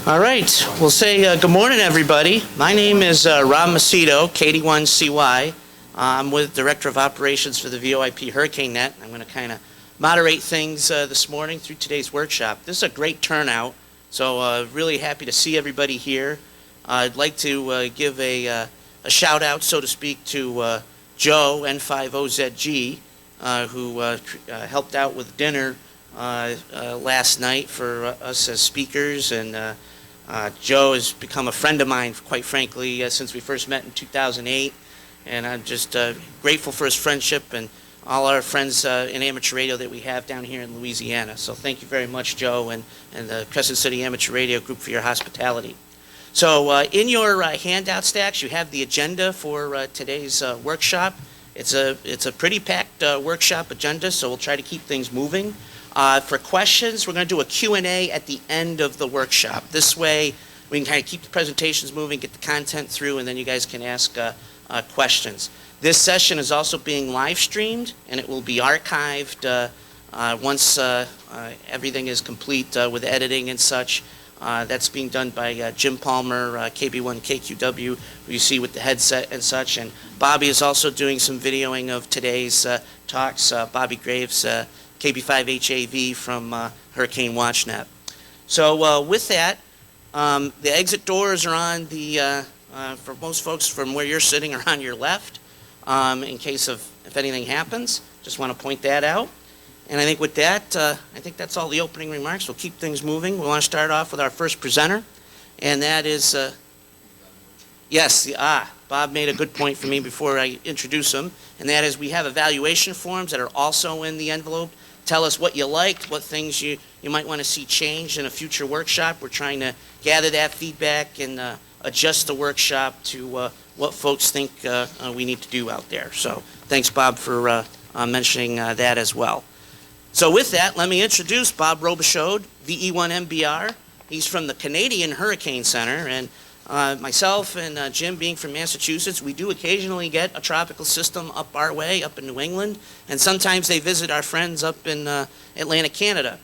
All right, we'll say good morning, everybody. My name is Rob Macedo, KD1CY. I'm with Director of Operations for the VoIP Hurricane Net. I'm going to kind of moderate things this morning through today's workshop. This is a great turnout, so really happy to see everybody here. I'd like to give a shout out, so to speak, to Joe, N5OZG, who helped out with dinner last night for us as speakers, and Joe has become a friend of mine, quite frankly, since we first met in 2008, and I'm just grateful for his friendship and all our friends in amateur radio that we have down here in Louisiana. So thank you very much, Joe, and the Crescent City Amateur Radio Group for your hospitality. So in your handout stacks, you have the agenda for today's workshop. It's a pretty packed workshop agenda, so we'll try to keep things moving. For questions, we're going to do a Q&A at the end of the workshop. This way, we can kind of keep the presentations moving, get the content through, and then you guys can ask questions. This session is also being live streamed, and it will be archived once everything is complete with editing and such. That's being done by Jim Palmer, KB1KQW, who you see with the headset and such. And Bobby is also doing some videoing of today's talks. Bobby Graves, KB5HAV from Hurricane WatchNet. So with that, the exit doors are on the, for most folks from where you're sitting, are on your left, in case of if anything happens. Just want to point that out. And I think with that, I think that's all the opening remarks. We'll keep things moving. We want to start off with our first presenter, and that is, Bob made a good point for me before I introduce him, and that is we have evaluation forms that are also in the envelope. Tell us what you liked, what things you might want to see changed in a future workshop. We're trying to gather that feedback and adjust the workshop to what folks think we need to do out there. So thanks, Bob, for mentioning that as well. So with that, let me introduce Bob Robichaud, VE1MBR. He's from the Canadian Hurricane Center, and myself and Jim, being from Massachusetts, we do occasionally get a tropical system up our way, up in New England, and sometimes they visit our friends up in Atlantic Canada.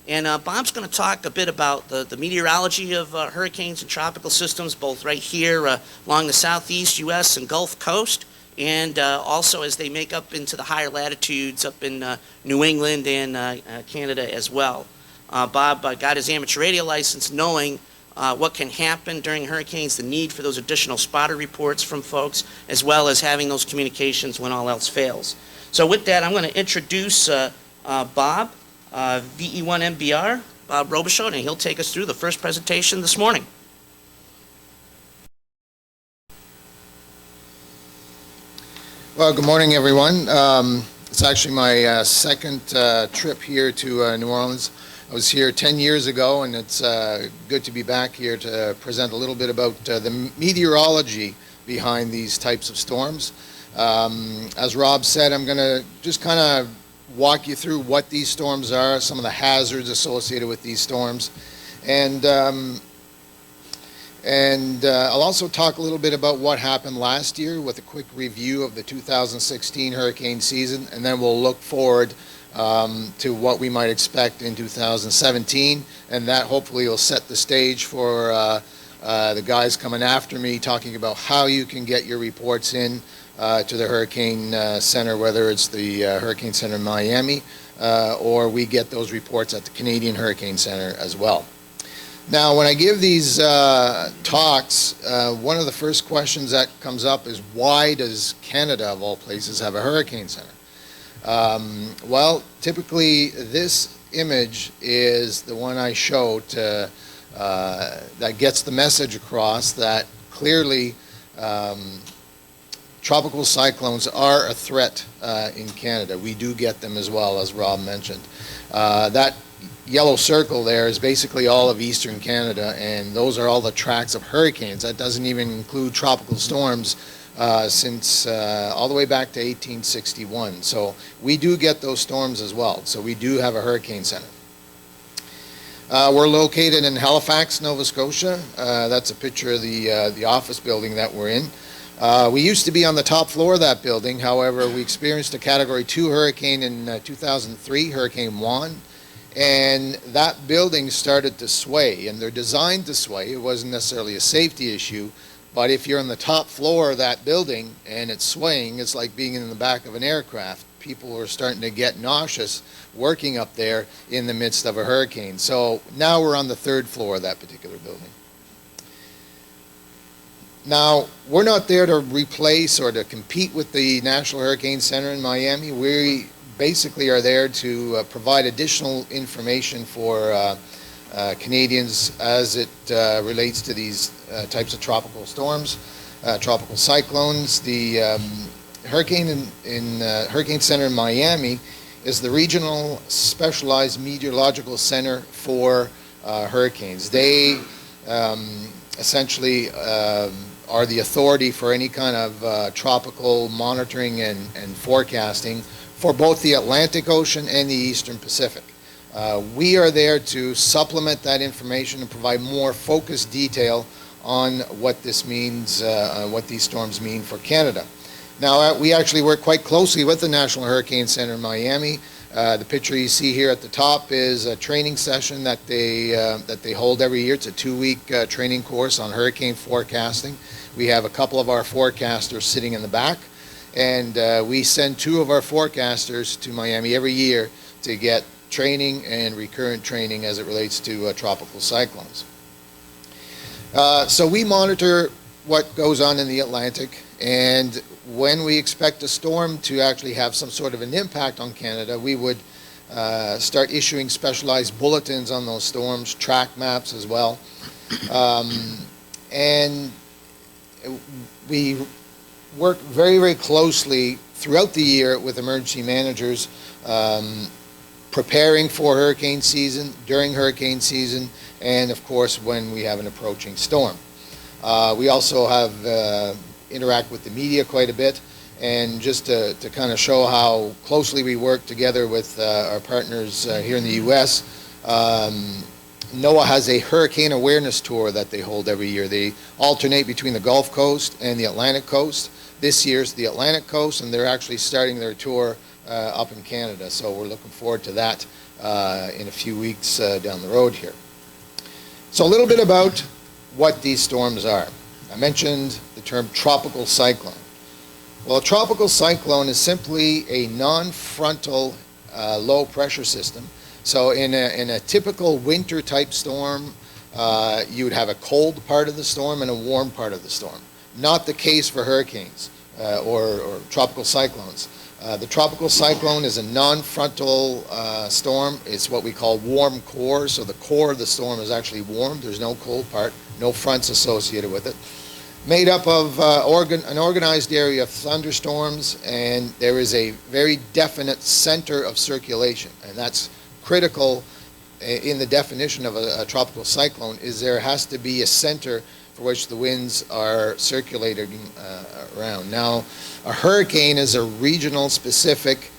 And Bob's going to talk a bit about the meteorology of hurricanes and tropical systems, both right here along the southeast U.S. and Gulf Coast, and also as they make up into the higher latitudes up in New England and Canada as well. Bob got his amateur radio license knowing what can happen during hurricanes, the need for those additional spotter reports from folks, as well as having those communications when all else fails. So with that, I'm going to introduce Bob, VE1MBR, Bob Robichaud, and he'll take us through the first presentation this morning. Well, good morning, everyone. It's actually my second trip here to New Orleans. I was here 10 years ago, and it's good to be back here to present a little bit about the meteorology behind these types of storms. As Rob said, I'm going to just kind of walk you through what these storms are, some of the hazards associated with these storms, and I'll also talk a little bit about what happened last year with a quick review of the 2016 hurricane season, and then we'll look forward to what we might expect in 2017, and that hopefully will set the stage for the guys coming after me, talking about how you can get your reports in to the Hurricane Center, whether it's the Hurricane Center in Miami or we get those reports at the Canadian Hurricane Center as well. Now, when I give these talks, one of the first questions that comes up is, why does Canada, of all places, have a hurricane center? Well, typically this image is the one I show to, that gets the message across that clearly tropical cyclones are a threat in Canada. We do get them as well, as Rob mentioned. That yellow circle there is basically all of eastern Canada, and those are all the tracks of hurricanes. That doesn't even include tropical storms since all the way back to 1861. So we do get those storms as well. So we do have a hurricane center. We're located in Halifax, Nova Scotia. That's a picture of the office building that we're in. We used to be on the top floor of that building. However, we experienced a Category 2 hurricane in 2003, Hurricane Juan. and that building started to sway, and they're designed to sway. It wasn't necessarily a safety issue, but if you're on the top floor of that building and it's swaying, it's like being in the back of an aircraft. People are starting to get nauseous working up there in the midst of a hurricane. So now we're on the third floor of that particular building. Now, we're not there to replace or to compete with the National Hurricane Center in Miami. We basically are there to provide additional information for Canadians as it relates to these types of tropical storms, tropical cyclones. The Hurricane Center in Miami is the regional specialized meteorological center for hurricanes. They essentially are the authority for any kind of tropical monitoring and forecasting for both the Atlantic Ocean and the Eastern Pacific. We are there to supplement that information and provide more focused detail on what this means, what these storms mean for Canada. Now, we actually work quite closely with the National Hurricane Center in Miami. The picture you see here at the top is a training session that they hold every year. It's a 2-week training course on hurricane forecasting. We have a couple of our forecasters sitting in the back, and we send 2 of our forecasters to Miami every year to get training and recurrent training as it relates to tropical cyclones. So we monitor what goes on in the Atlantic, and when we expect a storm to actually have some sort of an impact on Canada, we would start issuing specialized bulletins on those storms, track maps as well. And we work very, very closely throughout the year with emergency managers, preparing for hurricane season, during hurricane season, and of course when we have an approaching storm. We also have interact with the media quite a bit, and just to kind of show how closely we work together with our partners here in the U.S., NOAA has a hurricane awareness tour that they hold every year. They alternate between the Gulf Coast and the Atlantic Coast. This year's the Atlantic Coast, and they're actually starting their tour up in Canada, so we're looking forward to that in a few weeks down the road here. So a little bit about what these storms are. I mentioned the term tropical cyclone. Well, a tropical cyclone is simply a non-frontal low pressure system. So in a typical winter type storm, you would have a cold part of the storm and a warm part of the storm. Not the case for hurricanes or tropical cyclones. The tropical cyclone is a non-frontal storm. It's what we call warm core. So the core of the storm is actually warm. There's no cold part, no fronts associated with it. Made up of an organized area of thunderstorms, and there is a very definite center of circulation, and that's critical in the definition of a tropical cyclone. Is there has to be a center for which the winds are circulating around. Now, a hurricane is a regional specific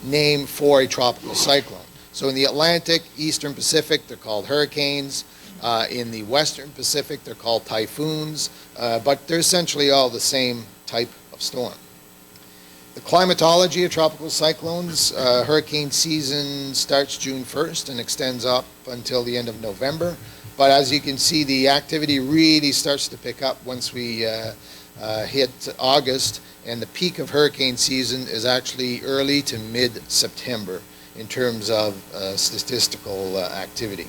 name for a tropical cyclone. So in the Atlantic, Eastern Pacific, they're called hurricanes. In the Western Pacific, they're called typhoons, but they're essentially all the same type of storm. The climatology of tropical cyclones, hurricane season starts June 1st and extends up until the end of November. But as you can see, the activity really starts to pick up once we hit August, and the peak of hurricane season is actually early to mid-September in terms of statistical activity.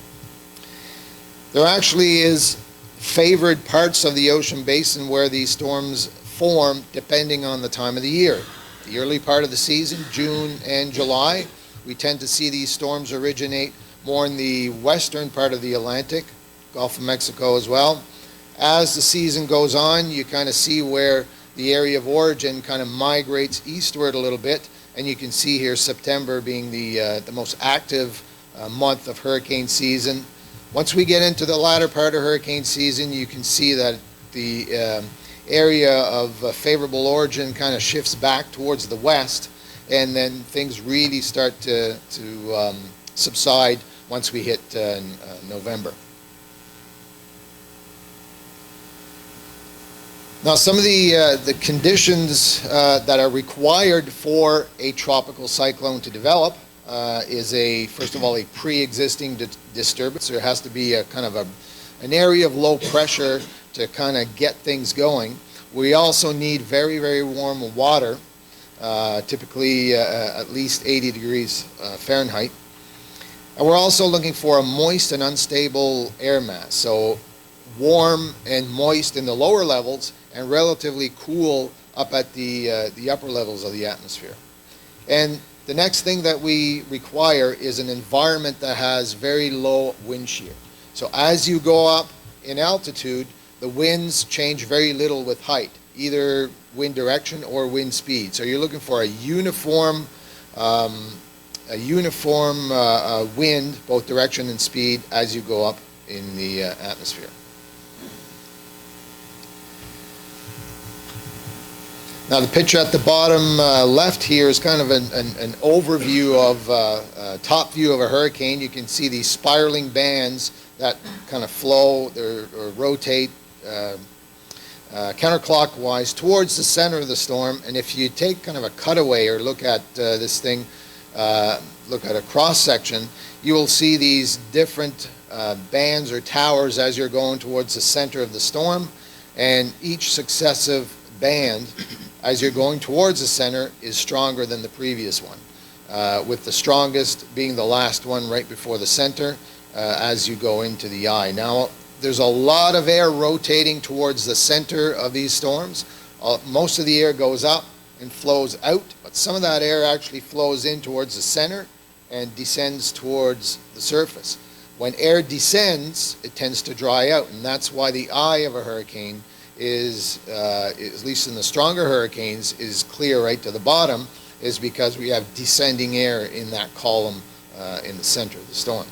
There actually is favored parts of the ocean basin where these storms form depending on the time of the year. The early part of the season, June and July, we tend to see these storms originate more in the western part of the Atlantic, Gulf of Mexico as well. As the season goes on, you kind of see where the area of origin kind of migrates eastward a little bit, and you can see here September being the most active month of hurricane season. Once we get into the latter part of hurricane season, you can see that the area of favorable origin kind of shifts back towards the west, and then things really start to subside once we hit November. Now, some of the conditions that are required for a tropical cyclone to develop is first of all, a pre-existing disturbance. There has to be a kind of an area of low pressure to kind of get things going. We also need very, very warm water, typically at least 80 degrees Fahrenheit. And we're also looking for a moist and unstable air mass. So warm and moist in the lower levels and relatively cool up at the upper levels of the atmosphere. And the next thing that we require is an environment that has very low wind shear. So as you go up in altitude, the winds change very little with height, either wind direction or wind speed. So you're looking for a uniform wind, both direction and speed, as you go up in the atmosphere. Now the picture at the bottom left here is kind of an overview of, top view of a hurricane. You can see these spiraling bands that kind of flow or rotate counterclockwise towards the center of the storm. And if you take kind of a cutaway or look at this thing, look at a cross section, you will see these different bands or towers as you're going towards the center of the storm. And each successive band, as you're going towards the center, is stronger than the previous one, with the strongest being the last one right before the center as you go into the eye. Now, there's a lot of air rotating towards the center of these storms. Most of the air goes up and flows out, but some of that air actually flows in towards the center and descends towards the surface. When air descends, it tends to dry out, and that's why the eye of a hurricane is, at least in the stronger hurricanes, is clear right to the bottom, is because we have descending air in that column in the center of the storm.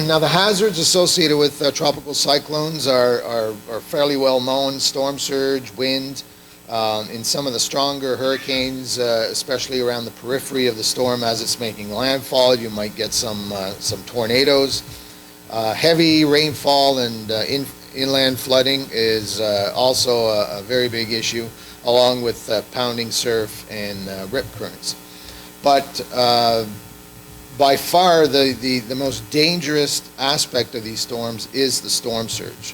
Now the hazards associated with tropical cyclones are fairly well known: storm surge, wind. In some of the stronger hurricanes, especially around the periphery of the storm as it's making landfall, you might get some tornadoes. Heavy rainfall and inland flooding is also a very big issue, along with pounding surf and rip currents. But by far the most dangerous aspect of these storms is the storm surge.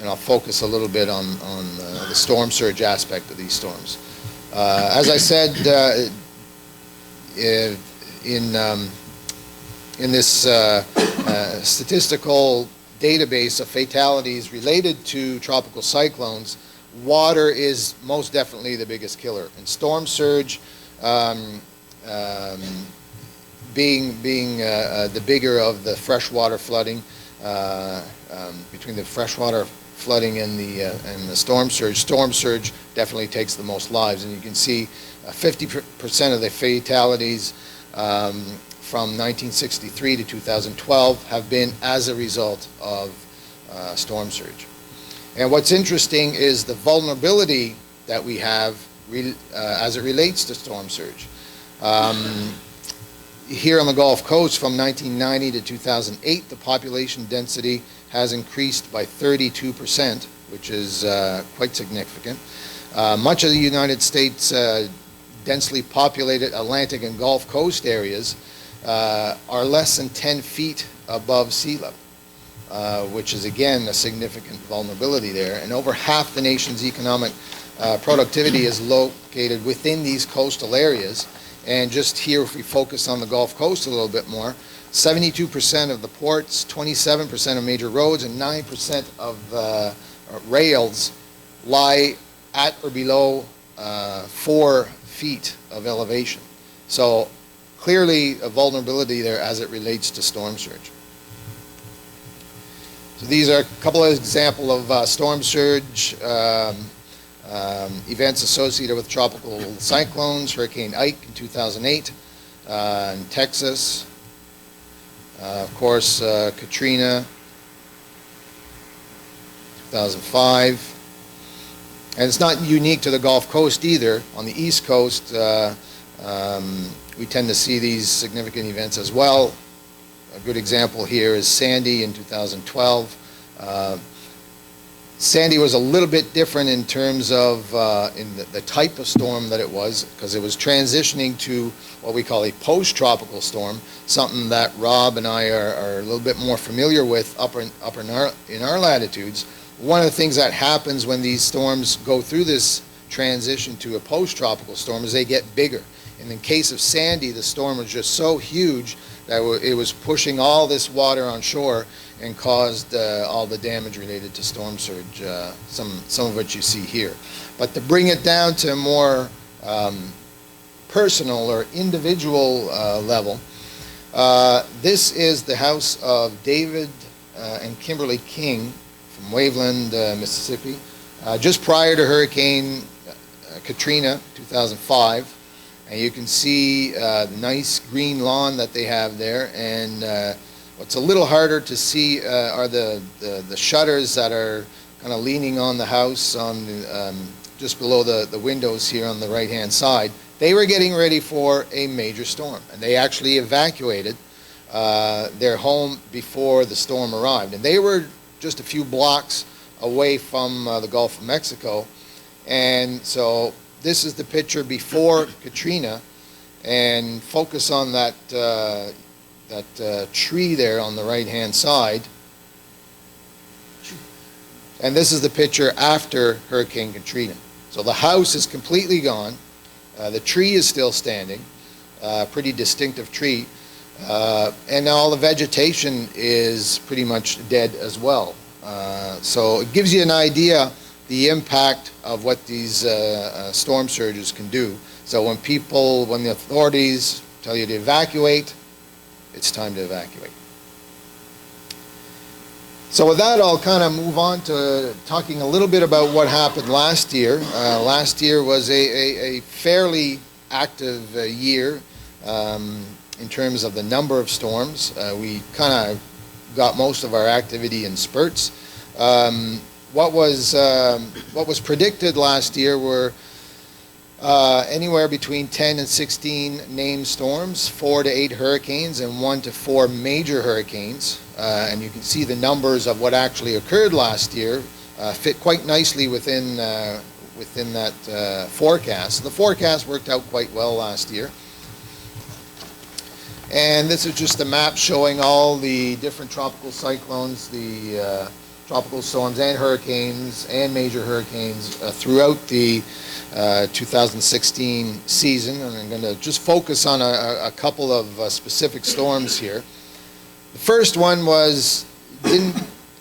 And I'll focus a little bit on the storm surge aspect of these storms. As I said, in this statistical database of fatalities related to tropical cyclones, water is most definitely the biggest killer. And storm surge, being the bigger of the freshwater flooding, between the freshwater flooding and the storm surge definitely takes the most lives. And you can see 50% of the fatalities from 1963 to 2012 have been as a result of storm surge. And what's interesting is the vulnerability that we have as it relates to storm surge. Here on the Gulf Coast from 1990 to 2008, the population density has increased by 32%, which is quite significant. Much of the United States densely populated Atlantic and Gulf Coast areas are less than 10 feet above sea level, which is again a significant vulnerability there. And over half the nation's economic productivity is located within these coastal areas. And just here, if we focus on the Gulf Coast a little bit more, 72% of the ports, 27% of major roads, and 9% of rails lie at or below 4 feet of elevation. So clearly a vulnerability there as it relates to storm surge. So these are a couple of examples of storm surge events associated with tropical cyclones. Hurricane Ike in 2008 in Texas. Of course, Katrina, 2005. And it's not unique to the Gulf Coast either. On the East Coast, we tend to see these significant events as well. A good example here is Sandy in 2012. Sandy was a little bit different in terms of in the type of storm that it was, because it was transitioning to what we call a post-tropical storm, something that Rob and I are a little bit more familiar with up in our latitudes. One of the things that happens when these storms go through this transition to a post-tropical storm is they get bigger. And in case of Sandy, the storm was just so huge that it was pushing all this water on shore and caused all the damage related to storm surge, some of which you see here. But to bring it down to a more personal or individual level, this is the house of David and Kimberly King from Waveland, Mississippi, just prior to Hurricane Katrina, 2005. And you can see the nice green lawn that they have there, and what's a little harder to see are the shutters that are kind of leaning on the house on the, just below the windows here on the right-hand side. They were getting ready for a major storm, and they actually evacuated their home before the storm arrived. And they were just a few blocks away from the Gulf of Mexico, and so this is the picture before Katrina, and focus on that tree there on the right-hand side. And this is the picture after Hurricane Katrina. So the house is completely gone. The tree is still standing, pretty distinctive tree, and all the vegetation is pretty much dead as well. So it gives you an idea the impact of what these storm surges can do. So when the authorities tell you to evacuate, it's time to evacuate. So with that, I'll kind of move on to talking a little bit about what happened last year. Last year was a fairly active year in terms of the number of storms. We kind of got most of our activity in spurts. What was predicted last year were anywhere between 10 and 16 named storms, 4 to 8 hurricanes, and 1 to 4 major hurricanes. And you can see the numbers of what actually occurred last year fit quite nicely within that forecast. The forecast worked out quite well last year. And this is just a map showing all the different tropical cyclones, the tropical storms and hurricanes and major hurricanes throughout the 2016 season. And I'm going to just focus on a couple of specific storms here. The first one didn't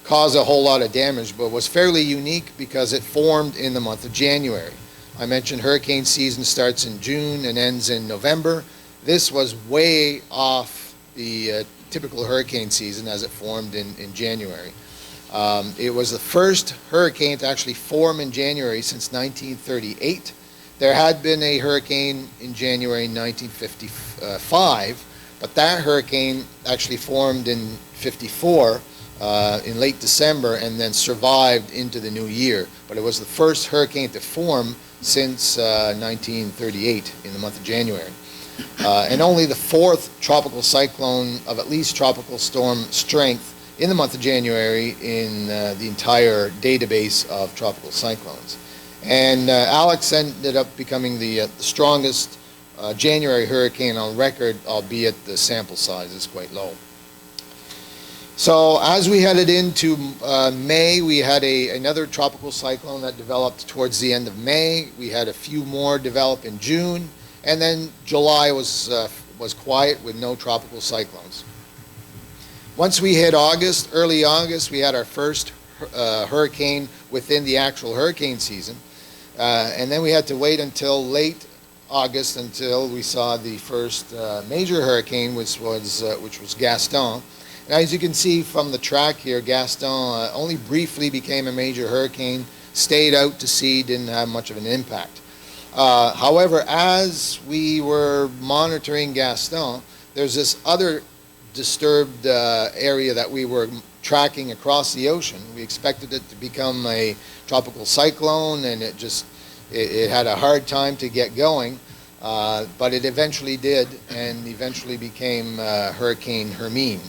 cause a whole lot of damage, but was fairly unique because it formed in the month of January. I mentioned hurricane season starts in June and ends in November. This was way off the typical hurricane season as it formed in January. It was the first hurricane to actually form in January since 1938. There had been a hurricane in January 1955, but that hurricane actually formed in 54 in late December and then survived into the new year. But it was the first hurricane to form since 1938 in the month of January. And only the fourth tropical cyclone of at least tropical storm strength in the month of January in the entire database of tropical cyclones. And Alex ended up becoming the strongest January hurricane on record, albeit the sample size is quite low. So as we headed into May, we had another tropical cyclone that developed towards the end of May. We had a few more develop in June, and then July was quiet with no tropical cyclones. Once we hit August, early August, we had our first hurricane within the actual hurricane season. And then we had to wait until late August until we saw the first major hurricane, which was Gaston. And as you can see from the track here, Gaston only briefly became a major hurricane, stayed out to sea, didn't have much of an impact. However, as we were monitoring Gaston, there's this other disturbed area that we were tracking across the ocean. We expected it to become a tropical cyclone, and it had a hard time to get going, but it eventually did, and eventually became Hurricane Hermine.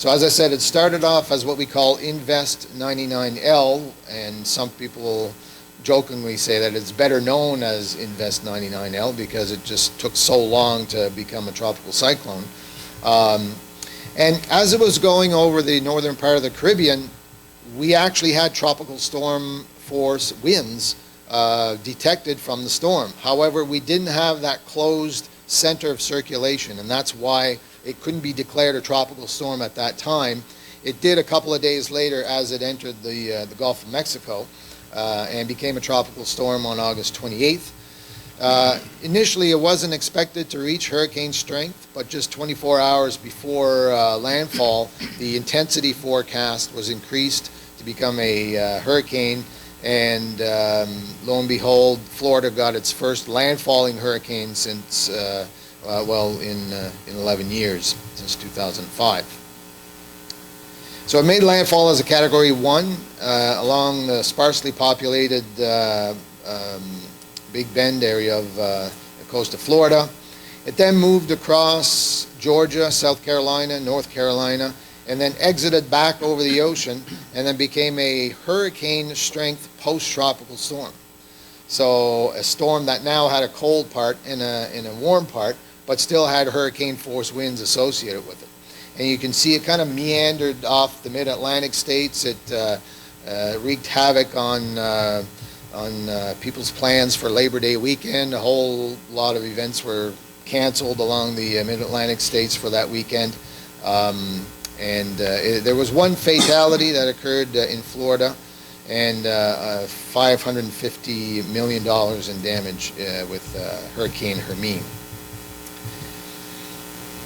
So as I said, it started off as what we call Invest 99L, and some people jokingly say that it's better known as Invest 99L because it just took so long to become a tropical cyclone. And as it was going over the northern part of the Caribbean, we actually had tropical storm force winds detected from the storm. However, we didn't have that closed center of circulation, and that's why it couldn't be declared a tropical storm at that time. It did a couple of days later as it entered the Gulf of Mexico and became a tropical storm on August 28th. Initially, it wasn't expected to reach hurricane strength, but just 24 hours before landfall, the intensity forecast was increased to become a hurricane, and lo and behold, Florida got its first landfalling hurricane since, in 11 years, since 2005. So it made landfall as a Category 1 along the sparsely populated Big Bend area of the coast of Florida. It then moved across Georgia, South Carolina, North Carolina, and then exited back over the ocean and then became a hurricane strength post-tropical storm. So a storm that now had a cold part and a warm part, but still had hurricane force winds associated with it. And you can see it kind of meandered off the mid-Atlantic states. It wreaked havoc on people's plans for Labor Day weekend. A whole lot of events were canceled along the mid-Atlantic states for that weekend. There was one fatality that occurred in Florida, and $550 million in damage with Hurricane Hermine.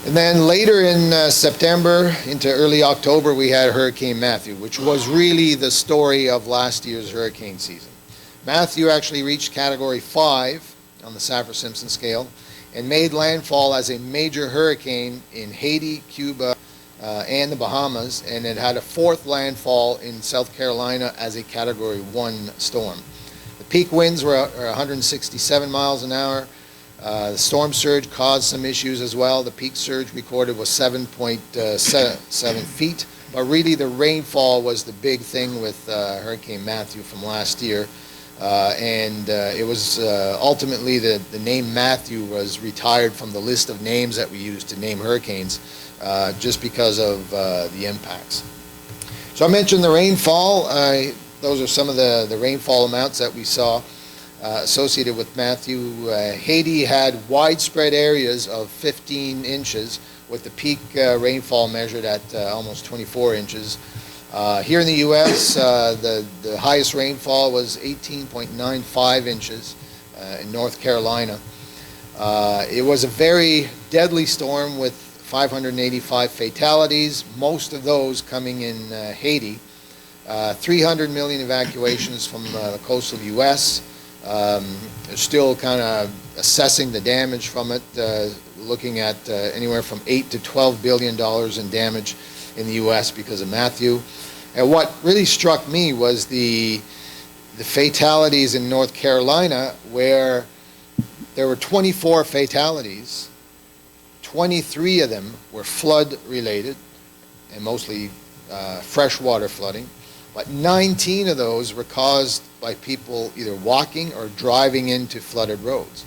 And then later in September into early October, we had Hurricane Matthew, which was really the story of last year's hurricane season. Matthew actually reached Category 5 on the Saffir-Simpson scale and made landfall as a major hurricane in Haiti, Cuba, and the Bahamas, and it had a fourth landfall in South Carolina as a Category 1 storm. The peak winds were 167 miles an hour. The storm surge caused some issues as well. The peak surge recorded was 7.7 feet, but really the rainfall was the big thing with Hurricane Matthew from last year. It was ultimately the name Matthew was retired from the list of names that we use to name hurricanes just because of the impacts. So I mentioned the rainfall. Those are some of the rainfall amounts that we saw associated with Matthew. Haiti had widespread areas of 15 inches with the peak rainfall measured at almost 24 inches. Here in the U.S., the highest rainfall was 18.95 inches in North Carolina. It was a very deadly storm with 585 fatalities, most of those coming in Haiti. 300 million evacuations from the coastal U.S. They're still kind of assessing the damage from it, looking at anywhere from $8 to $12 billion in damage in the U.S. because of Matthew. And what really struck me was the fatalities in North Carolina, where there were 24 fatalities. 23 of them were flood related, and mostly freshwater flooding. But 19 of those were caused by people either walking or driving into flooded roads.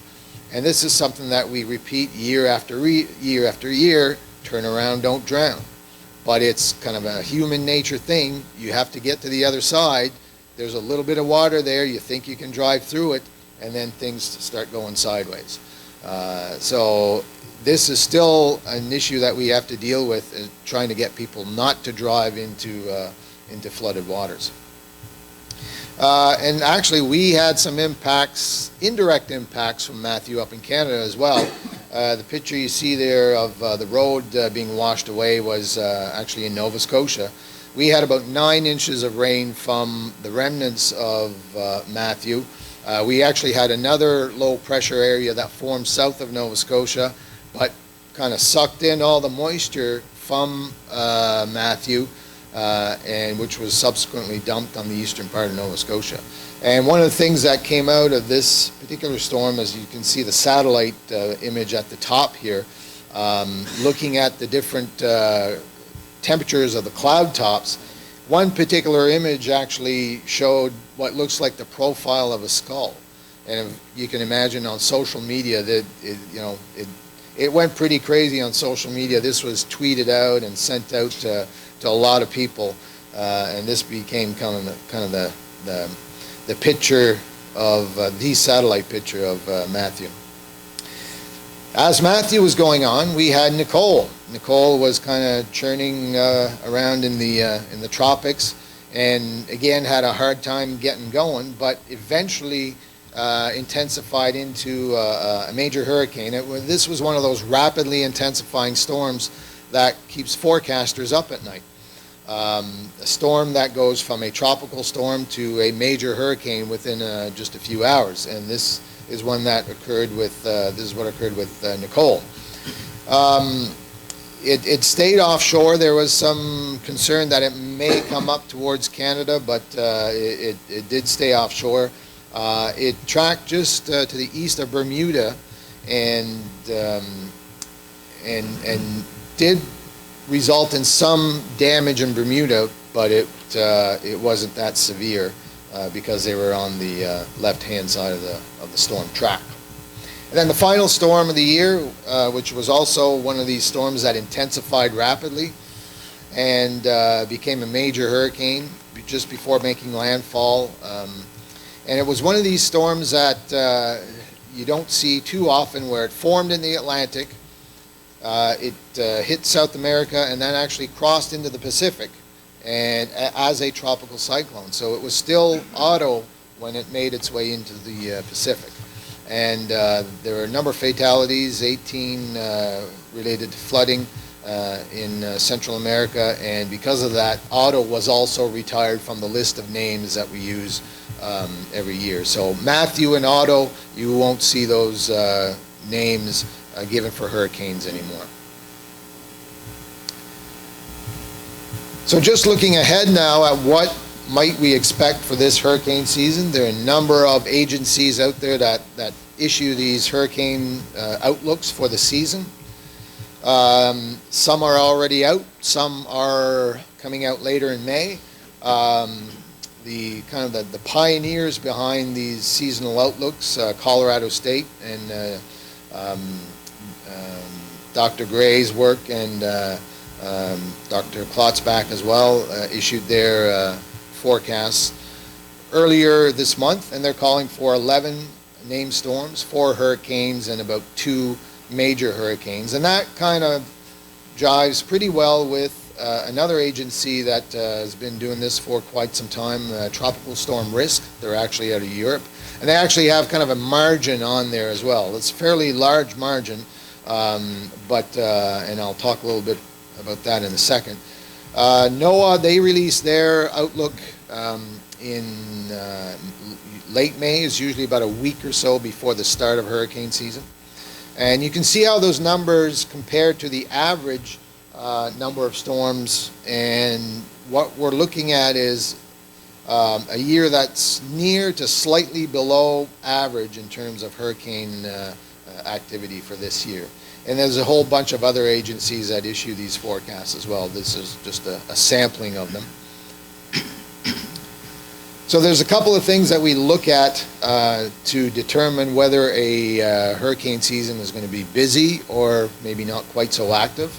And this is something that we repeat year after year, turn around, don't drown. But it's kind of a human nature thing. You have to get to the other side. There's a little bit of water there. You think you can drive through it, and then things start going sideways. So this is still an issue that we have to deal with, trying to get people not to drive into flooded waters. And actually, we had some impacts, indirect impacts from Matthew up in Canada as well. The picture you see there of the road being washed away was actually in Nova Scotia. We had about 9 inches of rain from the remnants of Matthew. We actually had another low pressure area that formed south of Nova Scotia, but kind of sucked in all the moisture from Matthew, and which was subsequently dumped on the eastern part of Nova Scotia. And one of the things that came out of this particular storm, as you can see the satellite image at the top here, looking at the different temperatures of the cloud tops, one particular image actually showed what looks like the profile of a skull. And you can imagine on social media that it went pretty crazy on social media. This was tweeted out and sent out to a lot of people, and this became kind of the picture of the satellite picture of Matthew. As Matthew was going on, we had Nicole. Nicole was kind of churning around in the tropics, and again had a hard time getting going, but eventually intensified into a major hurricane. This was one of those rapidly intensifying storms that keeps forecasters up at night. A storm that goes from a tropical storm to a major hurricane within just a few hours, and this is one that occurred with Nicole. It stayed offshore. There was some concern that it may come up towards Canada, but it did stay offshore. It tracked just to the east of Bermuda, and did result in some damage in Bermuda, but it wasn't that severe because they were on the left-hand side of the storm track. And then the final storm of the year, which was also one of these storms that intensified rapidly and became a major hurricane just before making landfall. And it was one of these storms that you don't see too often, where it formed in the Atlantic, it hit South America, and then actually crossed into the Pacific and as a tropical cyclone. So it was still Otto when it made its way into the Pacific. And there were a number of fatalities, 18 related to flooding in Central America, and because of that, Otto was also retired from the list of names that we use every year. So Matthew and Otto, you won't see those names given for hurricanes anymore. So just looking ahead now at what might we expect for this hurricane season, there are a number of agencies out there that issue these hurricane outlooks for the season. Some are already out, some are coming out later in May. The pioneers behind these seasonal outlooks, Colorado State and Dr. Gray's work, and Dr. Klotzbach as well, issued their forecasts earlier this month, and they're calling for 11 named storms, 4 hurricanes, and about 2 major hurricanes. And that kind of jives pretty well with another agency that has been doing this for quite some time, Tropical Storm Risk. They're actually out of Europe, and they actually have kind of a margin on there as well. It's a fairly large margin, and I'll talk a little bit about that in a second. NOAA, they release their outlook in late May, is usually about a week or so before the start of hurricane season. And you can see how those numbers compare to the average number of storms, and what we're looking at is a year that's near to slightly below average in terms of hurricane activity for this year. And there's a whole bunch of other agencies that issue these forecasts as well. This is just a sampling of them. So there's a couple of things that we look at to determine whether a hurricane season is going to be busy or maybe not quite so active.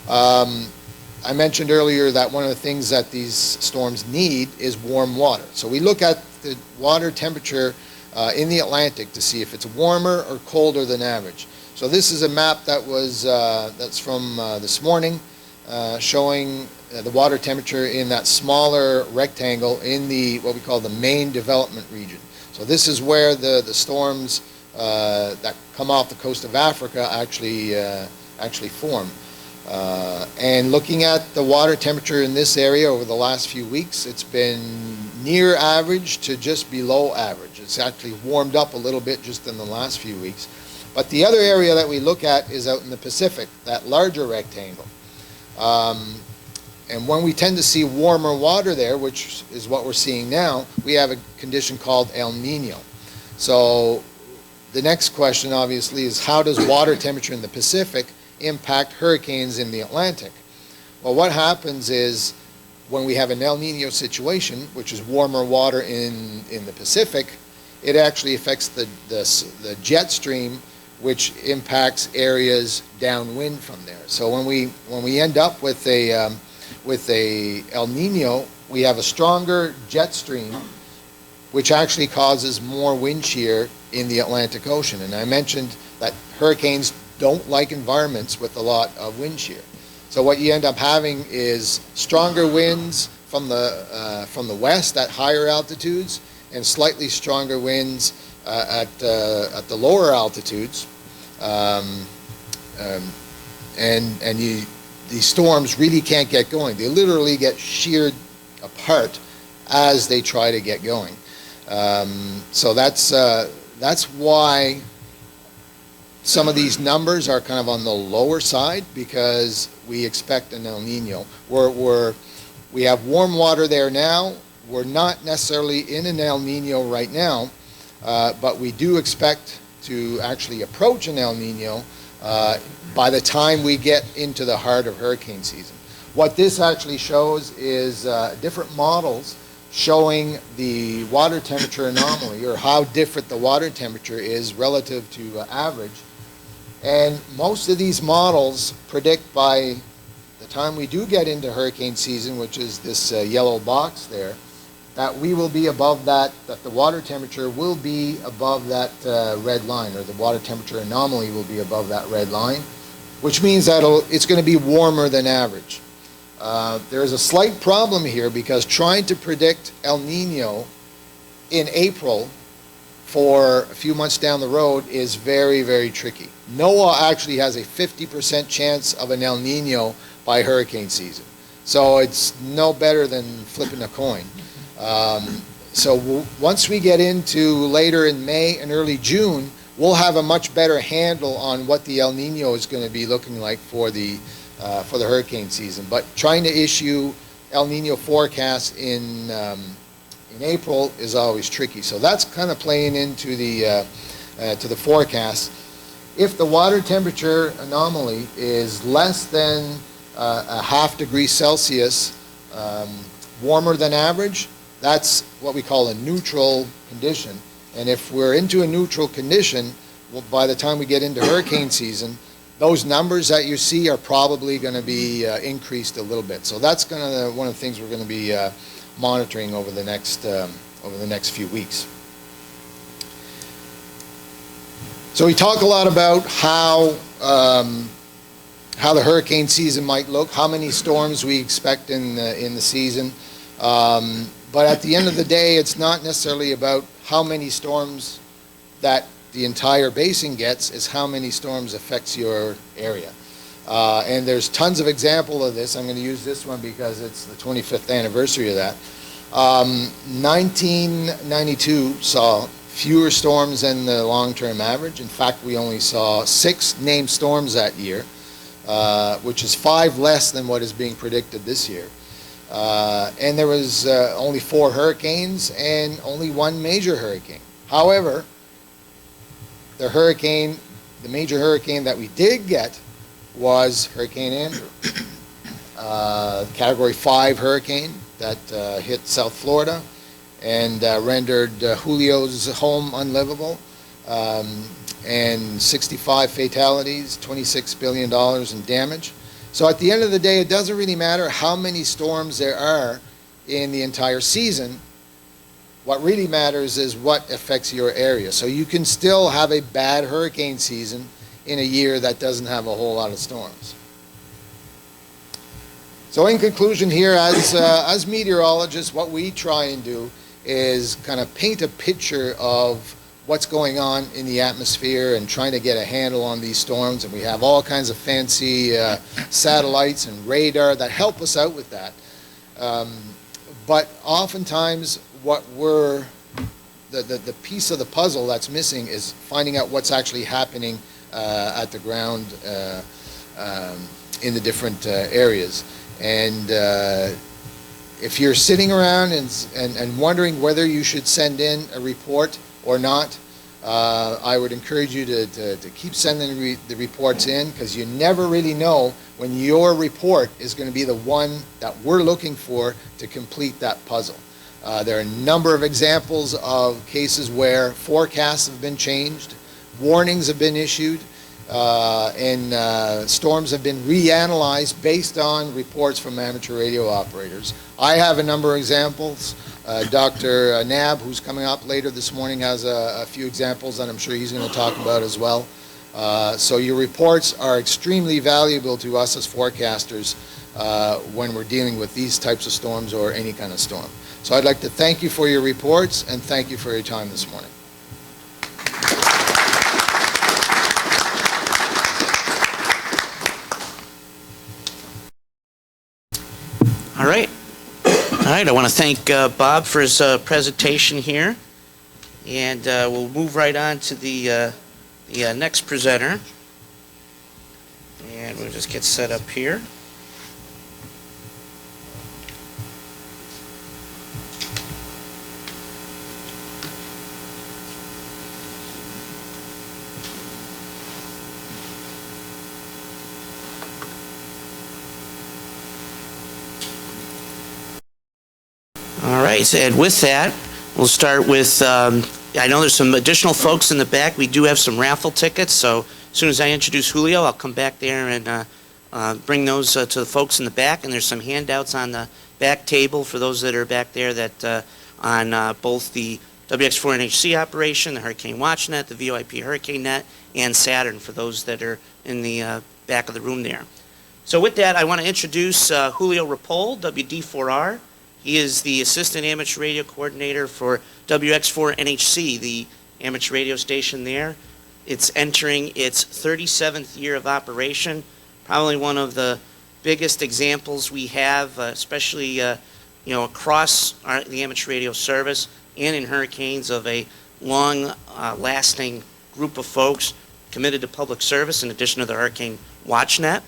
I mentioned earlier that one of the things that these storms need is warm water. So we look at the water temperature in the Atlantic to see if it's warmer or colder than average. So this is a map that was that's from this morning, showing the water temperature in that smaller rectangle in the what we call the main development region. So this is where the storms that come off the coast of Africa actually form. And looking at the water temperature in this area over the last few weeks, it's been near average to just below average. It's actually warmed up a little bit just in the last few weeks. But the other area that we look at is out in the Pacific, that larger rectangle. And when we tend to see warmer water there, which is what we're seeing now, we have a condition called El Nino. So the next question, obviously, is how does water temperature in the Pacific impact hurricanes in the Atlantic? Well, what happens is when we have an El Nino situation, which is warmer water in the Pacific, it actually affects the jet stream, which impacts areas downwind from there. So when we end up with a El Nino, we have a stronger jet stream, which actually causes more wind shear in the Atlantic Ocean. And I mentioned that hurricanes don't like environments with a lot of wind shear. So what you end up having is stronger winds from the west at higher altitudes, and slightly stronger winds at the lower altitudes. These storms really can't get going. They literally get sheared apart as they try to get going. So that's why some of these numbers are kind of on the lower side, because we expect an El Nino. We have warm water there now. We're not necessarily in an El Nino right now, but we do expect to actually approach an El Nino by the time we get into the heart of hurricane season. What this actually shows is different models showing the water temperature anomaly, or how different the water temperature is relative to average. And most of these models predict by the time we do get into hurricane season, which is this yellow box there, that we will be above that the water temperature will be above that red line, or the water temperature anomaly will be above that red line, which means that it's going to be warmer than average. There's a slight problem here, because trying to predict El Nino in April for a few months down the road is very, very tricky. NOAA actually has a 50% chance of an El Nino by hurricane season. So it's no better than flipping a coin. So once we get into later in May and early June, we'll have a much better handle on what the El Nino is going to be looking like for the hurricane season. But trying to issue El Nino forecasts in April is always tricky. So that's kind of playing into the forecast. If the water temperature anomaly is less than a half degree Celsius warmer than average, that's what we call a neutral condition. And if we're into a neutral condition, well, by the time we get into hurricane season, those numbers that you see are probably going to be increased a little bit. So that's one of the things we're going to be monitoring over the next few weeks. So we talk a lot about how the hurricane season might look, how many storms we expect in the season. But at the end of the day, it's not necessarily about how many storms that the entire basin gets, is how many storms affects your area. And there's tons of examples of this. I'm going to use this one because it's the 25th anniversary of that. 1992 saw fewer storms than the long-term average. In fact, we only saw 6 named storms that year, which is 5 less than what is being predicted this year. And there was only 4 hurricanes and only 1 major hurricane. However, the major hurricane that we did get was Hurricane Andrew, Category 5 hurricane that hit South Florida and rendered Julio's home unlivable, and 65 fatalities, $26 billion in damage. So at the end of the day, it doesn't really matter how many storms there are in the entire season. What really matters is what affects your area. So you can still have a bad hurricane season in a year that doesn't have a whole lot of storms. So in conclusion here, as meteorologists, what we try and do is kind of paint a picture of what's going on in the atmosphere and trying to get a handle on these storms. And we have all kinds of fancy satellites and radar that help us out with that. But oftentimes the piece of the puzzle that's missing is finding out what's actually happening at the ground in the different areas. And if you're sitting around and wondering whether you should send in a report or not, I would encourage you to keep sending the reports in, because you never really know when your report is going to be the one that we're looking for to complete that puzzle. There are a number of examples of cases where forecasts have been changed, warnings have been issued, and storms have been reanalyzed based on reports from amateur radio operators. I have a number of examples. Dr. Nab, who's coming up later this morning, has a few examples that I'm sure he's going to talk about as well. So your reports are extremely valuable to us as forecasters when we're dealing with these types of storms or any kind of storm. So I'd like to thank you for your reports and thank you for your time this morning. All right. All right, I want to thank Bob for his presentation here. And we'll move right on to the next presenter. And we'll just get set up here. All right, and with that, we'll start with, I know there's some additional folks in the back. We do have some raffle tickets, so as soon as I introduce Julio, I'll come back there and bring those to the folks in the back. And there's some handouts on the back table for those that are back there that on both the WX4NHC operation, the Hurricane WatchNet, the VoIP Hurricane Net, and Saturn for those that are in the back of the room there. So with that, I want to introduce Julio Ripoll, WD4R. He is the Assistant Amateur Radio Coordinator for WX4NHC, the amateur radio station there. It's entering its 37th year of operation, probably one of the biggest examples we have, especially across the amateur radio service and in hurricanes, of a long-lasting group of folks committed to public service in addition to the Hurricane WatchNet.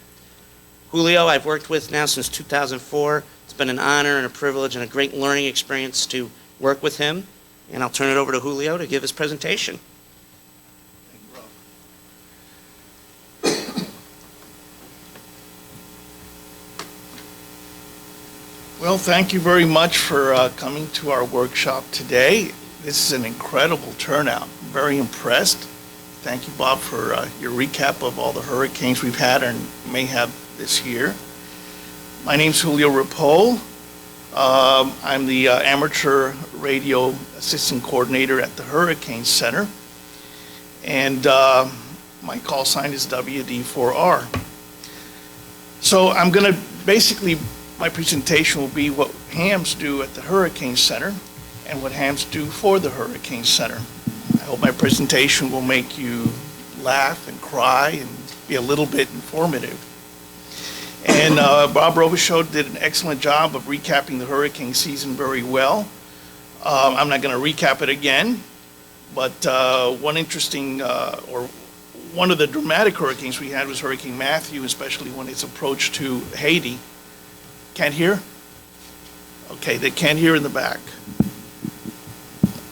Julio, I've worked with now since 2004. It's been an honor and a privilege and a great learning experience to work with him. And I'll turn it over to Julio to give his presentation. Well, thank you very much for coming to our workshop today. This is an incredible turnout. I'm very impressed. Thank you, Bob, for your recap of all the hurricanes we've had and may have this year. My name's Julio Ripoll. I'm the Amateur Radio Assistant Coordinator at the Hurricane Center. And my call sign is WD4R. So I'm going to basically, my presentation will be what hams do at the Hurricane Center and what hams do for the Hurricane Center. I hope my presentation will make you laugh and cry and be a little bit informative. And Bob Robichaud did an excellent job of recapping the hurricane season very well. I'm not going to recap it again, but one interesting, or one of the dramatic hurricanes we had was Hurricane Matthew, especially when its approach to Haiti. Can't hear? Okay, they can't hear in the back.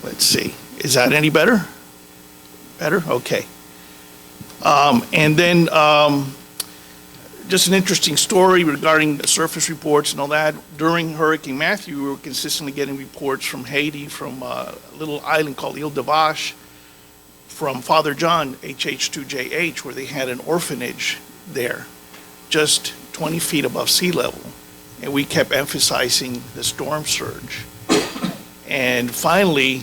Let's see. Is that any better? Better? Okay. And then just an interesting story regarding the surface reports and all that. During Hurricane Matthew, we were consistently getting reports from Haiti, from a little island called Ile de Vache, from Father John, HH2JH, where they had an orphanage there, just 20 feet above sea level. And we kept emphasizing the storm surge. And finally,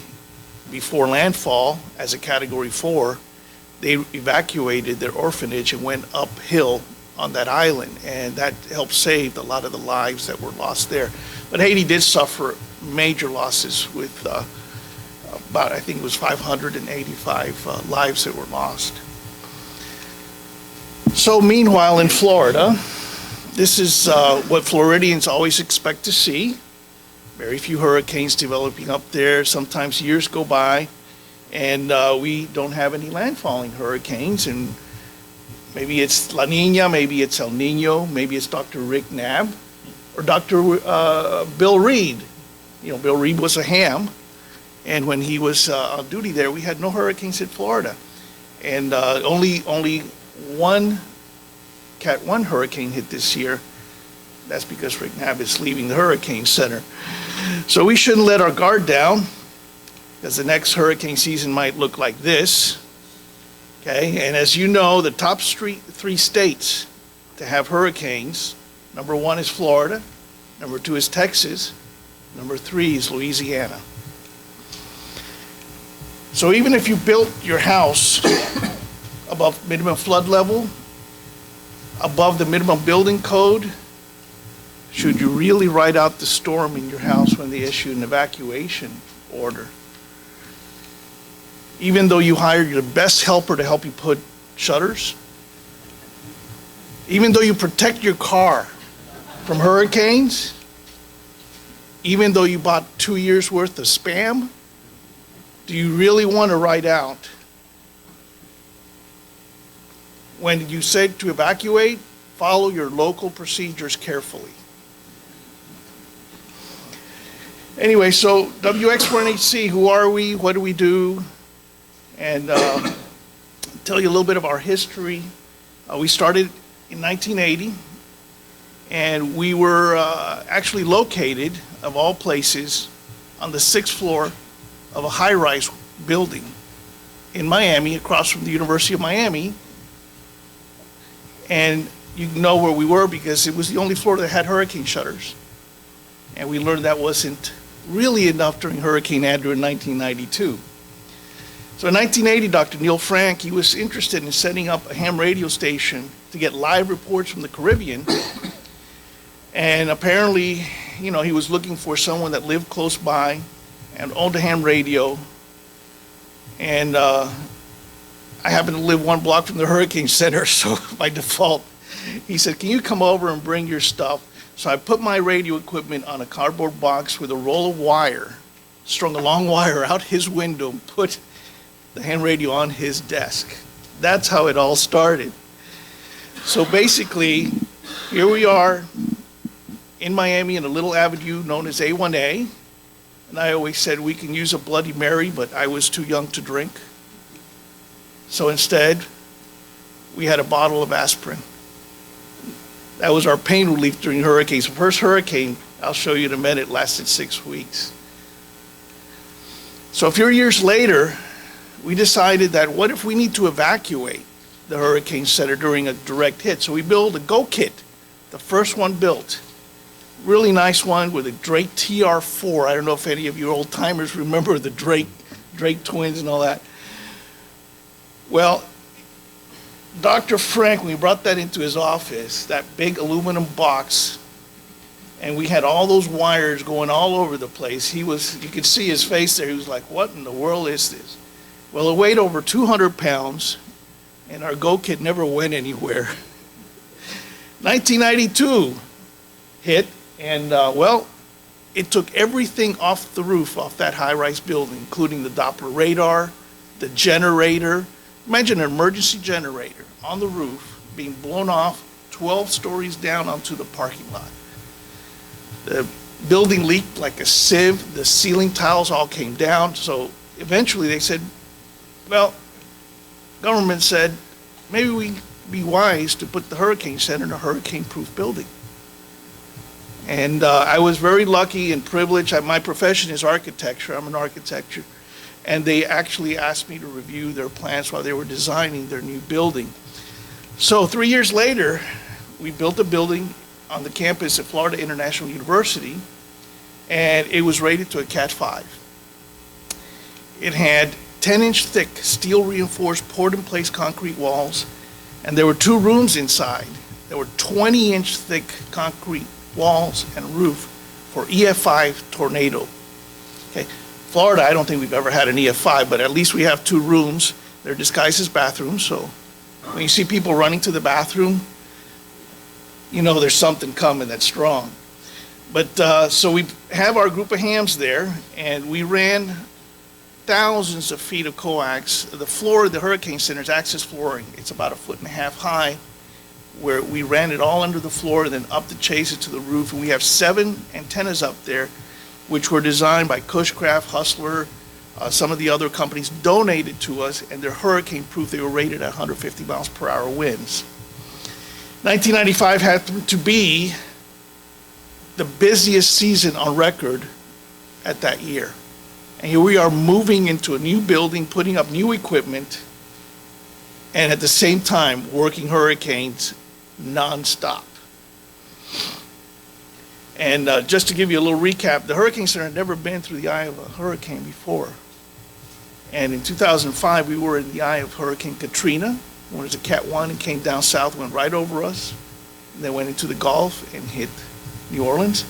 before landfall, as a Category 4, they evacuated their orphanage and went uphill on that island, and that helped save a lot of the lives that were lost there. But Haiti did suffer major losses with about, I think it was 585 lives that were lost. So meanwhile in Florida, this is what Floridians always expect to see. Very few hurricanes developing up there. Sometimes years go by and we don't have any landfalling hurricanes, and maybe it's La Nina, maybe it's El Nino, maybe it's Dr. Rick Nab, or Dr. Bill Reed. You know, Bill Reed was a ham, And when he was on duty there, we had no hurricanes hit Florida. And only one Cat 1 hurricane hit this year. That's because Rick Knapp is leaving the Hurricane Center. So we shouldn't let our guard down, because the next hurricane season might look like this. Okay, and as you know, the top three states to have hurricanes, number 1 is Florida, number 2 is Texas, number 3 is Louisiana. So even if you built your house above minimum flood level, above the minimum building code, should you really ride out the storm in your house when they issue an evacuation order? Even though you hired your best helper to help you put shutters, even though you protect your car from hurricanes, even though you bought 2 years worth of Spam, do you really want to ride out? When you say to evacuate, follow your local procedures carefully. Anyway, so WX4NHC, who are we? What do we do? And tell you a little bit of our history. We started in 1980, and we were actually located, of all places, on the 6th floor of a high-rise building in Miami, across from the University of Miami. And you know where we were because it was the only floor that had hurricane shutters. And we learned that wasn't really enough during Hurricane Andrew in 1992. So in 1980, Dr. Neil Frank, he was interested in setting up a ham radio station to get live reports from the Caribbean. And apparently, you know, he was looking for someone that lived close by and owned a ham radio. And I happen to live 1 block from the Hurricane Center, so by default, he said, can you come over and bring your stuff? So I put my radio equipment on a cardboard box with a roll of wire, strung a long wire out his window, and put the ham radio on his desk. That's how it all started. So basically, here we are in Miami in a little avenue known as A1A. And I always said we can use a Bloody Mary, but I was too young to drink. So instead, we had a bottle of aspirin. That was our pain relief during hurricanes. The first hurricane, I'll show you in a minute, lasted 6 weeks. So a few years later, we decided that what if we need to evacuate the Hurricane Center during a direct hit? So we built a Go Kit, the first one built. Really nice one with a Drake TR4. I don't know if any of you old timers remember the Drake twins and all that. Well, Dr. Frank, when we brought that into his office, that big aluminum box, and we had all those wires going all over the place, you could see his face there. He was like, what in the world is this? Well, it weighed over 200 pounds, and our Go Kit never went anywhere. 1992 hit, and well, it took everything off the roof, off that high-rise building, including the Doppler radar, the generator. Imagine an emergency generator on the roof being blown off 12 stories down onto the parking lot. The building leaked like a sieve. The ceiling tiles all came down. So eventually they said, well, government said, maybe we'd be wise to put the Hurricane Center in a hurricane-proof building. And I was very lucky and privileged. My profession is architecture. I'm an architect. And they actually asked me to review their plans while they were designing their new building. So 3 years later, we built a building on the campus at Florida International University, and it was rated to a Cat 5. It had 10-inch thick steel reinforced poured-in-place concrete walls, and there were 2 rooms inside. There were 20-inch thick concrete walls and roof for EF5 tornado. Okay. Florida, I don't think we've ever had an EF5, but at least we have 2 rooms. They're disguised as bathrooms, so when you see people running to the bathroom, you know there's something coming that's strong. But so we have our group of hams there, and we ran thousands of feet of coax. The floor of the Hurricane Center is access flooring. It's about 1.5 feet high, where we ran it all under the floor and then up the chases to the roof. And we have 7 antennas up there, which were designed by Cushcraft, Hustler, Some of the other companies donated to us, and they're hurricane-proof. They were rated at 150 miles per hour winds. 1995 happened to be the busiest season on record at that year. And here we are moving into a new building, putting up new equipment, and at the same time working hurricanes nonstop. And just to give you a little recap, the Hurricane Center had never been through the eye of a hurricane before. And in 2005, we were in the eye of Hurricane Katrina. When it was a Cat 1 and came down south, went right over us, and then went into the Gulf and hit New Orleans.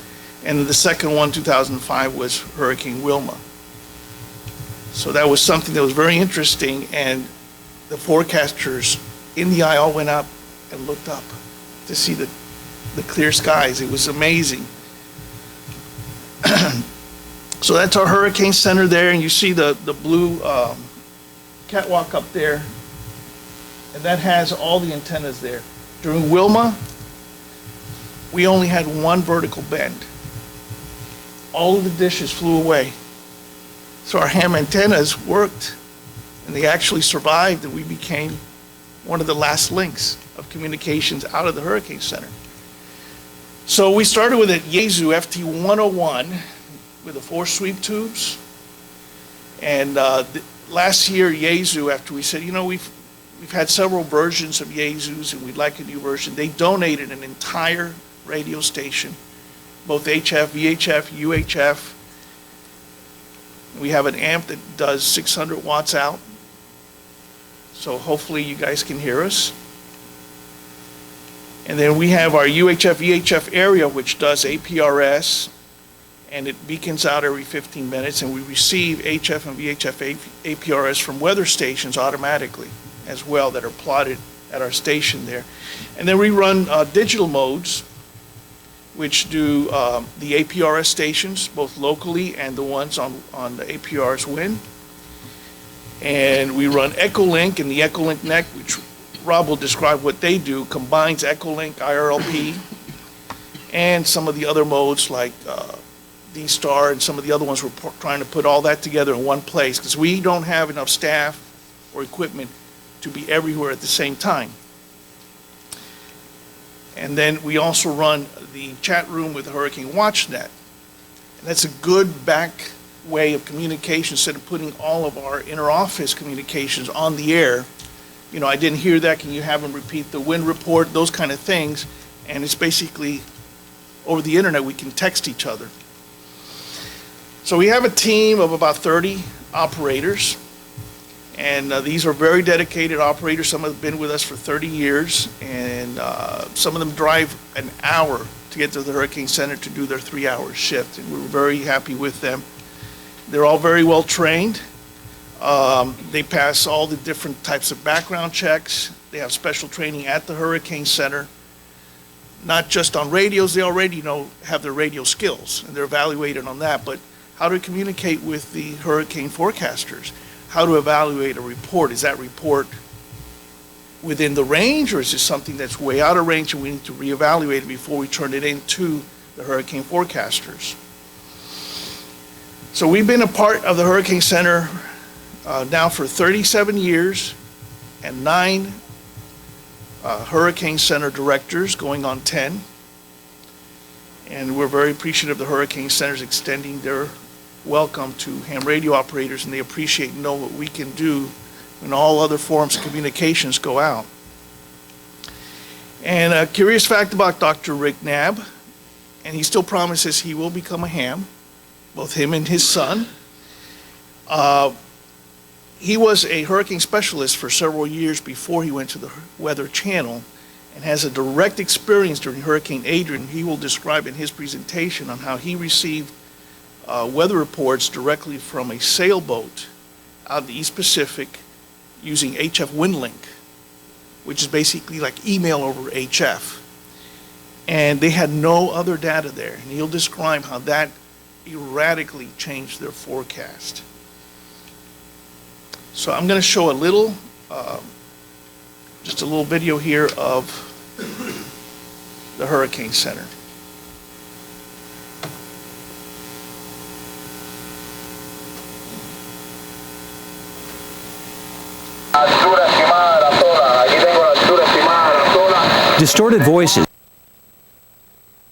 And the second one, 2005, was Hurricane Wilma. So that was something that was very interesting, and the forecasters in the eye all went up and looked up to see the clear skies. It was amazing. So that's our Hurricane Center there, and you see the blue catwalk up there, and that has all the antennas there. During Wilma, we only had one vertical bend. All of the dishes flew away. So our ham antennas worked, and they actually survived, and we became one of the last links of communications out of the Hurricane Center. So we started with a Yaesu FT101 with the 4 sweep tubes. And last year, Yaesu, after we said, you know, we've had several versions of Yaesus and we'd like a new version, they donated an entire radio station, both HF, VHF, UHF. We have an amp that does 600 watts out. So hopefully you guys can hear us. And then we have our UHF, VHF area, which does APRS, and it beacons out every 15 minutes, and we receive HF and VHF APRS from weather stations automatically as well that are plotted at our station there. And then we run digital modes, which do the APRS stations, both locally and the ones on the APRS WIN. And we run Echolink, and the Echolink NEC, which Rob will describe what they do, combines Echolink, IRLP, and some of the other modes like D-Star and some of the other ones. We're trying to put all that together in one place because we don't have enough staff or equipment to be everywhere at the same time. And then we also run the chat room with Hurricane WatchNet. And that's a good back way of communication instead of putting all of our inter-office communications on the air. You know, I didn't hear that, can you have them repeat the wind report, those kind of things. And it's basically, over the internet, we can text each other. So we have a team of about 30 operators. And these are very dedicated operators. Some have been with us for 30 years. And some of them drive an hour to get to the Hurricane Center to do their 3-hour shift. And we're very happy with them. They're all very well trained. They pass all the different types of background checks. They have special training at the Hurricane Center. Not just on radios, they already have their radio skills, and they're evaluated on that, but how to communicate with the hurricane forecasters, how to evaluate a report. Is that report within the range, or is it something that's way out of range and we need to reevaluate it before we turn it into the hurricane forecasters? So we've been a part of the Hurricane Center now for 37 years, and 9 Hurricane Center directors, going on 10. And we're very appreciative of the Hurricane Centers extending their welcome to ham radio operators, and they appreciate and know what we can do when all other forms of communications go out. And a curious fact about Dr. Rick Knabb, and he still promises he will become a ham, both him and his son. He was a hurricane specialist for several years before he went to the Weather Channel, and has a direct experience during Hurricane Adrian. He will describe in his presentation on how he received weather reports directly from a sailboat out of the East Pacific using HF WinLink, which is basically like email over HF. And they had no other data there. And he'll describe how that erratically changed their forecast. So I'm going to show a little, just a little video here of the Hurricane Center. distorted voices,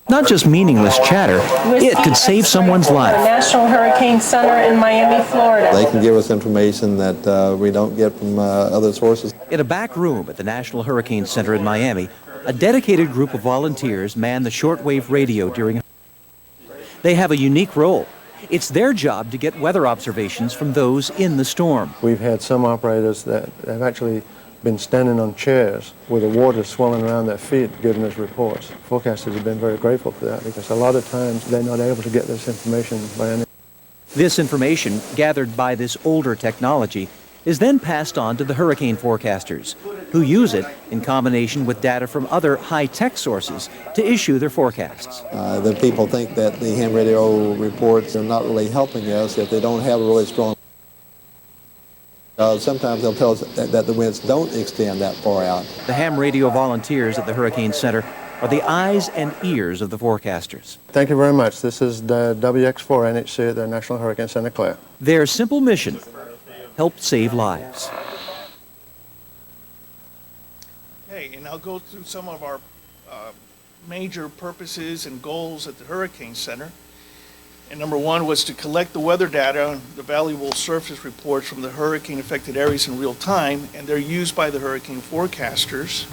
not just meaningless chatter, it could save someone's life. National Hurricane Center in Miami, Florida. They can give us information that we don't get from other sources. In a back room at the National Hurricane Center in Miami, a dedicated group of volunteers man the shortwave radio during. They have a unique role. It's their job to get weather observations from those in the storm. We've had some operators that have actually been standing on chairs with the water swelling around their feet giving us reports. Forecasters have been very grateful for that because a lot of times they're not able to get this information by any. This information, gathered by this older technology, is then passed on to the hurricane forecasters, who use it in combination with data from other high-tech sources to issue their forecasts. The people think that the ham radio reports are not really helping us if they don't have a really strong. Sometimes they'll tell us that the winds don't extend that far out. The ham radio volunteers at the Hurricane Center are the eyes and ears of the forecasters. Thank you very much. This is the WX4 NHC at the National Hurricane Center, Claire. Their simple mission: help save lives. Okay, and I'll go through some of our major purposes and goals at the Hurricane Center. And number one was to collect the weather data, the valuable surface reports from the hurricane-affected areas in real time, and they're used by the hurricane forecasters.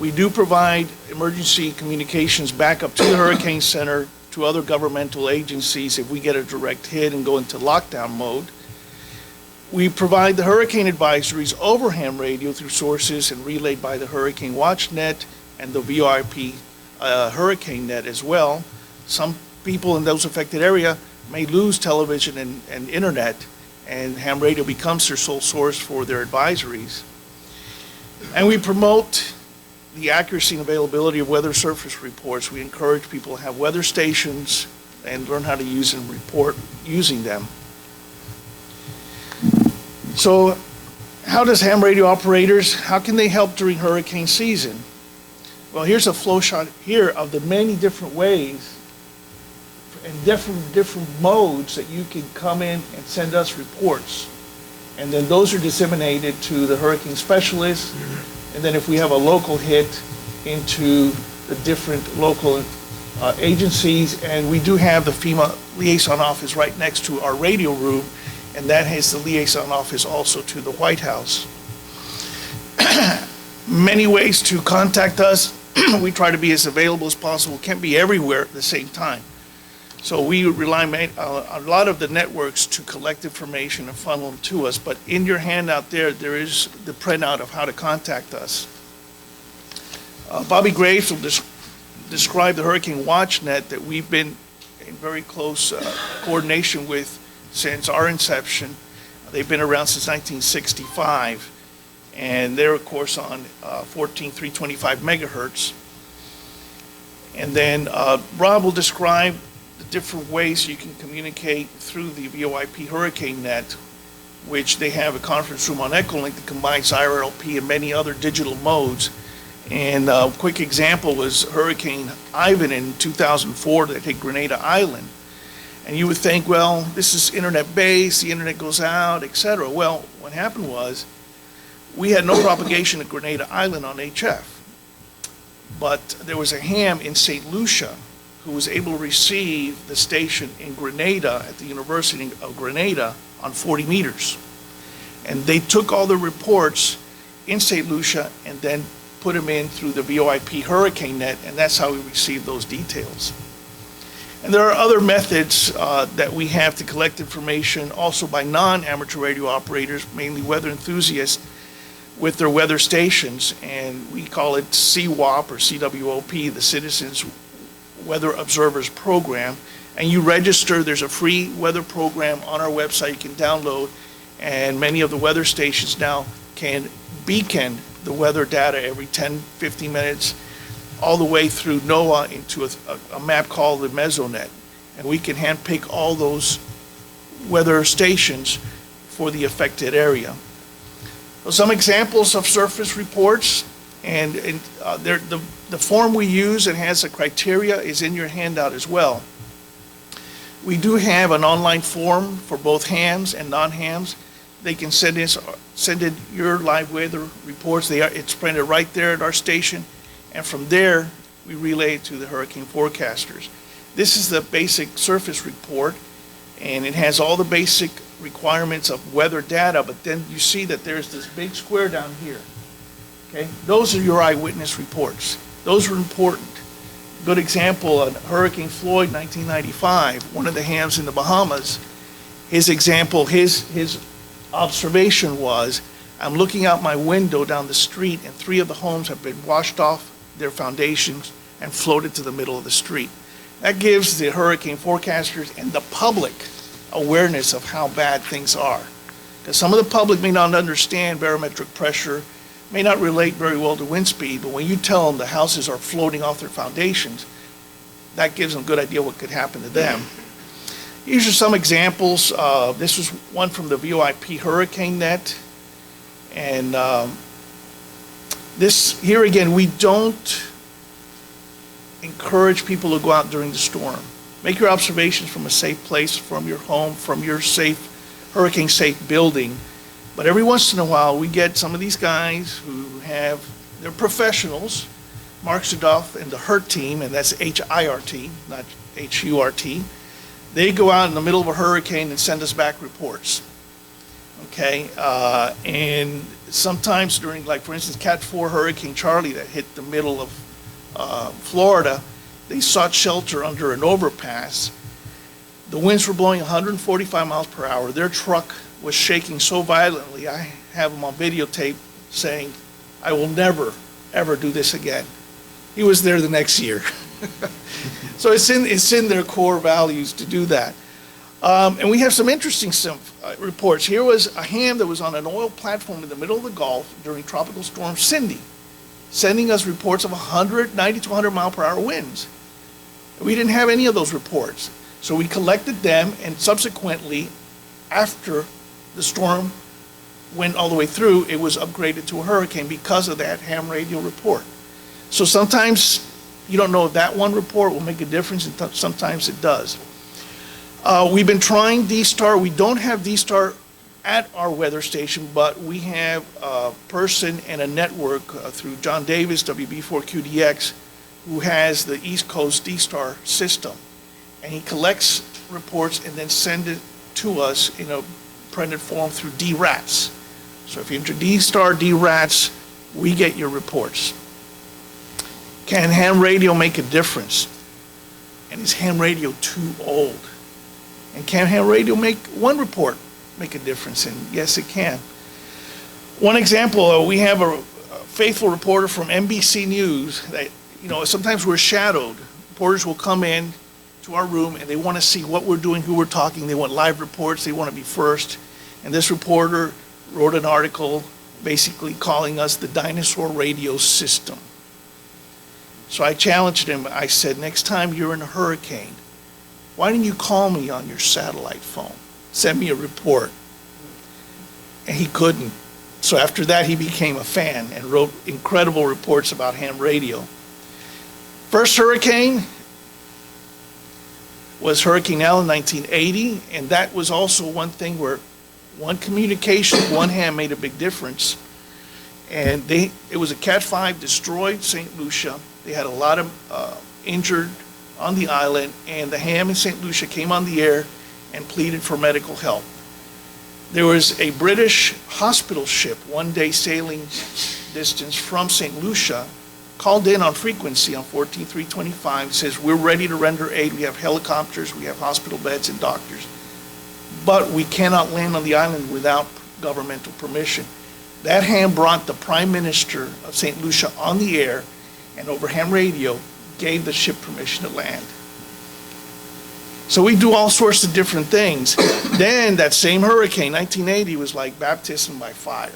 We do provide emergency communications back up to the Hurricane Center, to other governmental agencies if we get a direct hit and go into lockdown mode. We provide the hurricane advisories over ham radio through sources and relayed by the Hurricane Watch Net and the VOIP Hurricane Net as well. Some people in those affected area may lose television and internet, and ham radio becomes their sole source for their advisories. And we promote the accuracy and availability of weather surface reports. We encourage people to have weather stations and learn how to use and report using them. So how does ham radio operators, how can they help during hurricane season? Well, here's a flow chart here of the many different ways and different modes that you can come in and send us reports. And then those are disseminated to the hurricane specialists. And then if we have a local hit, into the different local agencies. And we do have the FEMA liaison office right next to our radio room, and that has the liaison office also to the White House. Many ways to contact us. We try to be as available as possible. Can't be everywhere at the same time. So we rely on a lot of the networks to collect information and funnel them to us. But in your handout there is the printout of how to contact us. Bobby Graves will describe the Hurricane Watch Net that we've been in very close coordination with since our inception. They've been around since 1965. And they're, of course, on 14,325 megahertz. And then Rob will describe the different ways you can communicate through the VOIP Hurricane Net, which they have a conference room on Echolink that combines IRLP and many other digital modes. And a quick example was Hurricane Ivan in 2004 that hit Grenada Island. And you would think, well, this is internet-based, the internet goes out, etc. Well, what happened was, we had no propagation at Grenada Island on HF, but there was a ham in St. Lucia who was able to receive the station in Grenada at the University of Grenada on 40 meters. And they took all the reports in St. Lucia and then put them in through the VOIP Hurricane Net, and that's how we received those details. And there are other methods that we have to collect information also by non-amateur radio operators, mainly weather enthusiasts, with their weather stations, and we call it CWOP or CWOP, the Citizens Weather Observers Program. And you register, there's a free weather program on our website you can download, and many of the weather stations now can beacon the weather data every 10, 15 minutes, all the way through NOAA into a map called the Mesonet. And we can handpick all those weather stations for the affected area. So some examples of surface reports, and the form we use and has the criteria is in your handout as well. We do have an online form for both hams and non-hams. They can send in your live weather reports. It's printed right there at our station, and from there, we relay it to the hurricane forecasters. This is the basic surface report, and it has all the basic requirements of weather data, but then you see that there's this big square down here. Okay, those are your eyewitness reports. Those are important. Good example, on Hurricane Floyd, 1995, one of the hams in the Bahamas, his example, his observation was, I'm looking out my window down the street and 3 of the homes have been washed off their foundations and floated to the middle of the street. That gives the hurricane forecasters and the public awareness of how bad things are. Because some of the public may not understand barometric pressure, may not relate very well to wind speed, but when you tell them the houses are floating off their foundations, that gives them a good idea what could happen to them. These are some examples. This was one from the VOIP Hurricane Net. And this, here again, we don't encourage people to go out during the storm. Make your observations from a safe place, from your home, from your safe, hurricane-safe building. But every once in a while, we get some of these guys who they're professionals, Mark Zudoff and the HIRT team, and that's H-I-R-T, not H-U-R-T. They go out in the middle of a hurricane and send us back reports. Okay, and sometimes during, like for instance, Cat 4 Hurricane Charlie that hit the middle of Florida, they sought shelter under an overpass. The winds were blowing 145 miles per hour. Their truck was shaking so violently, I have him on videotape saying, I will never, ever do this again. He was there the next year. So it's in their core values to do that. And we have some interesting reports. Here was a ham that was on an oil platform in the middle of the Gulf during Tropical Storm Cindy, sending us reports of 90 to 100 mile per hour winds. We didn't have any of those reports. So we collected them, and subsequently, after the storm went all the way through, it was upgraded to a hurricane because of that ham radio report. So sometimes you don't know if that one report will make a difference, and sometimes it does. We've been trying D-Star. We don't have D-Star at our weather station, but we have a person and a network through John Davis, WB4QDX, who has the East Coast D-Star system. And he collects reports and then sends it to us in a printed form through D-RATS. So if you enter D-Star, D-RATS, we get your reports. Can ham radio make a difference? And is ham radio too old? And can ham radio make one report make a difference? And yes, it can. One example, we have a faithful reporter from NBC News that, sometimes we're shadowed. Reporters will come in to our room and they want to see what we're doing, who we're talking. They want live reports. They want to be first. And this reporter wrote an article basically calling us the dinosaur radio system. So I challenged him. I said, next time you're in a hurricane, why didn't you call me on your satellite phone? Send me a report. And he couldn't. So after that, he became a fan and wrote incredible reports about ham radio. First hurricane was Hurricane L in 1980, and that was also one thing where one communication, one ham made a big difference. And it was a Cat 5, destroyed St. Lucia. They had a lot of injured on the island, and the ham in St. Lucia came on the air and pleaded for medical help. There was a British hospital ship, one-day sailing distance from St. Lucia, called in on frequency on 14325. It says, we're ready to render aid. We have helicopters, we have hospital beds and doctors, but we cannot land on the island without governmental permission. That ham brought the Prime Minister of St. Lucia on the air, and over ham radio gave the ship permission to land. So we do all sorts of different things. Then that same hurricane, 1980, was like baptism by fire.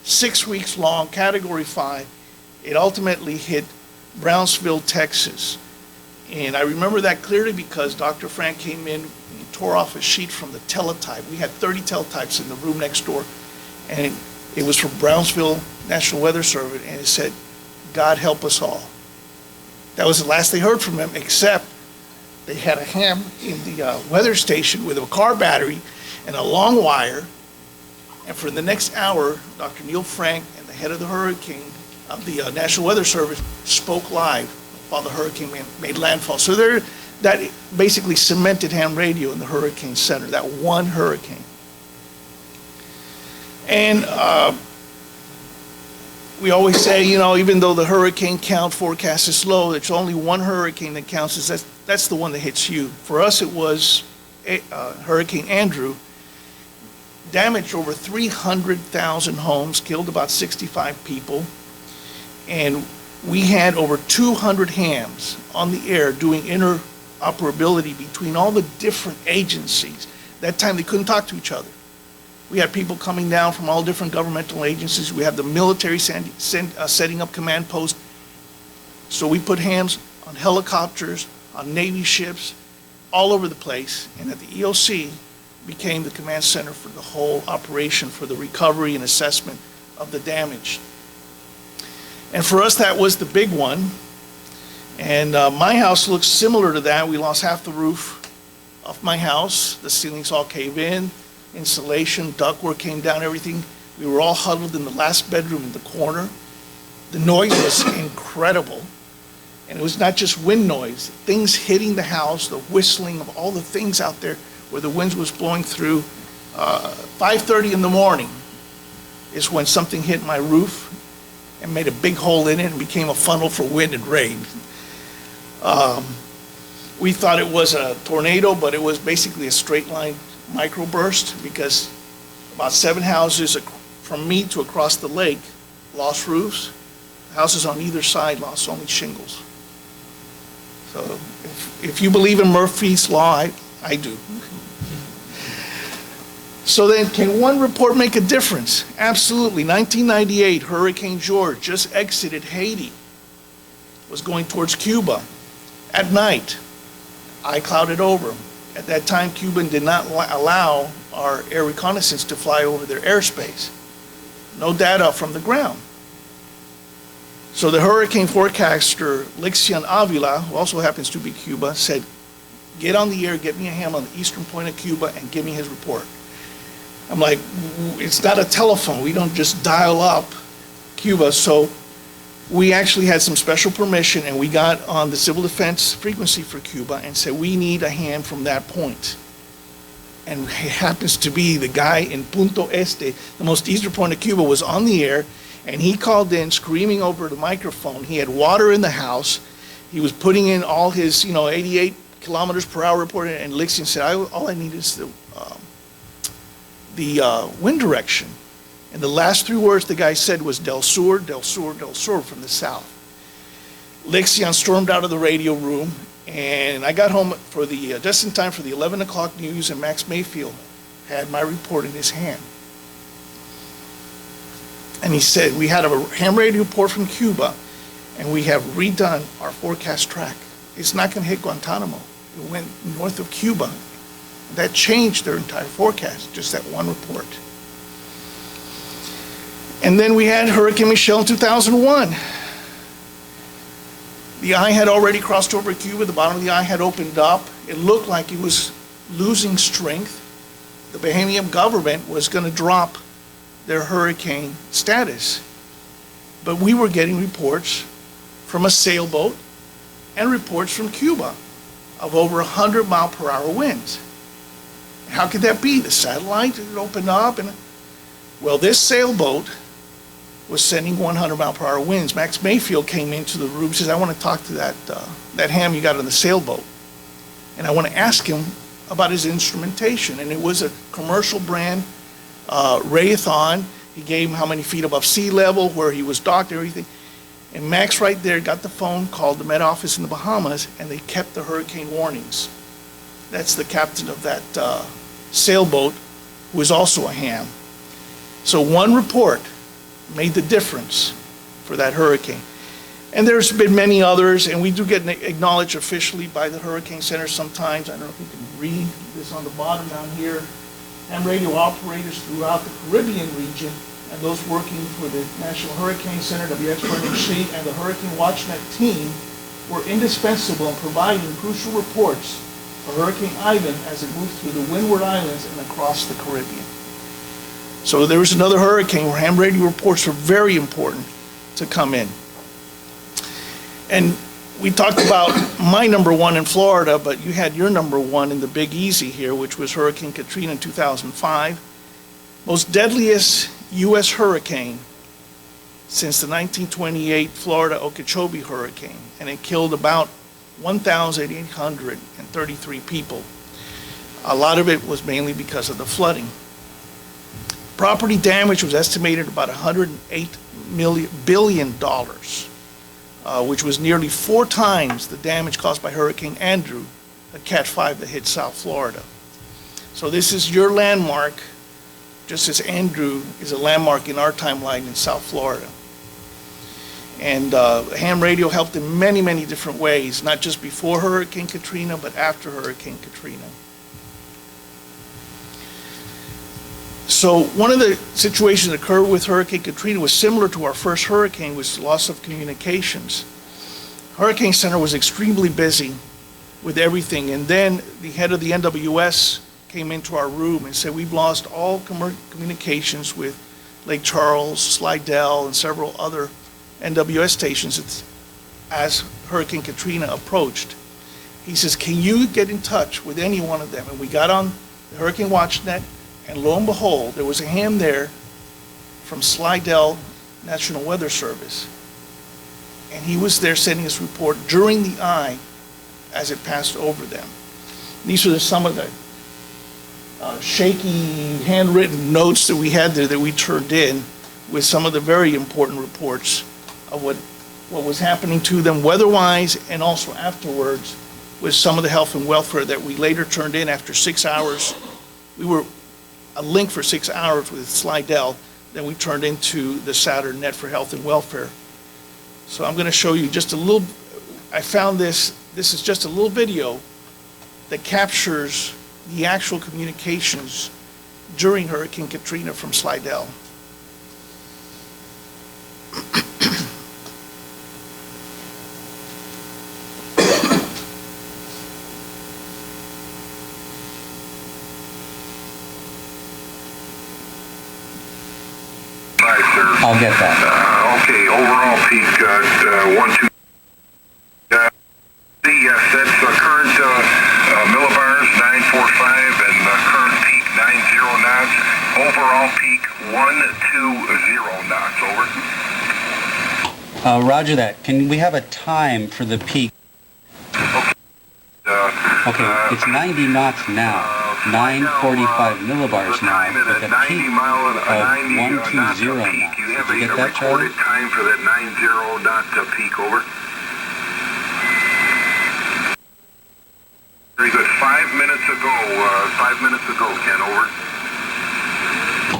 6 weeks long, Category 5. It ultimately hit Brownsville, Texas. And I remember that clearly because Dr. Frank came in and tore off a sheet from the teletype. We had 30 teletypes in the room next door, and it was from Brownsville National Weather Service, and it said, God help us all. That was the last they heard from him, except they had a ham in the weather station with a car battery and a long wire. And for the next hour, Dr. Neil Frank and the head of the hurricane of the National Weather Service spoke live while the hurricane made landfall. So that basically cemented ham radio in the Hurricane Center, that one hurricane. And we always say, you know, even though the hurricane count forecast is low, there's only one hurricane that counts. That's the one that hits you. For us, it was Hurricane Andrew. Damaged over 300,000 homes, killed about 65 people, and we had over 200 hams on the air doing interoperability between all the different agencies. That time they couldn't talk to each other. We had people coming down from all different governmental agencies. We had the military setting up command posts. So we put hams on helicopters, on Navy ships, all over the place, and at the EOC became the command center for the whole operation for the recovery and assessment of the damage. And for us, that was the big one. And my house looks similar to that. We lost half the roof of my house. The ceilings all caved in, insulation, ductwork came down, everything. We were all huddled in the last bedroom in the corner. The noise was incredible. And it was not just wind noise, things hitting the house, the whistling of all the things out there where the winds was blowing through. 5:30 in the morning is when something hit my roof and made a big hole in it and became a funnel for wind and rain. We thought it was a tornado, but it was basically a straight line microburst because about 7 houses from me to across the lake lost roofs. Houses on either side lost only shingles. So if you believe in Murphy's Law, I do. So then, can one report make a difference? Absolutely. 1998, Hurricane George just exited Haiti, was going towards Cuba. At night, I clouded over. At that time, Cuba did not allow our air reconnaissance to fly over their airspace. No data from the ground. So the hurricane forecaster, Lixian Avila, who also happens to be Cuba, said, get on the air, get me a ham on the eastern point of Cuba, and give me his report. I'm like, it's not a telephone. We don't just dial up Cuba. So we actually had some special permission, and we got on the civil defense frequency for Cuba and said, we need a ham from that point. And it happens to be the guy in Punto Este, the most eastern point of Cuba, was on the air, and he called in screaming over the microphone. He had water in the house. He was putting in all his, 88 kilometers per hour report, and Lixian said, all I need is the wind direction. And the last 3 words the guy said was Del Sur, Del Sur, Del Sur from the south. Lixian stormed out of the radio room, and I got home for just in time for the 11 o'clock news, and Max Mayfield had my report in his hand. And he said, we had a ham radio report from Cuba, and we have redone our forecast track. It's not going to hit Guantanamo. It went north of Cuba. That changed their entire forecast, just that one report. And then we had Hurricane Michelle in 2001. The eye had already crossed over Cuba. The bottom of the eye had opened up. It looked like it was losing strength. The Bahamian government was going to drop their hurricane status. But we were getting reports from a sailboat and reports from Cuba of over 100-mile-per-hour winds. How could that be? The satellite had opened up, well, this sailboat was sending 100-mile-per-hour winds. Max Mayfield came into the room and says, I want to talk to that ham you got on the sailboat. And I want to ask him about his instrumentation. And it was a commercial brand, Raytheon. He gave him how many feet above sea level, where he was docked, everything. And Max right there got the phone, called the Met Office in the Bahamas, and they kept the hurricane warnings. That's the captain of that sailboat, who was also a ham. So one report made the difference for that hurricane. And there's been many others, and we do get acknowledged officially by the Hurricane Center sometimes. I don't know if you can read this on the bottom down here. Ham radio operators throughout the Caribbean region and those working for the National Hurricane Center, WXYZ, and the Hurricane WatchNet team were indispensable in providing crucial reports for Hurricane Ivan as it moved through the Windward Islands and across the Caribbean. So there was another hurricane where ham radio reports were very important to come in. And we talked about my number one in Florida, but you had your number one in the Big Easy here, which was Hurricane Katrina in 2005. Most deadliest U.S. hurricane since the 1928 Florida Okeechobee hurricane, and it killed about 1,833 people. A lot of it was mainly because of the flooding. Property damage was estimated about $108 billion, which was nearly 4 times the damage caused by Hurricane Andrew, a Cat 5 that hit South Florida. So this is your landmark, just as Andrew is a landmark in our timeline in South Florida. And ham radio helped in many, many different ways, not just before Hurricane Katrina, but after Hurricane Katrina. So one of the situations that occurred with Hurricane Katrina was similar to our first hurricane, was loss of communications. Hurricane Center was extremely busy with everything, and then the head of the NWS came into our room and said, we've lost all communications with Lake Charles, Slidell, and several other NWS stations as Hurricane Katrina approached. He says, can you get in touch with any one of them? And we got on the Hurricane WatchNet, and lo and behold, there was a ham there from Slidell National Weather Service. And he was there sending us a report during the eye as it passed over them. These are some of the shaky handwritten notes that we had there that we turned in with some of the very important reports of what was happening to them weather-wise, and also afterwards with some of the health and welfare that we later turned in after 6 hours. We were a link for 6 hours with Slidell, then we turned into the Saturn Net for Health and Welfare. So I'm going to show you just a little, I found this is just a little video that captures the actual communications during Hurricane Katrina from Slidell. I'll get that. Okay, overall peak 1, 2. Yes, that's current millibars 945 and current peak 90 knots. Overall peak 120 knots. Over. Roger that. Can we have a time for the peak? Okay, it's 90 knots now. 945 millibars now, with a peak of 120 knots. Did you get that, Charlie? Time for that 90 knot peak, over. Very good. 5 minutes ago. 5 minutes ago, Ken,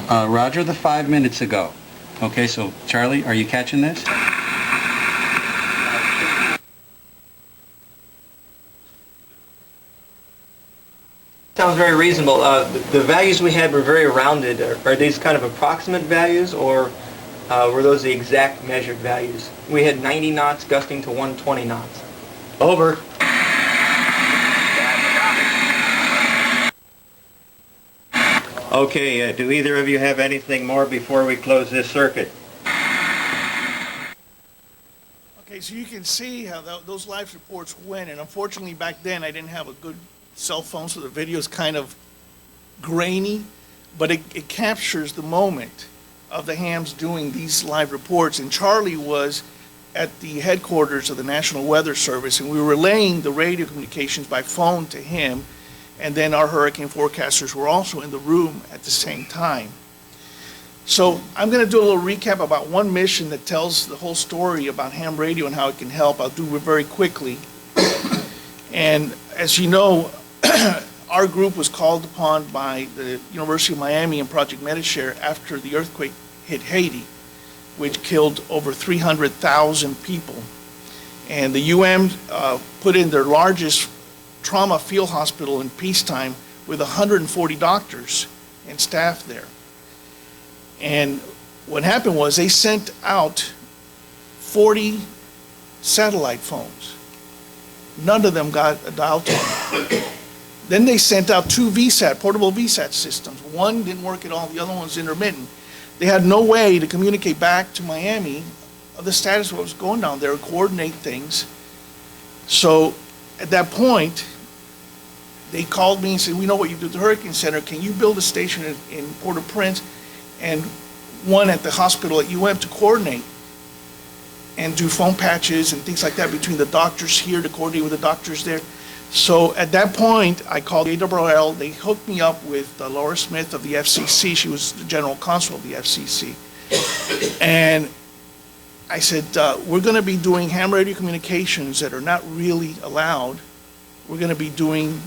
over. Roger, the 5 minutes ago. Okay, so Charlie, are you catching this? Sounds very reasonable. The values we had were very rounded. Are these kind of approximate values, or were those the exact measured values? We had 90 knots gusting to 120 knots. Over. Okay, do either of you have anything more before we close this circuit? Okay, so you can see how those live reports went, and unfortunately back then I didn't have a good cell phone, so the video is kind of grainy, but it captures the moment of the hams doing these live reports. And Charlie was at the headquarters of the National Weather Service, and we were relaying the radio communications by phone to him, and then our hurricane forecasters were also in the room at the same time. So I'm going to do a little recap about one mission that tells the whole story about ham radio and how it can help. I'll do it very quickly. And as you know, our group was called upon by the University of Miami and Project Medi-Share after the earthquake hit Haiti, which killed over 300,000 people. And the put in their largest trauma field hospital in peacetime with 140 doctors and staff there. And what happened was they sent out 40 satellite phones. None of them got a dial tone. Then they sent out 2 VSAT, portable VSAT systems. One didn't work at all, the other one was intermittent. They had no way to communicate back to Miami of the status of what was going down there, coordinate things. So at that point, they called me and said, we know what you do at the Hurricane Center. Can you build a station in Port-au-Prince and one at the hospital at UM to coordinate and do phone patches and things like that between the doctors here to coordinate with the doctors there? So at that point, I called ARRL. They hooked me up with Laura Smith of the FCC. She was the general counsel of the FCC. And I said, we're going to be doing ham radio communications that are not really allowed. We're going to be doing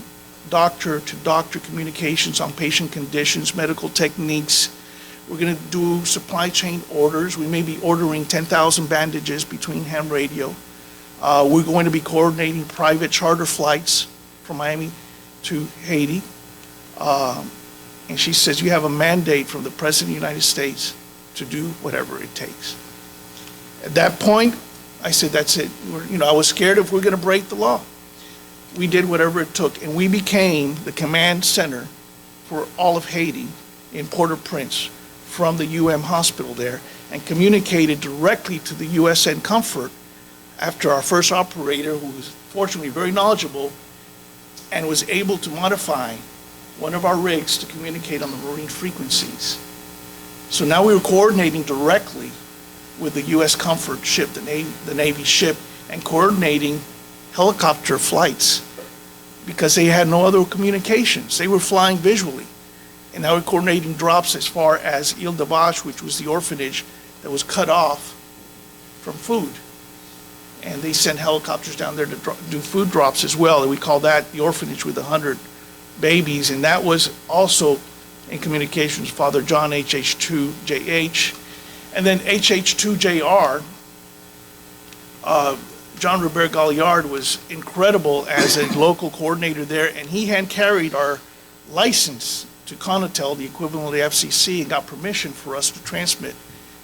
doctor-to-doctor communications on patient conditions, medical techniques. We're going to do supply chain orders. We may be ordering 10,000 bandages between ham radio. We're going to be coordinating private charter flights from Miami to Haiti. And she says, you have a mandate from the President of the United States to do whatever it takes. At that point, I said, that's it. I was scared if we're going to break the law. We did whatever it took, and we became the command center for all of Haiti in Port-au-Prince from the UM hospital there, and communicated directly to the USN Comfort after our first operator, who was fortunately very knowledgeable and was able to modify one of our rigs to communicate on the marine frequencies. So now we were coordinating directly with the US Comfort ship, the Navy ship, and coordinating helicopter flights because they had no other communications. They were flying visually. And now we're coordinating drops as far as Ile de Vache, which was the orphanage that was cut off from food. And they sent helicopters down there to do food drops as well. And we call that the orphanage with 100 babies. And that was also in communications with Father John HH2JH. And then HH2JR, John Robert Galliard was incredible as a local coordinator there, and he hand carried our license to Conatel, the equivalent of the FCC, and got permission for us to transmit.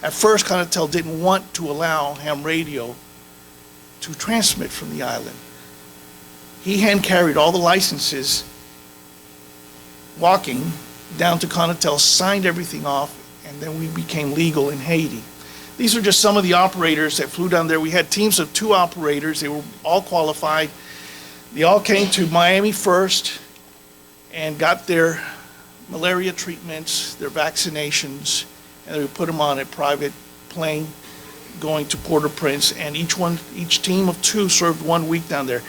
At first, Conatel didn't want to allow ham radio to transmit from the island. He hand carried all the licenses, walking down to Conatel, signed everything off, and then we became legal in Haiti. These are just some of the operators that flew down there. We had teams of 2 operators. They were all qualified. They all came to Miami first and got their malaria treatments, their vaccinations, and we put them on a private plane going to Port-au-Prince, and each team of 2 served 1 week down there.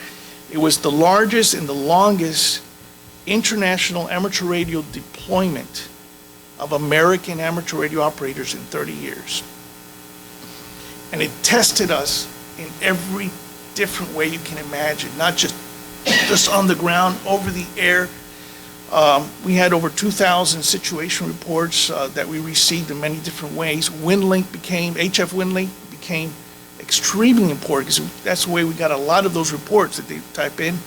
It was the largest and the longest international amateur radio deployment of American amateur radio operators in 30 years. And it tested us in every different way you can imagine, not just on the ground, over the air. We had over 2,000 situation reports that we received in many different ways. HF WinLink became extremely important because that's the way we got a lot of those reports that they type in.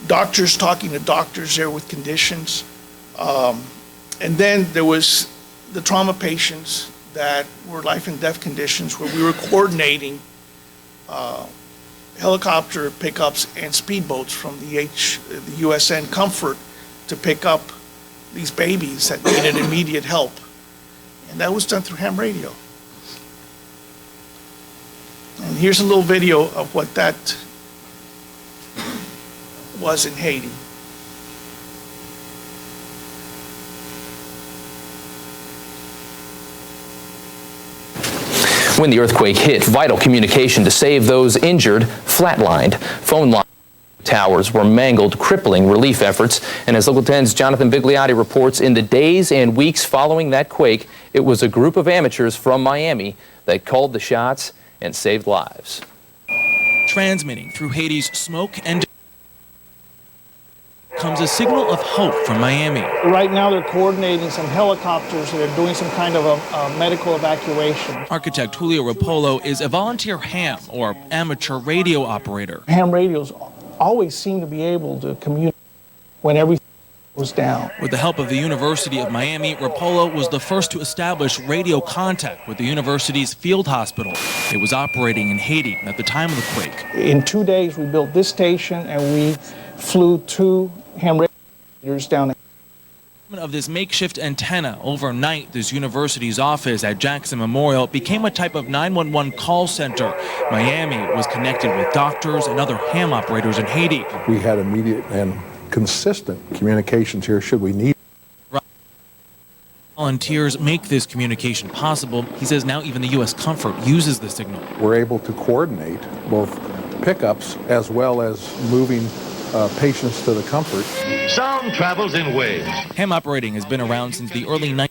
Doctors talking to doctors there with conditions. And then there was the trauma patients that were life and death conditions where we were coordinating helicopter pickups and speedboats from the USN Comfort to pick up these babies that needed immediate help. And that was done through ham radio. And here's a little video of what that was in Haiti. When the earthquake hit, vital communication to save those injured flatlined. Phone line towers were mangled, crippling relief efforts. And as Local 10's Jonathan Vigliotti reports, in the days and weeks following that quake, it was a group of amateurs from Miami that called the shots and saved lives. Transmitting through Haiti's smoke and comes a signal of hope from Miami. Right now they're coordinating some helicopters that are doing some kind of a medical evacuation. Architect Julio Rapolo is a volunteer ham or amateur radio operator. Ham radios always seem to be able to communicate when everything was down. With the help of the University of Miami, Rapolo was the first to establish radio contact with the university's field hospital. It was operating in Haiti at the time of the quake. In 2 days, we built this station and we flew 2 ham radios down. Of this makeshift antenna, overnight, this university's office at Jackson Memorial became a type of 911 call center. Miami was connected with doctors and other ham operators in Haiti. We had immediate and consistent communications here should we need. Volunteers make this communication possible. He says now even the U.S. Comfort uses the signal. We're able to coordinate both pickups as well as moving patients to the Comfort. Sound travels in waves. Ham operating has been around since the early 90s.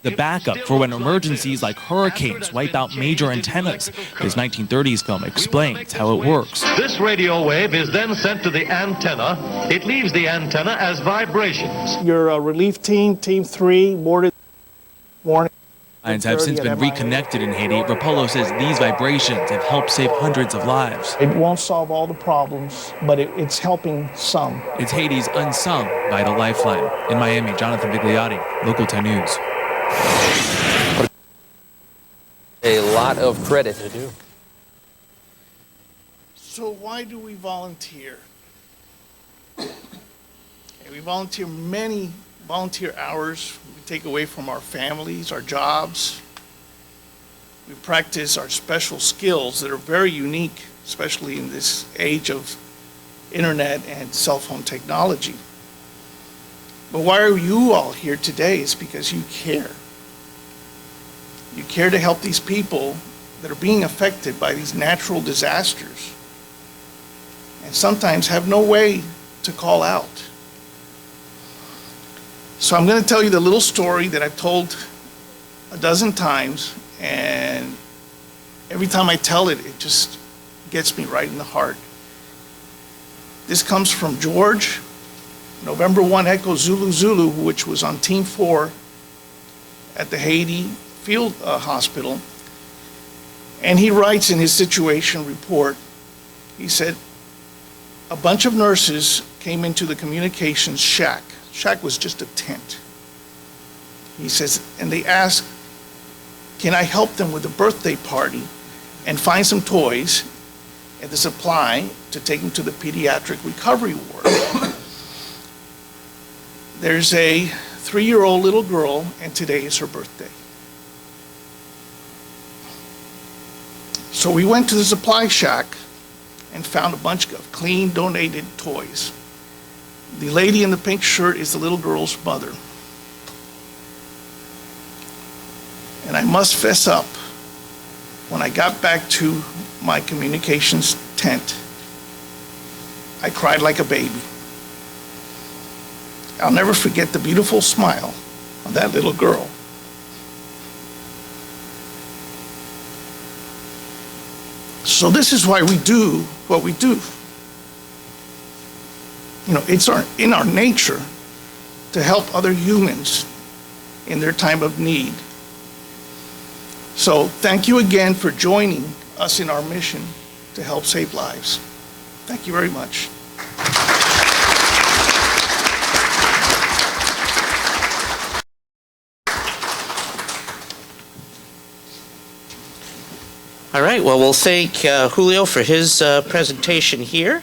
The backup for when emergencies like hurricanes wipe out major antennas. This 1930s film explains how it works. This radio wave is then sent to the antenna. It leaves the antenna as vibrations. Your relief team, Team 3, boarded warning. Lines have since been reconnected in Haiti. Rapolo says these vibrations have helped save hundreds of lives. It won't solve all the problems, but it's helping some. It's Haiti's unsung vital lifeline. In Miami, Jonathan Vigliotti, Local 10 News. A lot of credit. They do. So why do we volunteer? We volunteer many volunteer hours we take away from our families, our jobs. We practice our special skills that are very unique, especially in this age of internet and cell phone technology. But why are you all here today? It's because you care. You care to help these people that are being affected by these natural disasters and sometimes have no way to call out. So I'm going to tell you the little story that I've told a dozen times, and every time I tell it, it just gets me right in the heart. This comes from George, November 1 Echo Zulu Zulu, which was on Team 4 at the Haiti Field Hospital. And he writes in his situation report, he said, a bunch of nurses came into the communications shack. Shack was just a tent. He says, and they asked, can I help them with a birthday party and find some toys and the supply to take them to the pediatric recovery ward? There's a 3-year-old little girl, and today is her birthday. So we went to the supply shack and found a bunch of clean, donated toys. The lady in the pink shirt is the little girl's mother. And I must fess up, when I got back to my communications tent, I cried like a baby. I'll never forget the beautiful smile of that little girl. So this is why we do what we do. You know, it's in our nature to help other humans in their time of need. So thank you again for joining us in our mission to help save lives. Thank you very much. All right, well, we'll thank Julio for his presentation here.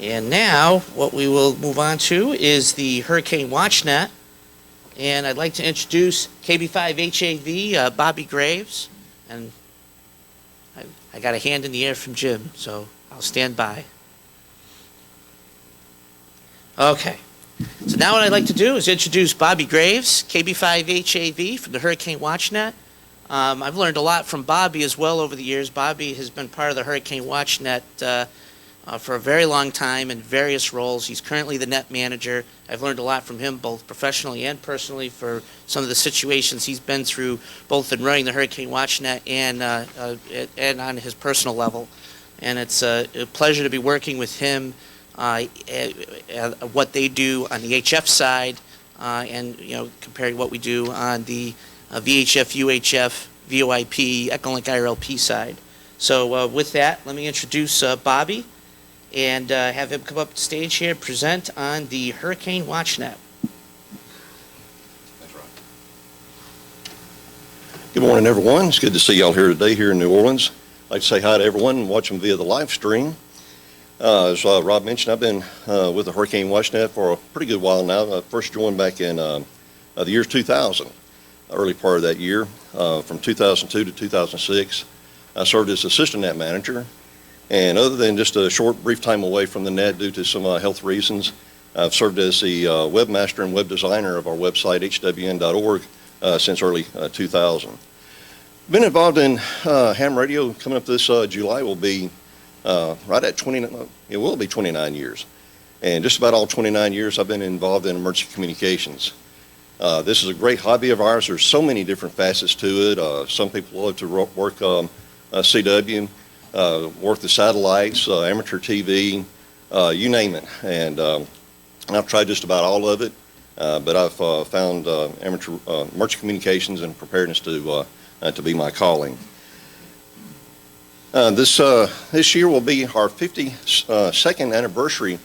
And now, what we will move on to is the Hurricane WatchNet. And I'd like to introduce KB5HAV, Bobby Graves. And I got a hand in the air from Jim, so I'll stand by. Okay. So now what I'd like to do is introduce Bobby Graves, KB5HAV from the Hurricane WatchNet. I've learned a lot from Bobby as well over the years. Bobby has been part of the Hurricane WatchNet for a very long time in various roles. He's currently the net manager. I've learned a lot from him, both professionally and personally, for some of the situations he's been through, both in running the Hurricane WatchNet and on his personal level. And it's a pleasure to be working with him, what they do on the HF side, and comparing what we do on the VHF, UHF, VoIP, Echolink IRLP side. So with that, let me introduce Bobby and have him come up to stage here and present on the Hurricane WatchNet. Thanks, Ron. Good morning, everyone. It's good to see y'all here today here in New Orleans. I'd like to say hi to everyone and watch them via the live stream. As Rob mentioned, I've been with the Hurricane WatchNet for a pretty good while now. I first joined back in the year 2000, early part of that year. From 2002 to 2006, I served as assistant net manager. And other than just a short, brief time away from the net due to some health reasons, I've served as the webmaster and web designer of our website, hwn.org, since early 2000. Been involved in ham radio. Coming up this July will be right at 29 years. And just about all 29 years I've been involved in emergency communications. This is a great hobby of ours. There's so many different facets to it. Some people love to work CW, work the satellites, amateur TV, you name it. And I've tried just about all of it, but I've found amateur emergency communications and preparedness to be my calling. This year will be our 52nd anniversary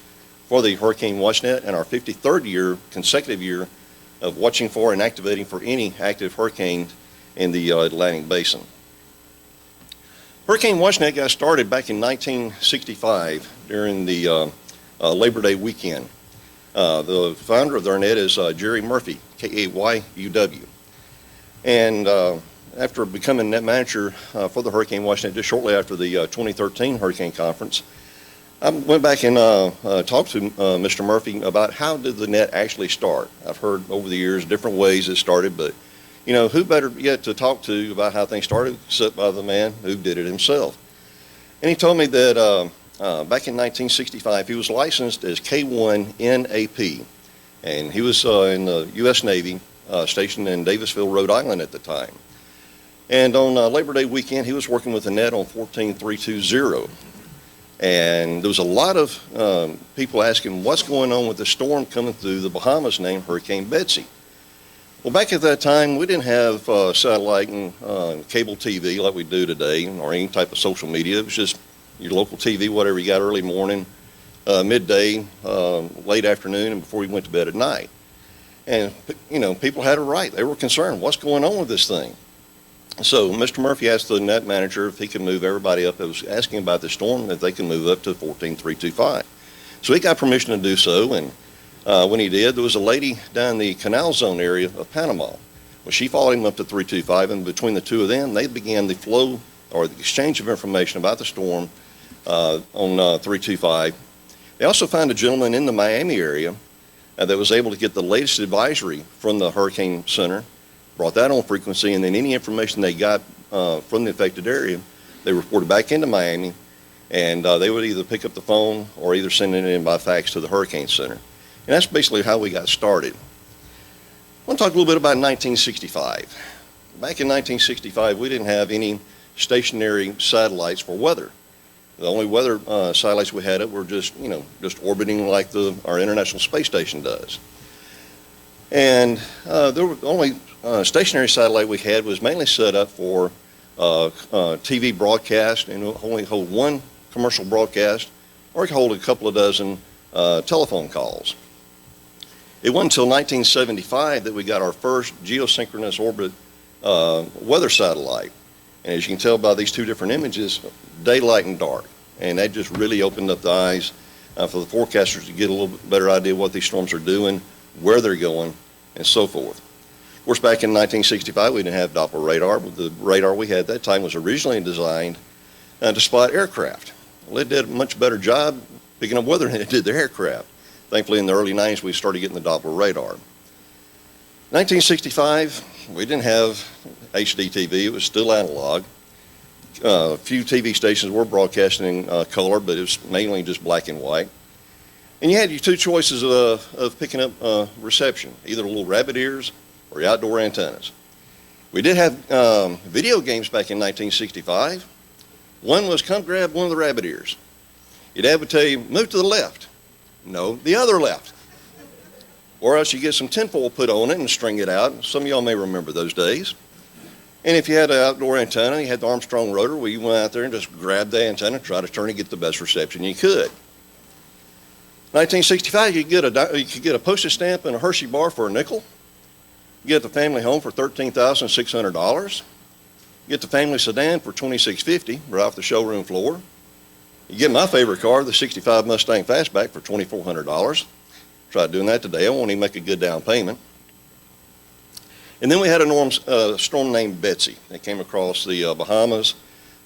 for the Hurricane WatchNet and our 53rd consecutive year of watching for and activating for any active hurricane in the Atlantic Basin. Hurricane WatchNet got started back in 1965 during the Labor Day weekend. The founder of their net is Jerry Murphy, K-A-Y-U-W. And after becoming net manager for the Hurricane WatchNet just shortly after the 2013 Hurricane Conference, I went back and talked to Mr. Murphy about how did the net actually start. I've heard over the years different ways it started, but you know, who better yet to talk to about how things started except by the man who did it himself. And he told me that back in 1965 he was licensed as K1NAP, and he was in the U.S. Navy, stationed in Davisville, Rhode Island at the time. And on Labor Day weekend, he was working with the net on 14320. And there was a lot of people asking what's going on with the storm coming through the Bahamas named Hurricane Betsy. Well, back at that time, we didn't have satellite and cable TV like we do today, or any type of social media. It was just your local TV, whatever you got early morning, midday, late afternoon, and before you went to bed at night. And, you know, people had a right. They were concerned. What's going on with this thing? So Mr. Murphy asked the net manager if he could move everybody up that was asking about the storm, if they could move up to 14325. So he got permission to do so, and when he did, there was a lady down the Canal Zone area of Panama. Well, she followed him up to 325, and between the two of them, they began the flow or the exchange of information about the storm on 325. They also found a gentleman in the Miami area that was able to get the latest advisory from the Hurricane Center, brought that on frequency, and then any information they got from the affected area, they reported back into Miami, and they would either pick up the phone or either send it in by fax to the Hurricane Center. And that's basically how we got started. I want to talk a little bit about 1965. Back in 1965, we didn't have any stationary satellites for weather. The only weather satellites we had were just orbiting like our International Space Station does. And the only stationary satellite we had was mainly set up for TV broadcast, and only hold one commercial broadcast, or it could hold a couple of dozen telephone calls. It wasn't until 1975 that we got our first geosynchronous orbit weather satellite. And as you can tell by these two different images, daylight and dark. And that just really opened up the eyes for the forecasters to get a little bit better idea what these storms are doing, where they're going, and so forth. Of course, back in 1965, we didn't have Doppler radar, but the radar we had at that time was originally designed to spot aircraft. Well, it did a much better job picking up weather than it did the aircraft. Thankfully, in the early 90s, we started getting the Doppler radar. 1965, we didn't have HD TV. It was still analog. A few TV stations were broadcasting in color, but it was mainly just black and white. And you had your two choices of picking up reception, either little rabbit ears or outdoor antennas. We did have video games back in 1965. One was come grab one of the rabbit ears. Your dad would tell you, move to the left. No, the other left. Or else you get some tinfoil put on it and string it out. Some of y'all may remember those days. And if you had an outdoor antenna, you had the Armstrong rotor, well, you went out there and just grabbed the antenna, try to turn and get the best reception you could. 1965, you could get a postage stamp and a Hershey bar for a nickel. You get the family home for $13,600. You get the family sedan for $2,650 right off the showroom floor. You get my favorite car, the 65 Mustang Fastback, for $2,400. Tried doing that today. I won't even make a good down payment. And then we had a storm named Betsy that came across the Bahamas,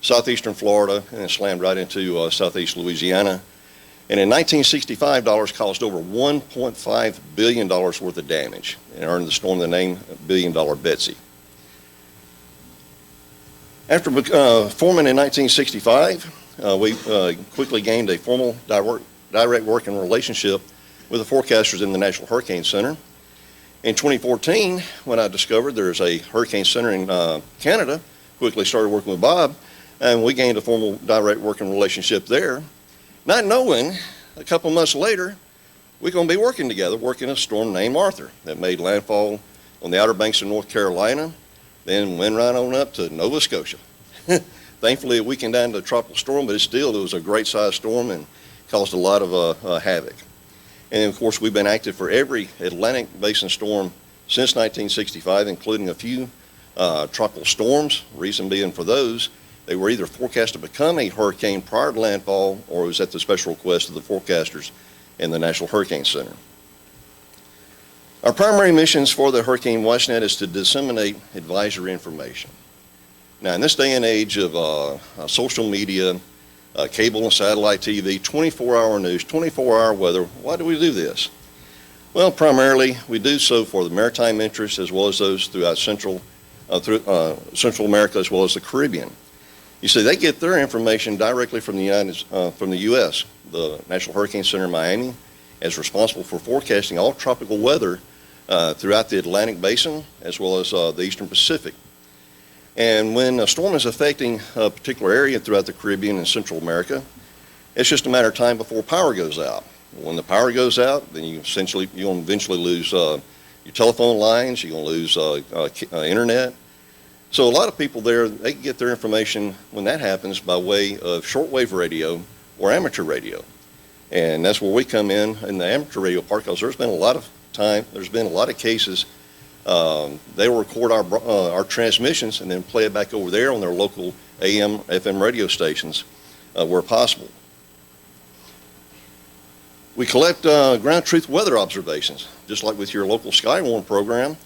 southeastern Florida, and it slammed right into southeast Louisiana. And in 1965, caused over $1.5 billion worth of damage and earned the storm the name Billion Dollar Betsy. After forming in 1965, we quickly gained a formal direct working relationship with the forecasters in the National Hurricane Center. In 2014, when I discovered there's a hurricane center in Canada, quickly started working with Bob, and we gained a formal direct working relationship there. Not knowing, a couple months later, we're going to be working together, working a storm named Arthur that made landfall on the Outer Banks of North Carolina, then went right on up to Nova Scotia. Thankfully, it weakened down to a tropical storm, but it was a great sized storm and caused a lot of havoc. And of course, we've been active for every Atlantic Basin storm since 1965, including a few tropical storms. Reason being for those, they were either forecast to become a hurricane prior to landfall, or it was at the special request of the forecasters in the National Hurricane Center. Our primary missions for the Hurricane WatchNet is to disseminate advisory information. Now, in this day and age of social media, cable and satellite TV, 24-hour news, 24-hour weather, why do we do this? Well, primarily, we do so for the maritime interests as well as those throughout Central America as well as the Caribbean. You see, they get their information directly from the U.S. The National Hurricane Center in Miami is responsible for forecasting all tropical weather throughout the Atlantic Basin as well as the Eastern Pacific. And when a storm is affecting a particular area throughout the Caribbean and Central America, it's just a matter of time before power goes out. When the power goes out, then you'll eventually lose your telephone lines, you're going to lose internet. So a lot of people there, they get their information when that happens by way of shortwave radio or amateur radio. And that's where we come in the amateur radio part, because there's been a lot of cases. They will record our transmissions and then play it back over there on their local AM, FM radio stations where possible. We collect ground truth weather observations, just like with your local Skywarn program.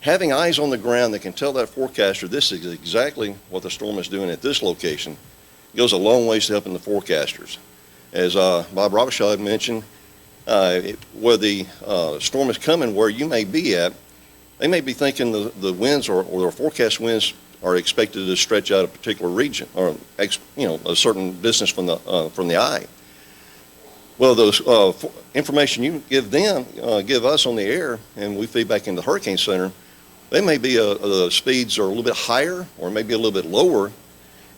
Having eyes on the ground that can tell that forecaster this is exactly what the storm is doing at this location goes a long ways to helping the forecasters. As Bob Robichaud had mentioned, where the storm is coming where you may be at, they may be thinking the winds or their forecast winds are expected to stretch out a particular region or a certain distance from the eye. Well, those information you give them, give us on the air, and we feed back into the Hurricane Center, they may be the speeds are a little bit higher or maybe a little bit lower,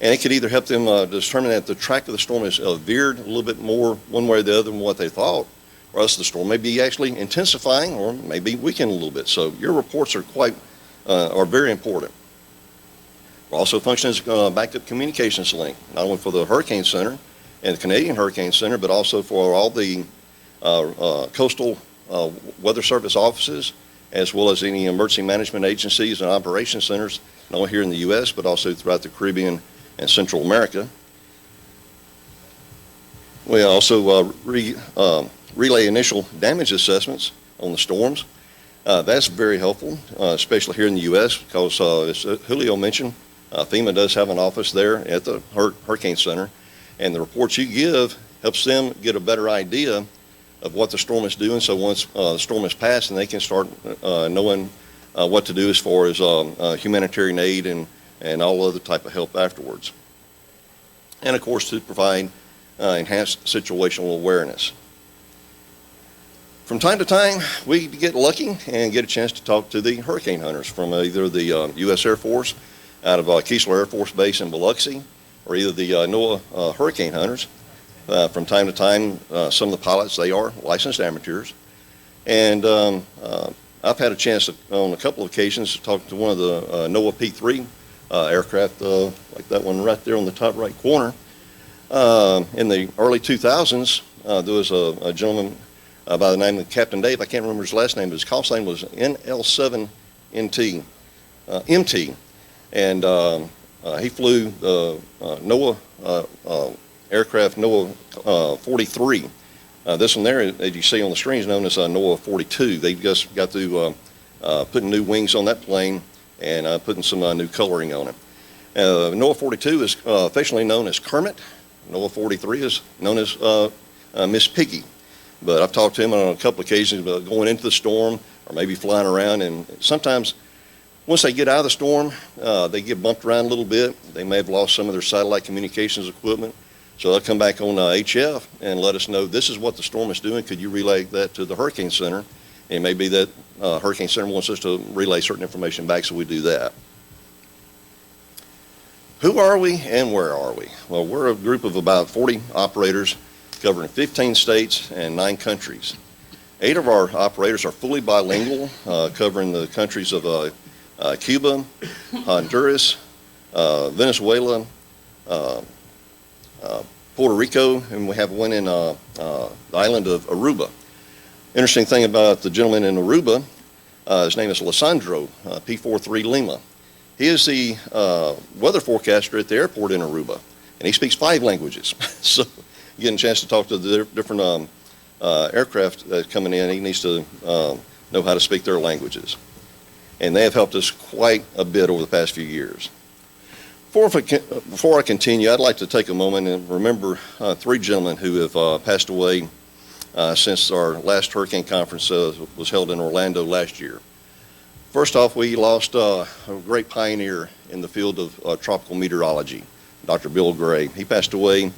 and it could either help them determine that the track of the storm is veered a little bit more one way or the other than what they thought, or else the storm may be actually intensifying or maybe weakening a little bit. So your reports are very important. We're also functioning as a backup communications link, not only for the Hurricane Center and the Canadian Hurricane Center, but also for all the coastal weather service offices, as well as any emergency management agencies and operation centers, not only here in the U.S., but also throughout the Caribbean and Central America. We also relay initial damage assessments on the storms. That's very helpful, especially here in the U.S., because as Julio mentioned, FEMA does have an office there at the Hurricane Center, and the reports you give helps them get a better idea of what the storm is doing. So once the storm is passed, and they can start knowing what to do as far as humanitarian aid and all other type of help afterwards. And of course, to provide enhanced situational awareness. From time to time, we get lucky and get a chance to talk to the hurricane hunters from either the U.S. Air Force out of Keesler Air Force Base in Biloxi, or either the NOAA hurricane hunters. From time to time, some of the pilots, they are licensed amateurs. And I've had a chance on a couple of occasions to talk to one of the NOAA P-3 aircraft, like that one right there on the top right corner. In the early 2000s, there was a gentleman by the name of Captain Dave. I can't remember his last name, but his call sign was NL7MT. And he flew the NOAA aircraft NOAA 43. This one there, as you see on the screen, is known as NOAA 42. They just got through putting new wings on that plane and putting some new coloring on it. NOAA 42 is officially known as Kermit. NOAA 43 is known as Miss Piggy. But I've talked to him on a couple occasions about going into the storm or maybe flying around, and sometimes once they get out of the storm, they get bumped around a little bit. They may have lost some of their satellite communications equipment. So they'll come back on HF and let us know, this is what the storm is doing. Could you relay that to the Hurricane Center? And it may be that Hurricane Center wants us to relay certain information back, so we do that. Who are we and where are we? Well, we're a group of about 40 operators covering 15 states and 9 countries. 8 of our operators are fully bilingual, covering the countries of Cuba, Honduras, Venezuela, Puerto Rico, and we have one in the island of Aruba. Interesting thing about the gentleman in Aruba, his name is Alessandro, P43 Lima. He is the weather forecaster at the airport in Aruba, and he speaks 5 languages. So you get a chance to talk to the different aircraft that's coming in. He needs to know how to speak their languages. And they have helped us quite a bit over the past few years. Before I continue, I'd like to take a moment and remember 3 gentlemen who have passed away since our last hurricane conference was held in Orlando last year. First off, we lost a great pioneer in the field of tropical meteorology, Dr. Bill Gray. He passed away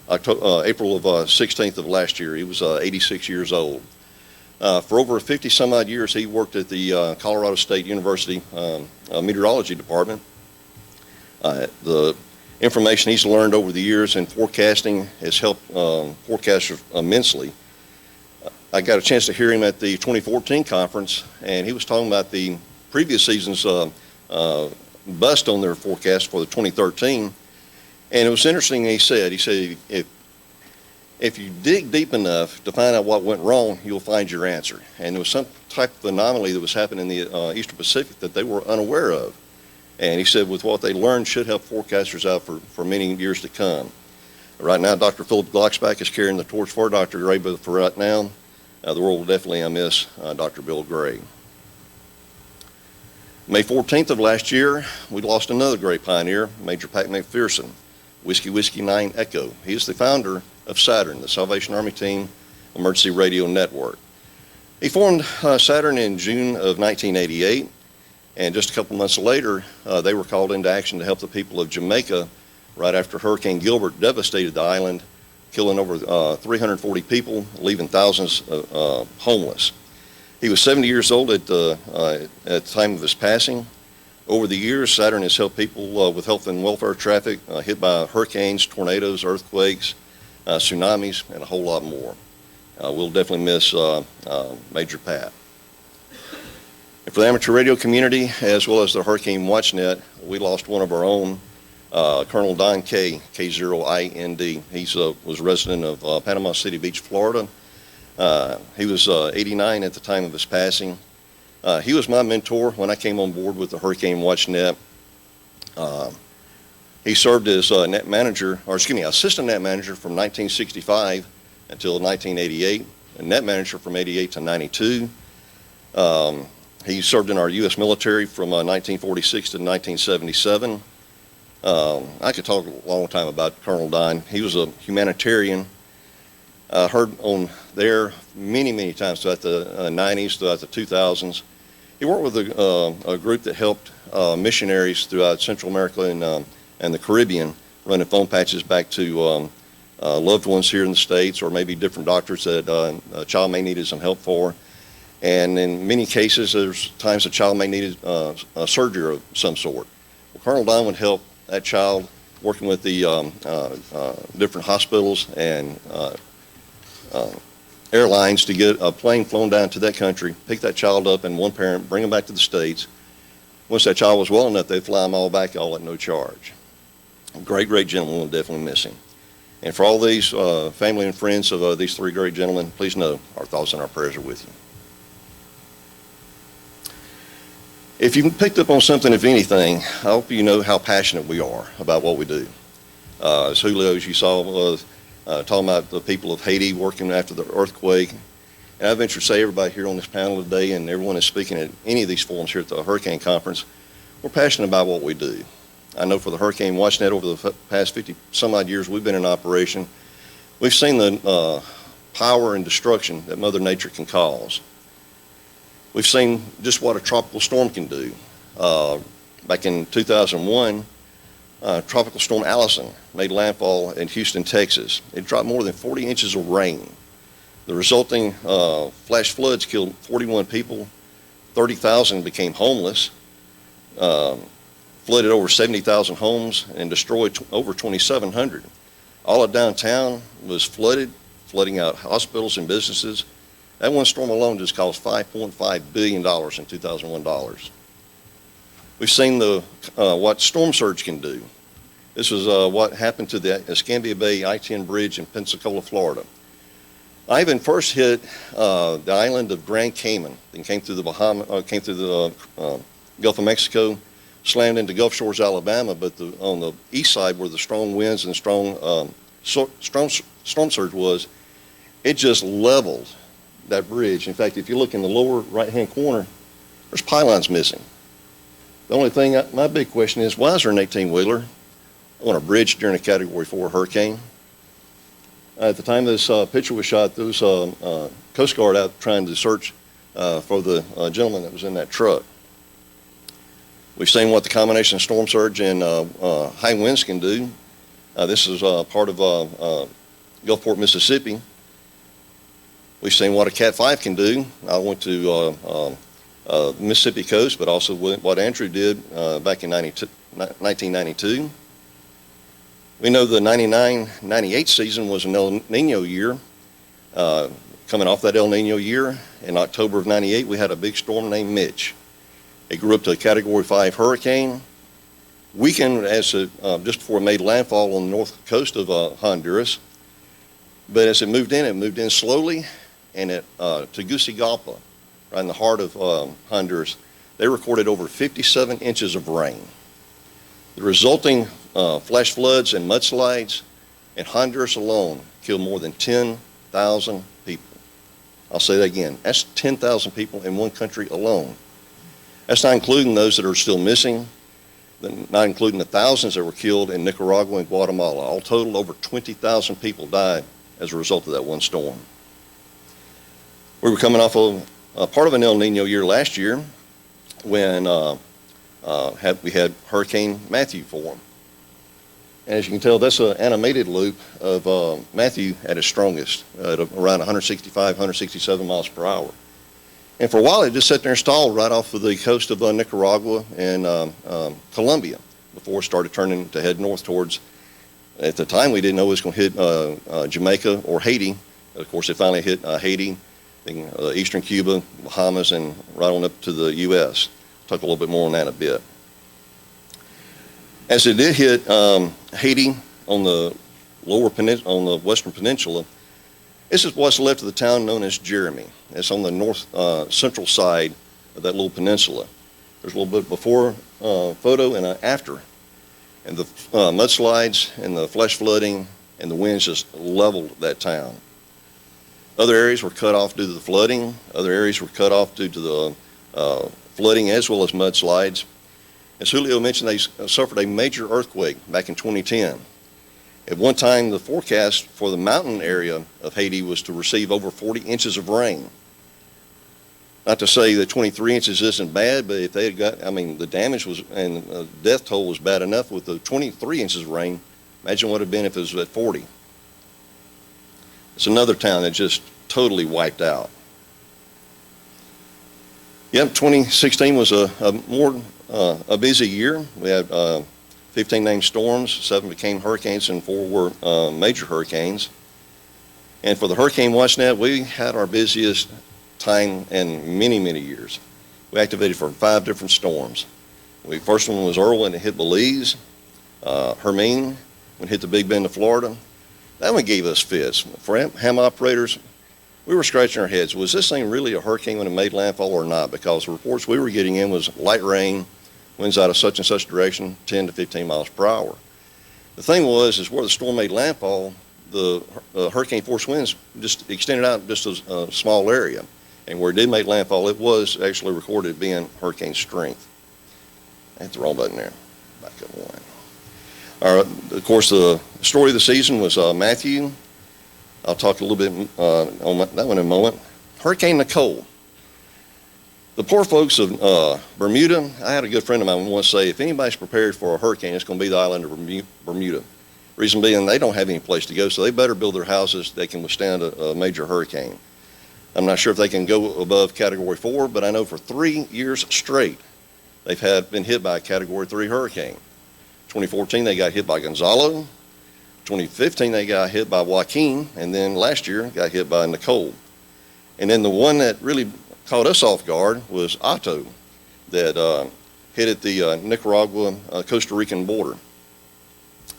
April of 16th of last year. He was 86 years old. For over 50 some odd years, he worked at the Colorado State University Meteorology Department. The information he's learned over the years in forecasting has helped forecasters immensely. I got a chance to hear him at the 2014 conference, and he was talking about the previous season's bust on their forecast for the 2013. And it was interesting, he said if you dig deep enough to find out what went wrong, you'll find your answer. And there was some type of anomaly that was happening in the Eastern Pacific that they were unaware of. And he said with what they learned should help forecasters out for many years to come. Right now, Dr. Philip Glocksback is carrying the torch for Dr. Gray, but for right now, the world will definitely miss Dr. Bill Gray. May 14th of last year, we lost another great pioneer, Major Pat McPherson, Whiskey Whiskey 9 Echo. He is the founder of Saturn, the Salvation Army Team Emergency Radio Network. He formed Saturn in June of 1988. And just a couple months later, they were called into action to help the people of Jamaica right after Hurricane Gilbert devastated the island, killing over 340 people, leaving thousands homeless. He was 70 years old at the time of his passing. Over the years, Saturn has helped people with health and welfare traffic hit by hurricanes, tornadoes, earthquakes, tsunamis, and a whole lot more. We'll definitely miss Major Pat. And for the amateur radio community, as well as the Hurricane WatchNet, we lost one of our own, Colonel Don K, K0IND. He was a resident of Panama City Beach, Florida. He was 89 at the time of his passing. He was my mentor when I came on board with the Hurricane WatchNet. He served as assistant net manager from 1965 until 1988, and net manager from 88 to 92. He served in our U.S. military from 1946 to 1977. I could talk a long time about Colonel Don. He was a humanitarian. I heard on there many times throughout the 90s, throughout the 2000s. He worked with a group that helped missionaries throughout Central America and the Caribbean, running phone patches back to loved ones here in the States, or maybe different doctors that a child may need some help for. And in many cases, there's times a child may need a surgery of some sort. Well, Colonel Don would help that child, working with the different hospitals and airlines to get a plane flown down to that country, pick that child up and one parent, bring them back to the States. Once that child was well enough, they'd fly them all back, all at no charge. A great gentleman, we'll definitely miss him. And for all these family and friends of these 3 great gentlemen, please know our thoughts and our prayers are with you. If you picked up on something, if anything, I hope you know how passionate we are about what we do. As Julio, as you saw, was talking about the people of Haiti working after the earthquake. And I venture to say everybody here on this panel today and everyone that's speaking at any of these forums here at the Hurricane Conference, we're passionate about what we do. I know for the Hurricane WatchNet over the past 50 some odd years we've been in operation, we've seen the power and destruction that Mother Nature can cause. We've seen just what a tropical storm can do. Back in 2001, Tropical Storm Allison made landfall in Houston, Texas. It dropped more than 40 inches of rain. The resulting flash floods killed 41 people, 30,000 became homeless, flooded over 70,000 homes, and destroyed over 2,700. All of downtown was flooded, flooding out hospitals and businesses. That one storm alone just cost $5.5 billion in 2001 dollars. We've seen what storm surge can do. This was what happened to the Escambia Bay I-10 bridge in Pensacola, Florida. Ivan first hit the island of Grand Cayman, then came through the Gulf of Mexico, slammed into Gulf Shores, Alabama. But on the east side, where the strong winds and strong storm surge was, it just leveled that bridge. In fact, if you look in the lower right-hand corner, there's pylons missing. The only thing, my big question is, why is there an 18-wheeler on a bridge during a Category 4 hurricane? At the time this picture was shot, there was Coast Guard out trying to search for the gentleman that was in that truck. We've seen what the combination of storm surge and high winds can do. This is part of Gulfport, Mississippi. We've seen what a Cat 5 can do. I went to Mississippi coast, but also what Andrew did back in 1992. We know the 99-98 season was an El Nino year. Coming off that El Nino year, in October of 98, we had a big storm named Mitch. It grew up to a Category 5 hurricane. Weakened as just before it made landfall on the north coast of Honduras. But as it moved in slowly, and at Tegucigalpa, right in the heart of Honduras, they recorded over 57 inches of rain. The resulting flash floods and mudslides in Honduras alone killed more than 10,000 people. I'll say that again. That's 10,000 people in one country alone. That's not including those that are still missing, not including the thousands that were killed in Nicaragua and Guatemala. All total, over 20,000 people died as a result of that one storm. We were coming off of part of an El Nino year last year when we had Hurricane Matthew form. And as you can tell, that's an animated loop of Matthew at its strongest, at around 165, 167 miles per hour. And for a while, it just sat there and stalled right off of the coast of Nicaragua and Colombia before it started turning to head north towards, at the time, we didn't know it was going to hit Jamaica or Haiti. Of course, it finally hit Haiti, then eastern Cuba, Bahamas, and right on up to the U.S. Talk a little bit more on that in a bit. As it did hit Haiti on the western peninsula, this is what's left of the town known as Jeremy. It's on the north central side of that little peninsula. There's a little bit before photo and an after. And the mudslides and the flash flooding and the winds just leveled that town. Other areas were cut off due to the flooding. Other areas were cut off due to the flooding as well as mudslides. As Julio mentioned, they suffered a major earthquake back in 2010. At one time, the forecast for the mountain area of Haiti was to receive over 40 inches of rain. Not to say that 23 inches isn't bad, but if they had got, the damage was, and the death toll was bad enough with the 23 inches of rain. Imagine what it would have been if it was at 40. It's another town that just totally wiped out. Yep, 2016 was a busy year. We had 15 named storms, 7 became hurricanes, and 4 were major hurricanes. And for the Hurricane WatchNet, we had our busiest time in many, many years. We activated for 5 different storms. The first one was Irwin, it hit Belize. Hermine, when it hit the Big Bend of Florida. That one gave us fits. For ham operators, we were scratching our heads. Was this thing really a hurricane when it made landfall or not? Because the reports we were getting in was light rain, winds out of such and such direction, 10 to 15 miles per hour. The thing was, is where the storm made landfall, the hurricane force winds just extended out just a small area. And where it did make landfall, it was actually recorded being hurricane strength. I hit the wrong button there. Back up one. All right, of course, the story of the season was Matthew. I'll talk a little bit on that one in a moment. Hurricane Nicole. The poor folks of Bermuda, I had a good friend of mine once say, if anybody's prepared for a hurricane, it's going to be the island of Bermuda. Reason being, they don't have any place to go, so they better build their houses that can withstand a major hurricane. I'm not sure if they can go above Category 4, but I know for 3 years straight, they've been hit by a Category 3 hurricane. 2014, they got hit by Gonzalo. 2015, they got hit by Joaquin, and then last year, got hit by Nicole. And then the one that really caught us off guard was Otto, that hit at the Nicaragua-Costa Rican border.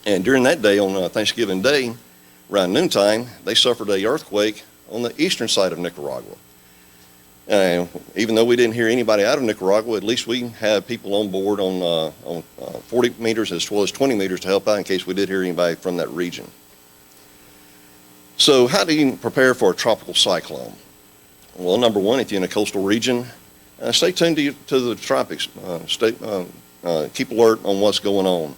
And during that day, on Thanksgiving Day, around noontime, they suffered an earthquake on the eastern side of Nicaragua. Even though we didn't hear anybody out of Nicaragua, at least we had people on board on 40 meters as well as 20 meters to help out in case we did hear anybody from that region. So how do you prepare for a tropical cyclone? Well, number one, if you're in a coastal region, stay tuned to the tropics. Keep alert on what's going on.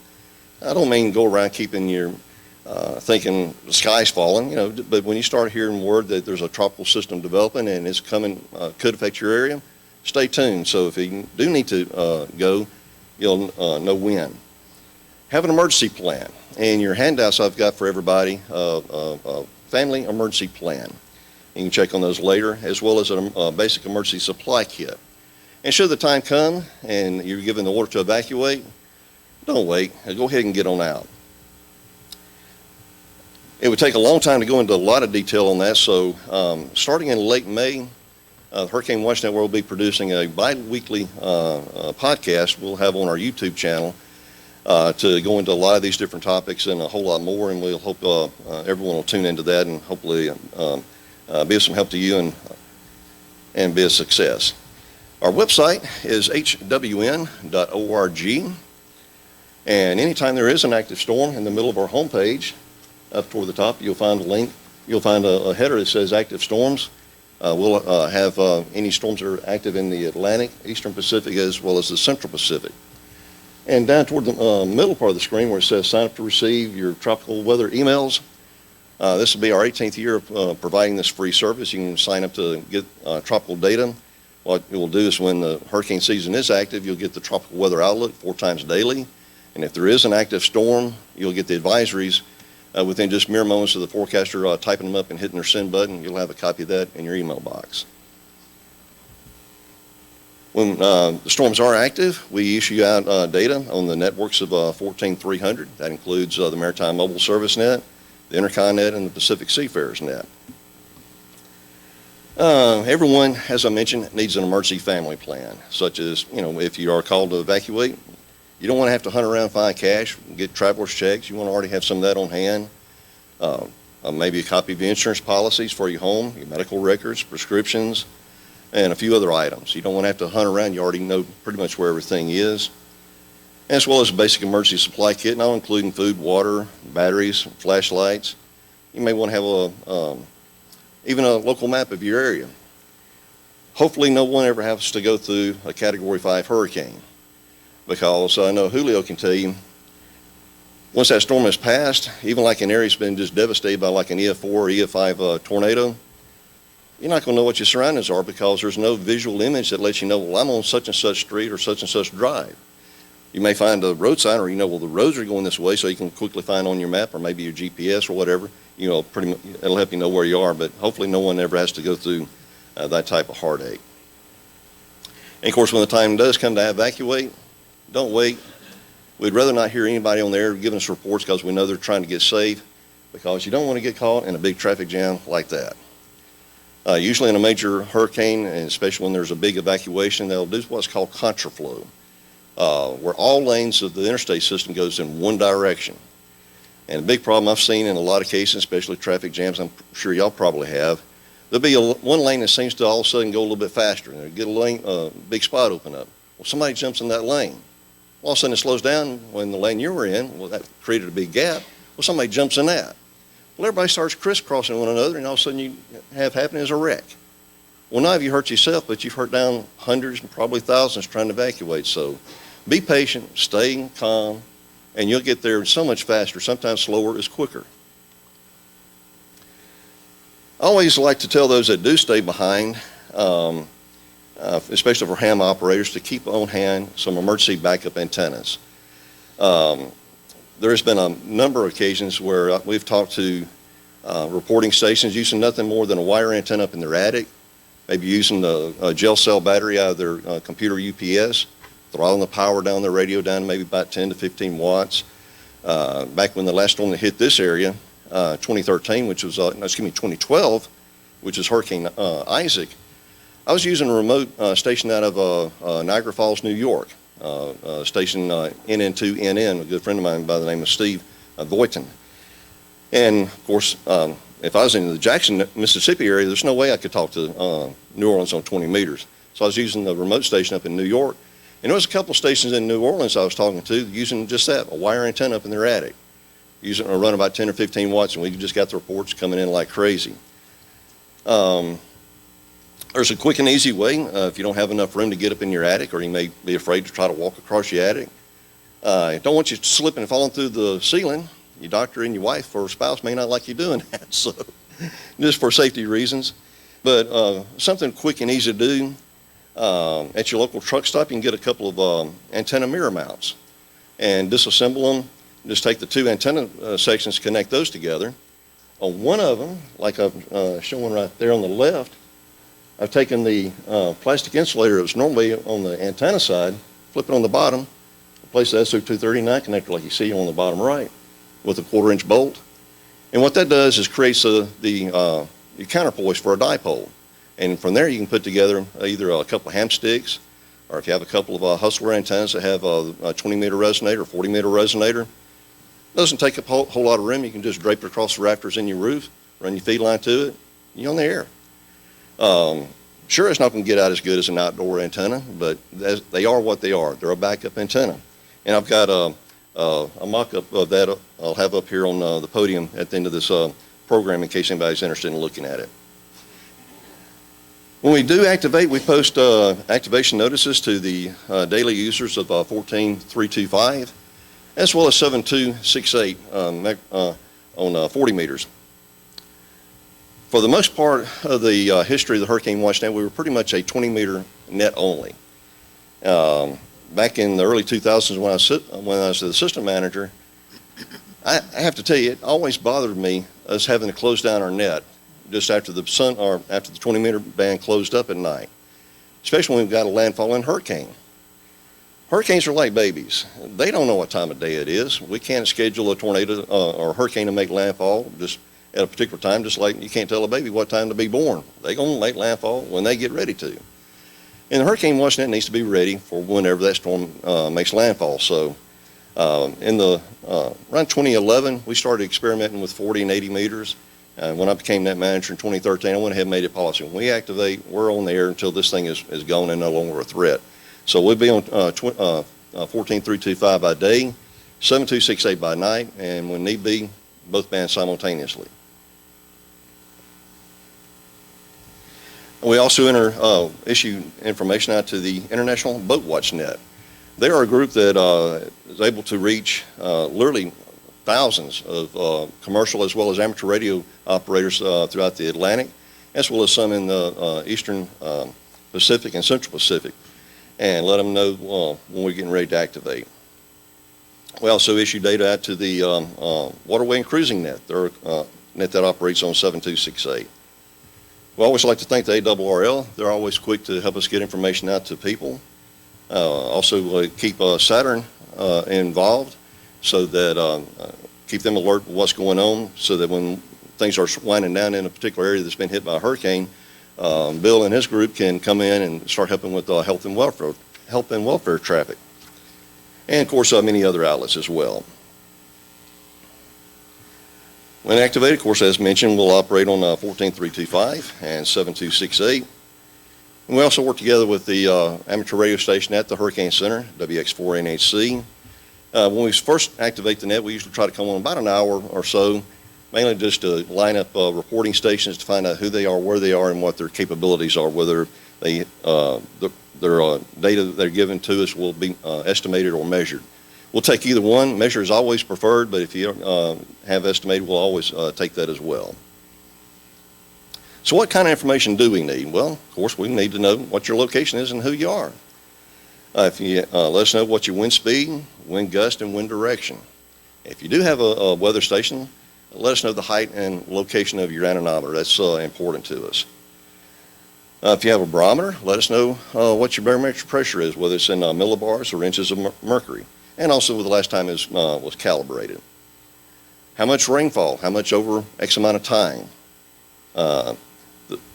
I don't mean go around keeping your thinking the sky's falling, but when you start hearing word that there's a tropical system developing and it's coming, could affect your area, stay tuned. So if you do need to go, you'll know when. Have an emergency plan. And your handouts I've got for everybody, family emergency plan. You can check on those later, as well as a basic emergency supply kit. And should the time come and you're given the order to evacuate, don't wait. Go ahead and get on out. It would take a long time to go into a lot of detail on that, so starting in late May, Hurricane Watch Network will be producing a bi-weekly podcast we'll have on our YouTube channel to go into a lot of these different topics and a whole lot more, and we'll hope everyone will tune into that and hopefully be of some help to you and be a success. Our website is hwn.org, and anytime there is an active storm in the middle of our homepage, up toward the top, you'll find a link. You'll find a header that says active storms. We'll have any storms that are active in the Atlantic, Eastern Pacific, as well as the Central Pacific. And down toward the middle part of the screen where it says sign up to receive your tropical weather emails, this will be our 18th year of providing this free service. You can sign up to get tropical data. What it will do is when the hurricane season is active, you'll get the tropical weather outlook 4 times daily. And if there is an active storm, you'll get the advisories within just mere moments of the forecaster typing them up and hitting their send button. You'll have a copy of that in your email box. When the storms are active, we issue out data on the networks of 14300. That includes the Maritime Mobile Service Net, the Interconnet, and the Pacific Seafarers Net. Everyone, as I mentioned, needs an emergency family plan, such as, if you are called to evacuate, you don't want to have to hunt around and find cash, get traveler's checks. You want to already have some of that on hand. Maybe a copy of your insurance policies for your home, your medical records, prescriptions, and a few other items. You don't want to have to hunt around. You already know pretty much where everything is. As well as a basic emergency supply kit, now including food, water, batteries, flashlights. You may want to have even a local map of your area. Hopefully no one ever has to go through a Category 5 hurricane, because I know Julio can tell you, once that storm has passed, even like an area that's been just devastated by like an EF4 or EF5 tornado, you're not going to know what your surroundings are because there's no visual image that lets you know, well, I'm on such and such street or such and such drive. You may find a road sign, or well, the roads are going this way, so you can quickly find on your map or maybe your GPS or whatever. Pretty much, it'll help you know where you are, but hopefully no one ever has to go through that type of heartache. And of course, when the time does come to evacuate, don't wait. We'd rather not hear anybody on the air giving us reports because we know they're trying to get safe, because you don't want to get caught in a big traffic jam like that. Usually in a major hurricane, and especially when there's a big evacuation, they'll do what's called contraflow, where all lanes of the interstate system goes in one direction. And a big problem I've seen in a lot of cases, especially traffic jams, I'm sure y'all probably have, there'll be one lane that seems to all of a sudden go a little bit faster, and they'll get a big spot open up. Well, somebody jumps in that lane. All of a sudden it slows down when the lane you were in. Well, that created a big gap. Well, somebody jumps in that. Well, everybody starts crisscrossing one another, and all of a sudden you have happening is a wreck. Well, not have you hurt yourself, but you've hurt down hundreds and probably thousands trying to evacuate. So be patient, stay calm, and you'll get there so much faster. Sometimes slower is quicker. I always like to tell those that do stay behind, especially for ham operators, to keep on hand some emergency backup antennas. There's been a number of occasions where we've talked to reporting stations using nothing more than a wire antenna up in their attic, maybe using a gel cell battery out of their computer UPS, throttling the power down their radio down to maybe about 10 to 15 watts. Back when the last storm that hit this area, 2013, which was, 2012, which is Hurricane Isaac, I was using a remote station out of Niagara Falls, New York, station NN2NN, a good friend of mine by the name of Steve Voighton. And of course, if I was in the Jackson, Mississippi area, there's no way I could talk to New Orleans on 20 meters. So I was using the remote station up in New York. And there was a couple of stations in New Orleans I was talking to using just that, a wire antenna up in their attic, using a run about 10 or 15 watts, and we just got the reports coming in like crazy. There's a quick and easy way if you don't have enough room to get up in your attic, or you may be afraid to try to walk across your attic. Don't want you slipping and falling through the ceiling. Your doctor and your wife or spouse may not like you doing that, so just for safety reasons. But something quick and easy to do, at your local truck stop, you can get a couple of antenna mirror mounts and disassemble them. Just take the two antenna sections, connect those together. On one of them, like I'm showing right there on the left, I've taken the plastic insulator that's normally on the antenna side, flip it on the bottom, replace the SO239 connector like you see on the bottom right with a 1/4-inch bolt. And what that does is creates the counterpoise for a dipole. And from there you can put together either a couple of ham sticks, or if you have a couple of Hustler antennas that have a 20-meter resonator or 40-meter resonator. Doesn't take a whole lot of room. You can just drape it across the rafters in your roof, run your feed line to it, you're on the air. Sure, it's not going to get out as good as an outdoor antenna, but they are what they are. They're a backup antenna. And I've got a mock-up of that I'll have up here on the podium at the end of this program in case anybody's interested in looking at it. When we do activate, we post activation notices to the daily users of 14325, as well as 7268 on 40 meters. For the most part of the history of the Hurricane Watch Net, we were pretty much a 20-meter net only. Back in the early 2000s when I was the assistant manager, I have to tell you, it always bothered me us having to close down our net just after the 20-meter band closed up at night, especially when we've got a landfalling hurricane. Hurricanes are like babies. They don't know what time of day it is. We can't schedule a tornado or a hurricane to make landfall just at a particular time, just like you can't tell a baby what time to be born. They're going to make landfall when they get ready to. And the Hurricane Watch Net needs to be ready for whenever that storm makes landfall. So around 2011, we started experimenting with 40 and 80 meters. When I became net manager in 2013, I went ahead and made it policy. When we activate, we're on the air until this thing is gone and no longer a threat. So we'll be on 14325 by day, 7268 by night, and when need be, both bands simultaneously. We also issue information out to the International Boat Watch Net. They are a group that is able to reach literally thousands of commercial as well as amateur radio operators throughout the Atlantic, as well as some in the Eastern Pacific and Central Pacific, and let them know when we're getting ready to activate. We also issue data out to the Waterway and Cruising Net. They're a net that operates on 7268. We always like to thank the ARRL. They're always quick to help us get information out to people. Also keep Saturn involved so that keep them alert with what's going on, so that when things are winding down in a particular area that's been hit by a hurricane, Bill and his group can come in and start helping with health and welfare traffic. And of course many other outlets as well. When activated, of course, as mentioned, we'll operate on 14325 and 7268. And we also work together with the amateur radio station at the Hurricane Center, WX4NHC. When we first activate the net, we usually try to come on about an hour or so, mainly just to line up reporting stations to find out who they are, where they are, and what their capabilities are, whether they, their data that they're given to us will be estimated or measured. We'll take either one. Measure is always preferred, but if you have estimated, we'll always take that as well. So what kind of information do we need? Well, of course, we need to know what your location is and who you are. If you let us know what your wind speed, wind gust, and wind direction. If you do have a weather station, let us know the height and location of your anemometer. That's important to us. If you have a barometer, let us know what your barometric pressure is, whether it's in millibars or inches of mercury, and also the last time it was calibrated. How much rainfall, how much over X amount of time.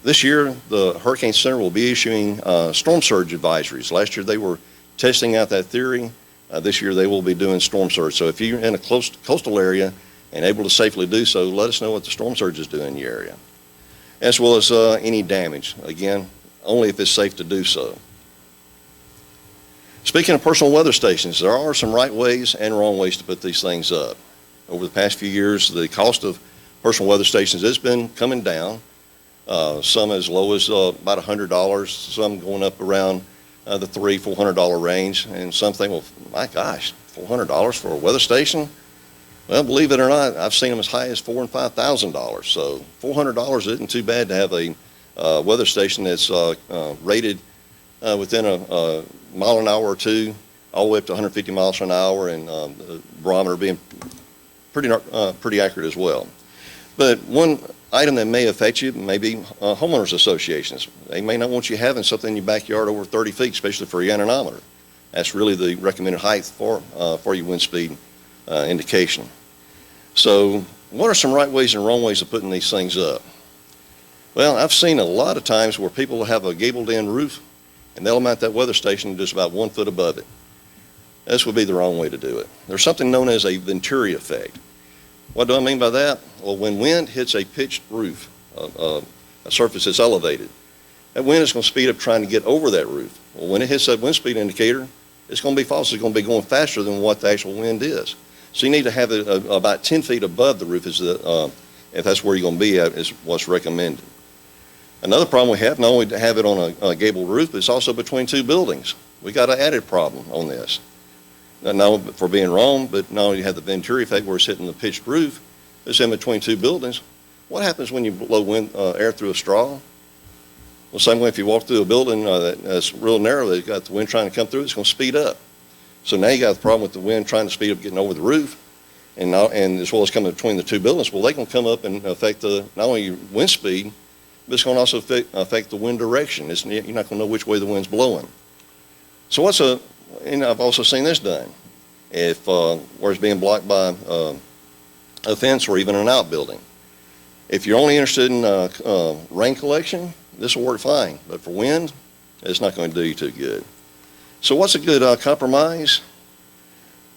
This year, the Hurricane Center will be issuing storm surge advisories. Last year, they were testing out that theory. This year, they will be doing storm surge. So if you're in a coastal area and able to safely do so, let us know what the storm surge is doing in your area, as well as any damage. Again, only if it's safe to do so. Speaking of personal weather stations, there are some right ways and wrong ways to put these things up. Over the past few years, the cost of personal weather stations has been coming down. Some as low as about $100, some going up around the $300–400 range, and some think, well, my gosh, $400 for a weather station? Well, believe it or not, I've seen them as high as $4,000 and $5,000. So $400 isn't too bad to have a weather station that's rated within a mile an hour or two, all the way up to 150 miles an hour, and the barometer being pretty accurate as well. But one item that may affect you may be homeowners associations. They may not want you having something in your backyard over 30 feet, especially for your anemometer. That's really the recommended height for your wind speed indication. So what are some right ways and wrong ways of putting these things up? Well, I've seen a lot of times where people will have a gabled-in roof, and they'll mount that weather station just about 1 foot above it. This would be the wrong way to do it. There's something known as a Venturi effect. What do I mean by that? Well, when wind hits a pitched roof, a surface that's elevated, that wind is going to speed up trying to get over that roof. Well, when it hits that wind speed indicator, it's going to be false. It's going to be going faster than what the actual wind is. So you need to have it about 10 feet above the roof, if that's where you're going to be at, is what's recommended. Another problem we have, not only to have it on a gabled roof, but it's also between two buildings. We got an added problem on this. Not for being wrong, but not only do you have the Venturi effect where it's hitting the pitched roof, it's in between two buildings. What happens when you blow air through a straw? Well, same way if you walk through a building that's real narrow, that's got the wind trying to come through, it's going to speed up. So now you got the problem with the wind trying to speed up getting over the roof, and as well as coming between the two buildings. Well, they can come up and affect not only your wind speed, but it's going to also affect the wind direction. You're not going to know which way the wind's blowing. So and I've also seen this done. Where it's being blocked by a fence or even an outbuilding. If you're only interested in rain collection, this will work fine. But for wind, it's not going to do you too good. So what's a good compromise?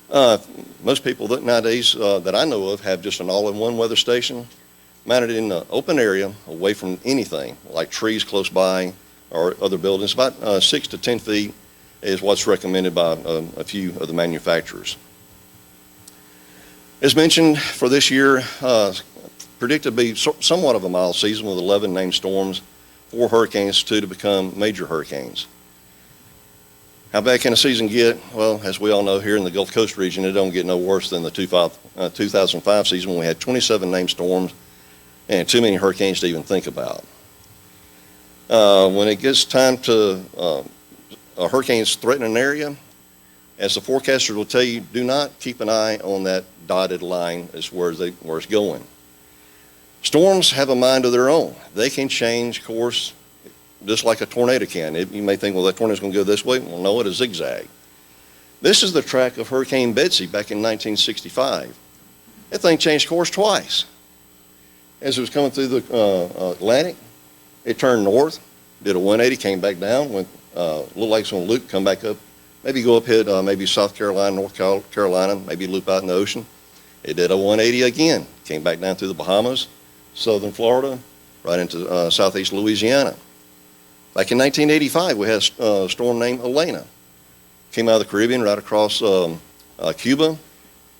Most people nowadays that I know of have just an all-in-one weather station mounted in an open area away from anything, like trees close by or other buildings. About 6 to 10 feet is what's recommended by a few of the manufacturers. As mentioned, for this year, predicted to be somewhat of a mild season with 11 named storms, 4 hurricanes, 2 to become major hurricanes. How bad can a season get? Well, as we all know, here in the Gulf Coast region, it don't get no worse than the 2005 season when we had 27 named storms and too many hurricanes to even think about. When it gets time to hurricanes threaten an area, as the forecasters will tell you, do not keep an eye on that dotted line as where it's going. Storms have a mind of their own. They can change course just like a tornado can. You may think, well, that tornado's going to go this way. Well, no, it'll zigzag. This is the track of Hurricane Betsy back in 1965. That thing changed course twice. As it was coming through the Atlantic, it turned north, did a 180, came back down, went looked like it's going to loop, come back up, maybe go up, hit maybe South Carolina, North Carolina, maybe loop out in the ocean. It did a 180 again, came back down through the Bahamas, southern Florida, right into southeast Louisiana. Back in 1985, we had a storm named Elena. Came out of the Caribbean right across Cuba,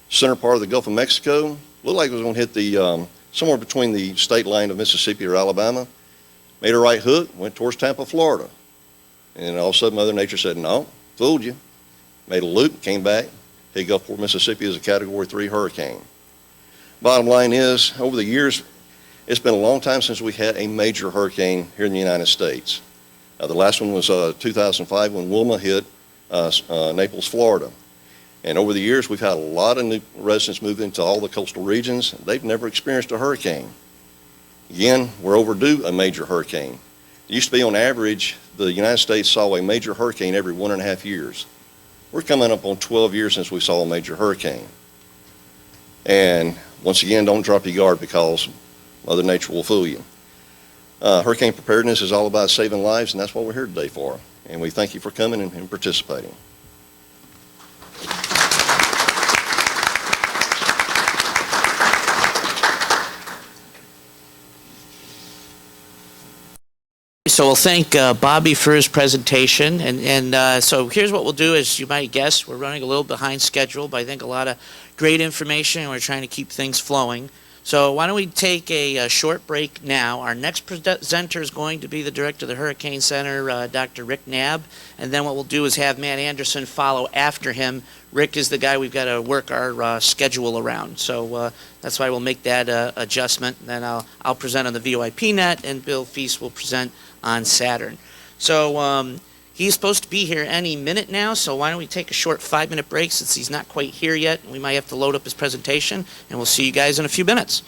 center part of the Gulf of Mexico. Looked like it was going to hit the somewhere between the state line of Mississippi or Alabama. Made a right hook, went towards Tampa, Florida. And all of a sudden, Mother Nature said, no, fooled you. Made a loop, came back, hit Gulfport, Mississippi as a Category 3 hurricane. Bottom line is, over the years, it's been a long time since we had a major hurricane here in the United States. The last one was 2005 when Wilma hit Naples, Florida. And over the years, we've had a lot of new residents move into all the coastal regions. They've never experienced a hurricane. Again, we're overdue a major hurricane. It used to be on average, the United States saw a major hurricane every 1.5 years. We're coming up on 12 years since we saw a major hurricane. And once again, don't drop your guard because Mother Nature will fool you. Hurricane preparedness is all about saving lives, and that's what we're here today for. And we thank you for coming and participating. So we'll thank Bobby for his presentation, and so here's what we'll do. As you might guess, we're running a little behind schedule, but I think a lot of great information, and we're trying to keep things flowing. So why don't we take a short break now. Our next presenter is going to be the director of the Hurricane Center, Dr. Rick Knabb, and then what we'll do is have Matt Anderson follow after him. Rick is the guy we've got to work our schedule around, so that's why we'll make that adjustment. And then I'll present on the VoIP net, and Bill Feast will present on Saturn. So he's supposed to be here any minute now, so why don't we take a short 5-minute break since he's not quite here yet. We might have to load up his presentation, and we'll see you guys in a few minutes.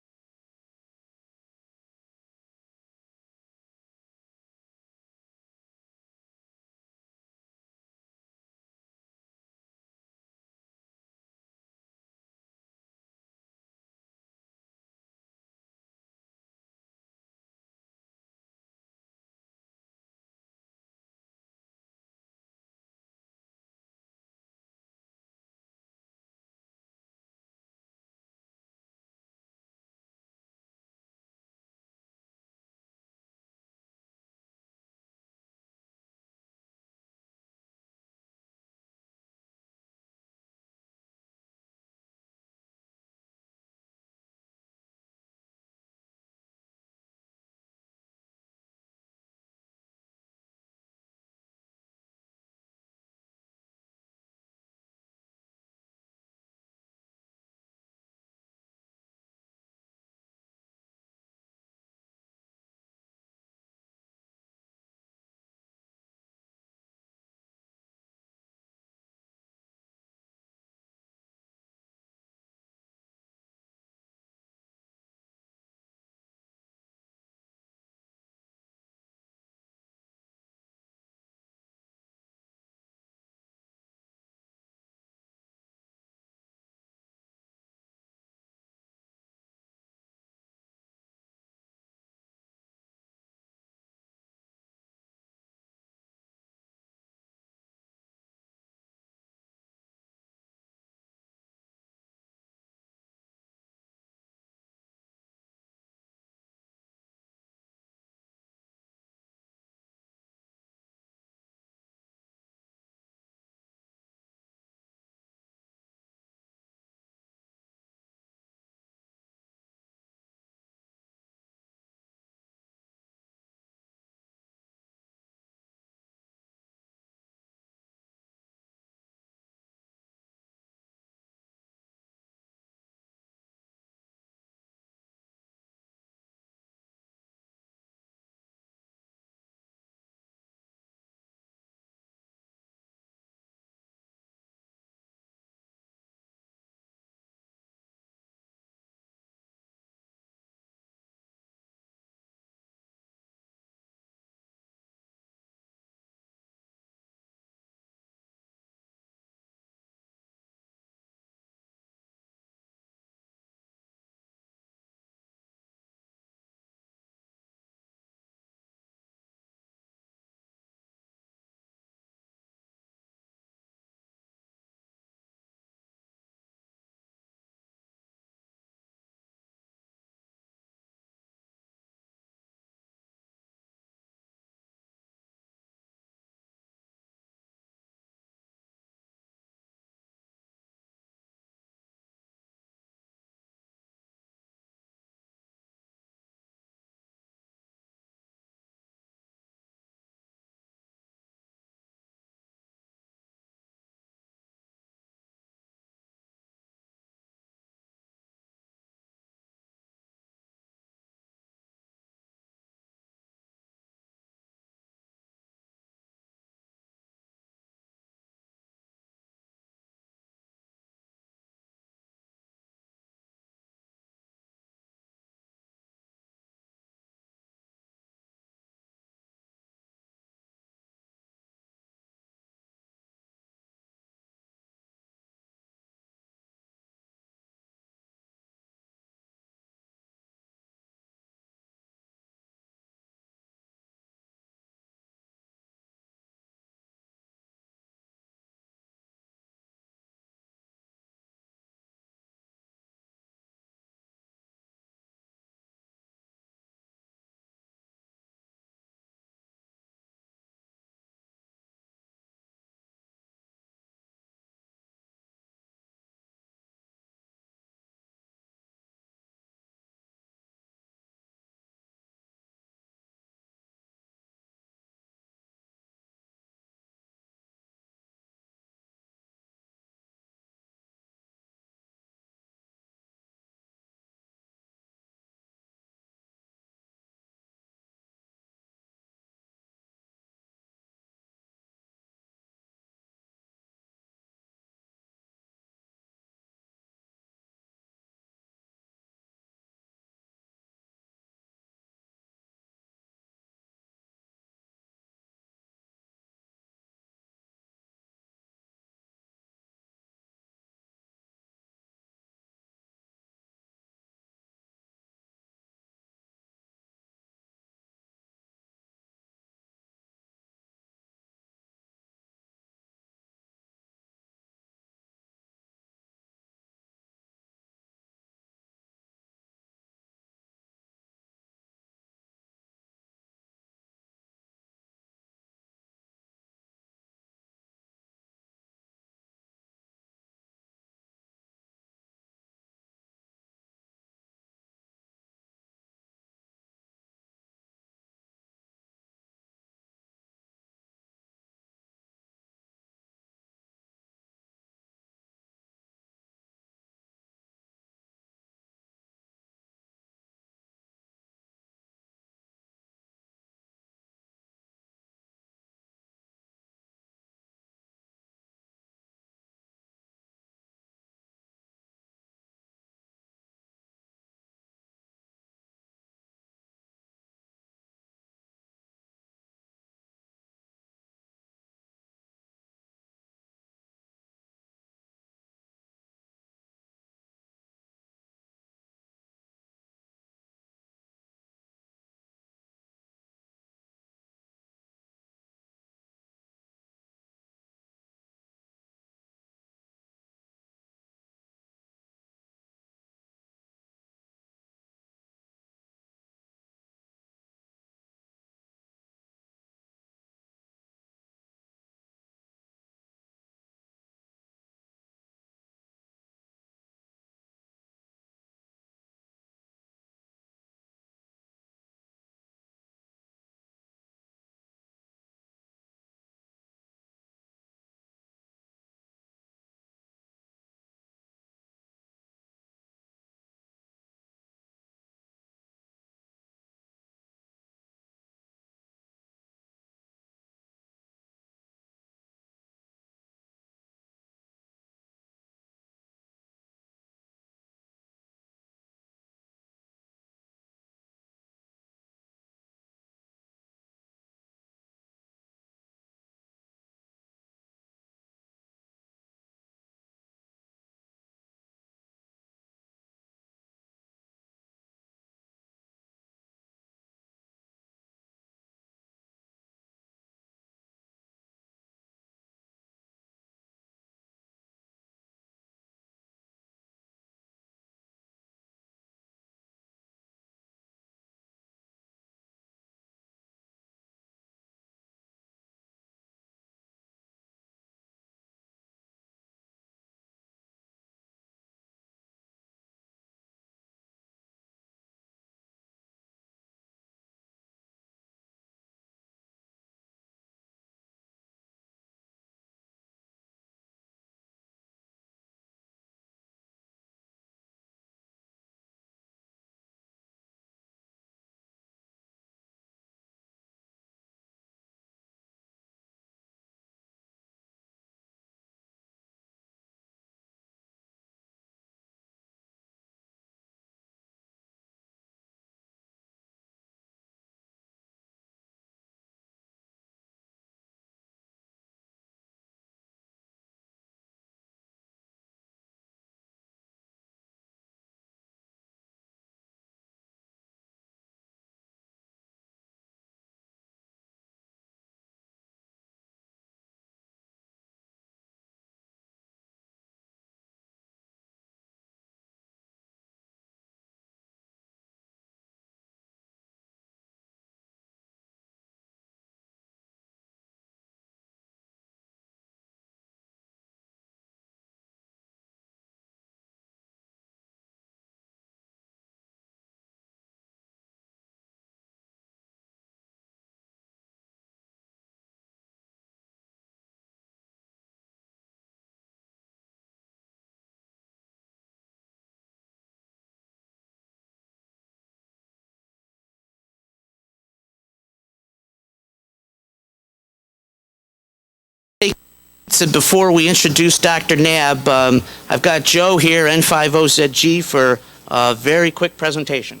So before we introduce Dr. Knabb, I've got Joe here, N50ZG, for a very quick presentation.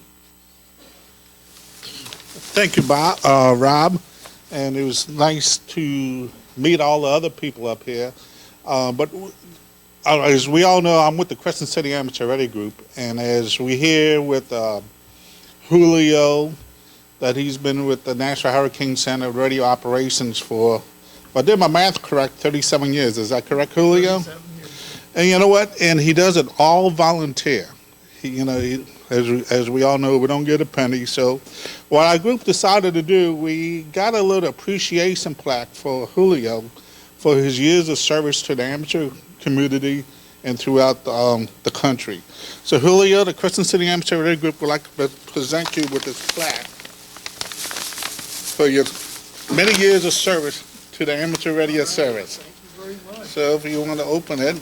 Thank you, Rob, and it was nice to meet all the other people up here. But as we all know, I'm with the Crescent City Amateur Radio Group, and as we hear with Julio, that he's been with the National Hurricane Center Radio Operations for, if I did my math correct, 37 years. Is that correct, Julio? 37 years. And you know what? And he does it all volunteer. As we all know, we don't get a penny. So what our group decided to do, we got a little appreciation plaque for Julio for his years of service to the amateur community and throughout the country. So Julio, the Crescent City Amateur Radio Group would like to present you with this plaque for your many years of service to the amateur radio service. Thank you very much. So if you want to open it.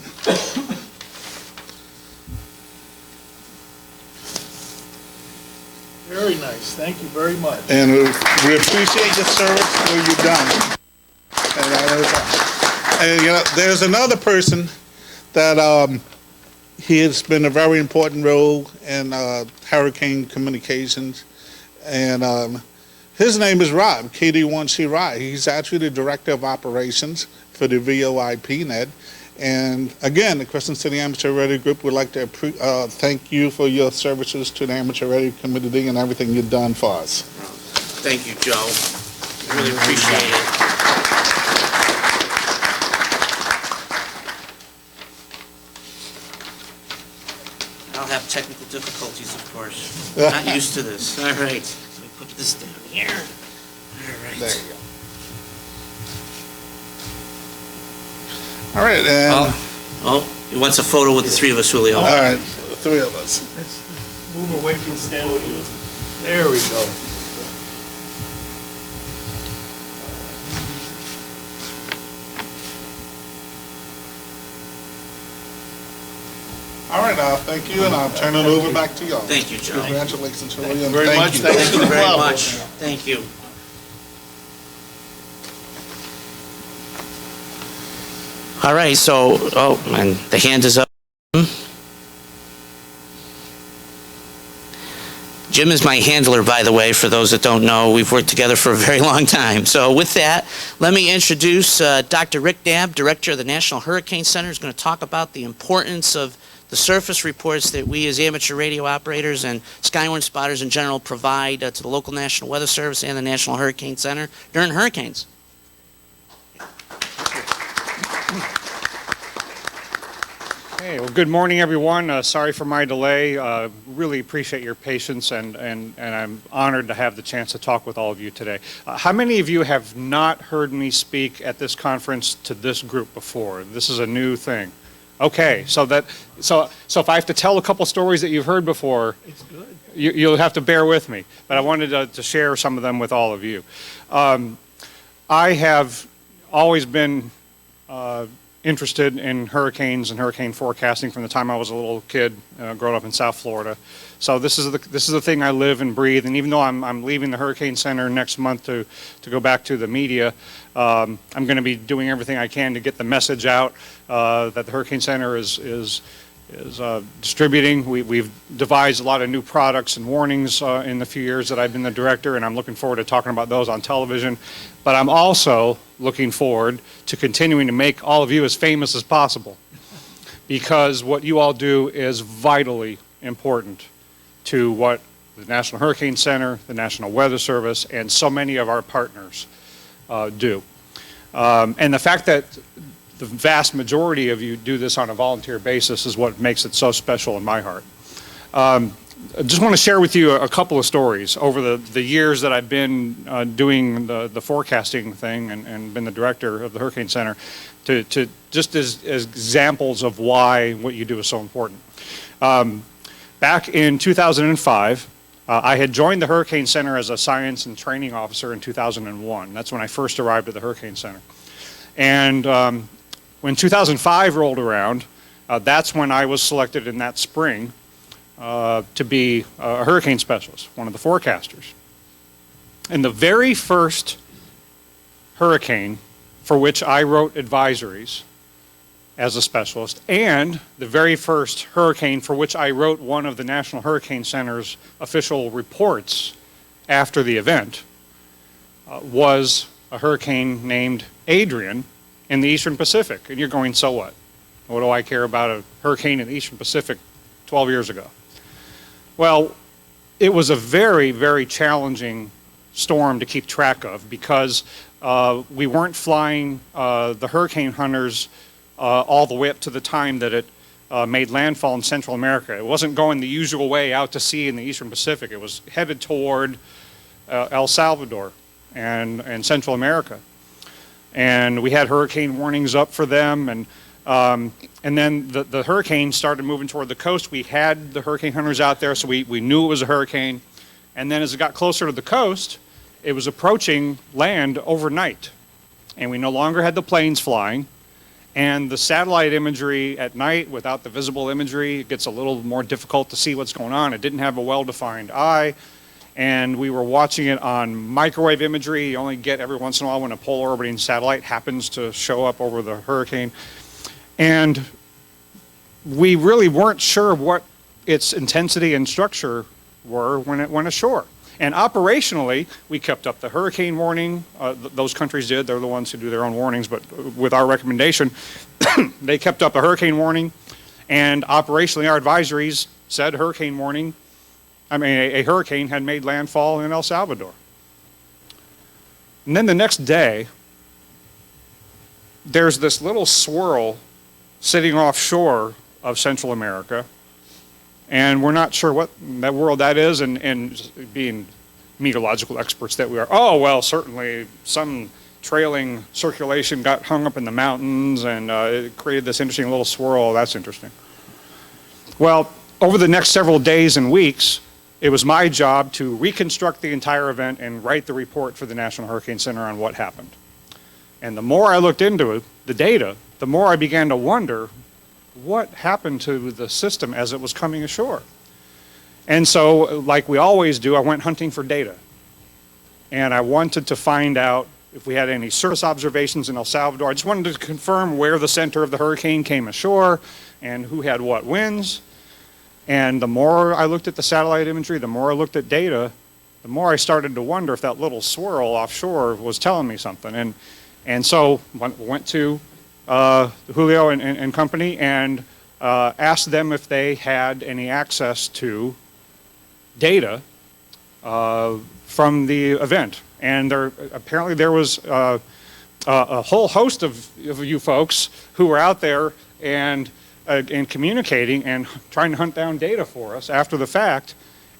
Very nice. Thank you very much. And we appreciate your service, what you've done. And there's another person that he has been a very important role in hurricane communications, and his name is Rob, KD1C Rye. He's actually the Director of Operations for the VOIP net. And again, the Crescent City Amateur Radio Group would like to thank you for your services to the amateur radio community and everything you've done for us. Thank you, Joe. Really appreciate it. I'll have technical difficulties, of course. Not used to this. All right. So we put this down here. All right. There you go. All right, and he wants a photo with the three of us, Julio. All right, the three of us. Let's move away from stand with you. There we go. All right, thank you, and I'll turn it over back to y'all. Thank you, Joe. Congratulations, Julio. Thank you very much. Thank you very much. Thank you. All right, so, and the hand is up. Jim is my handler, by the way, for those that don't know. We've worked together for a very long time. So with that, let me introduce Dr. Rick Knabb, Director of the National Hurricane Center, is going to talk about the importance of the surface reports that we as amateur radio operators and Skywarn spotters in general provide to the local National Weather Service and the National Hurricane Center during hurricanes. Hey, well, good morning, everyone. Sorry for my delay. Really appreciate your patience, and I'm honored to have the chance to talk with all of you today. How many of you have not heard me speak at this conference to this group before? This is a new thing. Okay, so if I have to tell a couple stories that you've heard before, it's good. You'll have to bear with me. But I wanted to share some of them with all of you. I have always been interested in hurricanes and hurricane forecasting from the time I was a little kid, growing up in South Florida. So this is the thing I live and breathe. And even though I'm leaving the Hurricane Center next month to go back to the media, I'm going to be doing everything I can to get the message out that the Hurricane Center is distributing. We've devised a lot of new products and warnings in the few years that I've been the director, and I'm looking forward to talking about those on television. But I'm also looking forward to continuing to make all of you as famous as possible, because what you all do is vitally important to what the National Hurricane Center, the National Weather Service, and so many of our partners do. And the fact that the vast majority of you do this on a volunteer basis is what makes it so special in my heart. I just want to share with you a couple of stories over the years that I've been doing the forecasting thing and been the director of the Hurricane Center, to just as examples of why what you do is so important. Back in 2005, I had joined the Hurricane Center as a science and training officer in 2001. That's when I first arrived at the Hurricane Center. And when 2005 rolled around, that's when I was selected in that spring to be a hurricane specialist, one of the forecasters. And the very first hurricane for which I wrote advisories as a specialist, and the very first hurricane for which I wrote one of the National Hurricane Center's official reports after the event, was a hurricane named Adrian in the Eastern Pacific. And you're going, so what? What do I care about a hurricane in the Eastern Pacific 12 years ago? Well, it was a very, very challenging storm to keep track of because we weren't flying the hurricane hunters all the way up to the time that it made landfall in Central America. It wasn't going the usual way out to sea in the Eastern Pacific. It was headed toward El Salvador and Central America. And we had hurricane warnings up for them, and then the hurricane started moving toward the coast. We had the hurricane hunters out there, so we knew it was a hurricane. And then as it got closer to the coast, it was approaching land overnight. And we no longer had the planes flying. And the satellite imagery at night, without the visible imagery, it gets a little more difficult to see what's going on. It didn't have a well-defined eye. And we were watching it on microwave imagery. You only get every once in a while when a polar orbiting satellite happens to show up over the hurricane. And we really weren't sure what its intensity and structure were when it went ashore. And operationally, we kept up the hurricane warning. Those countries did. They're the ones who do their own warnings. But with our recommendation, they kept up a hurricane warning. And operationally, our advisories said hurricane warning. I mean, a hurricane had made landfall in El Salvador. And then the next day, there's this little swirl sitting offshore of Central America. And we're not sure what that world that is, and being meteorological experts that we are, oh, well, certainly some trailing circulation got hung up in the mountains, and it created this interesting little swirl. That's interesting. Well, over the next several days and weeks, it was my job to reconstruct the entire event and write the report for the National Hurricane Center on what happened. And the more I looked into it, the data, the more I began to wonder, what happened to the system as it was coming ashore? And so, like we always do, I went hunting for data. And I wanted to find out if we had any surface observations in El Salvador. I just wanted to confirm where the center of the hurricane came ashore and who had what winds. And the more I looked at the satellite imagery, the more I looked at data, the more I started to wonder if that little swirl offshore was telling me something. And so went to Julio and company and asked them if they had any access to data from the event. And apparently there was a whole host of you folks who were out there and communicating and trying to hunt down data for us after the fact.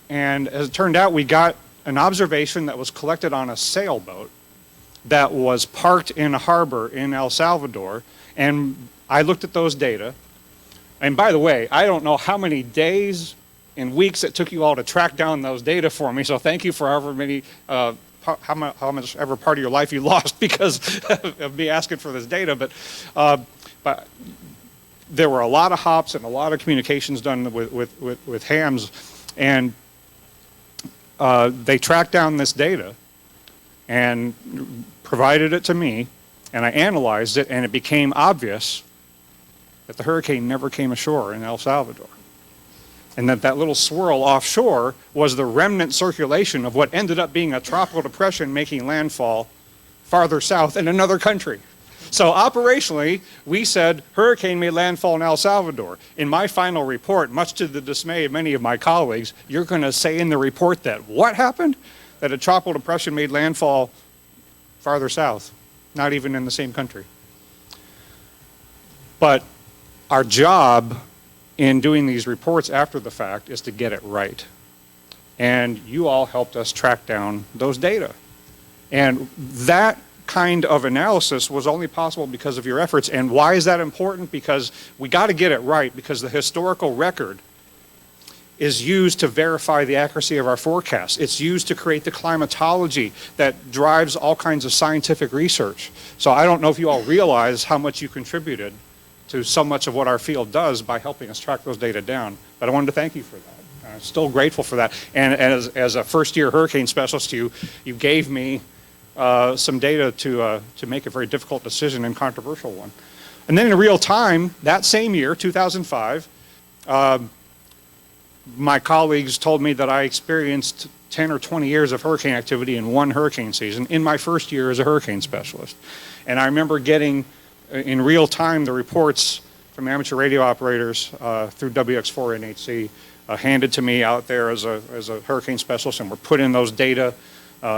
And as it turned out, we got an observation that was collected on a sailboat that was parked in a harbor in El Salvador. And I looked at those data. And by the way, I don't know how many days and weeks it took you all to track down those data for me. So thank you for however many, how much ever part of your life you lost because of me asking for this data. But there were a lot of hops and a lot of communications done with hams, and they tracked down this data and provided it to me, and I analyzed it, and it became obvious that the hurricane never came ashore in El Salvador, and that little swirl offshore was the remnant circulation of what ended up being a tropical depression making landfall farther south in another country. So operationally, we said hurricane made landfall in El Salvador. In my final report, much to the dismay of many of my colleagues, you're going to say in the report that what happened? That a tropical depression made landfall farther south, not even in the same country. But our job in doing these reports after the fact is to get it right. And you all helped us track down those data. And that kind of analysis was only possible because of your efforts. And why is that important? Because we got to get it right, because the historical record is used to verify the accuracy of our forecasts. It's used to create the climatology that drives all kinds of scientific research. So I don't know if you all realize how much you contributed to so much of what our field does by helping us track those data down. But I wanted to thank you for that. I'm still grateful for that. And as a first-year hurricane specialist, you gave me some data to make a very difficult decision and controversial one. And then in real time, that same year, 2005, my colleagues told me that I experienced 10 or 20 years of hurricane activity in one hurricane season in my first year as a hurricane specialist. And I remember getting in real time the reports from amateur radio operators through WX4NHC handed to me out there as a hurricane specialist, and we're putting those data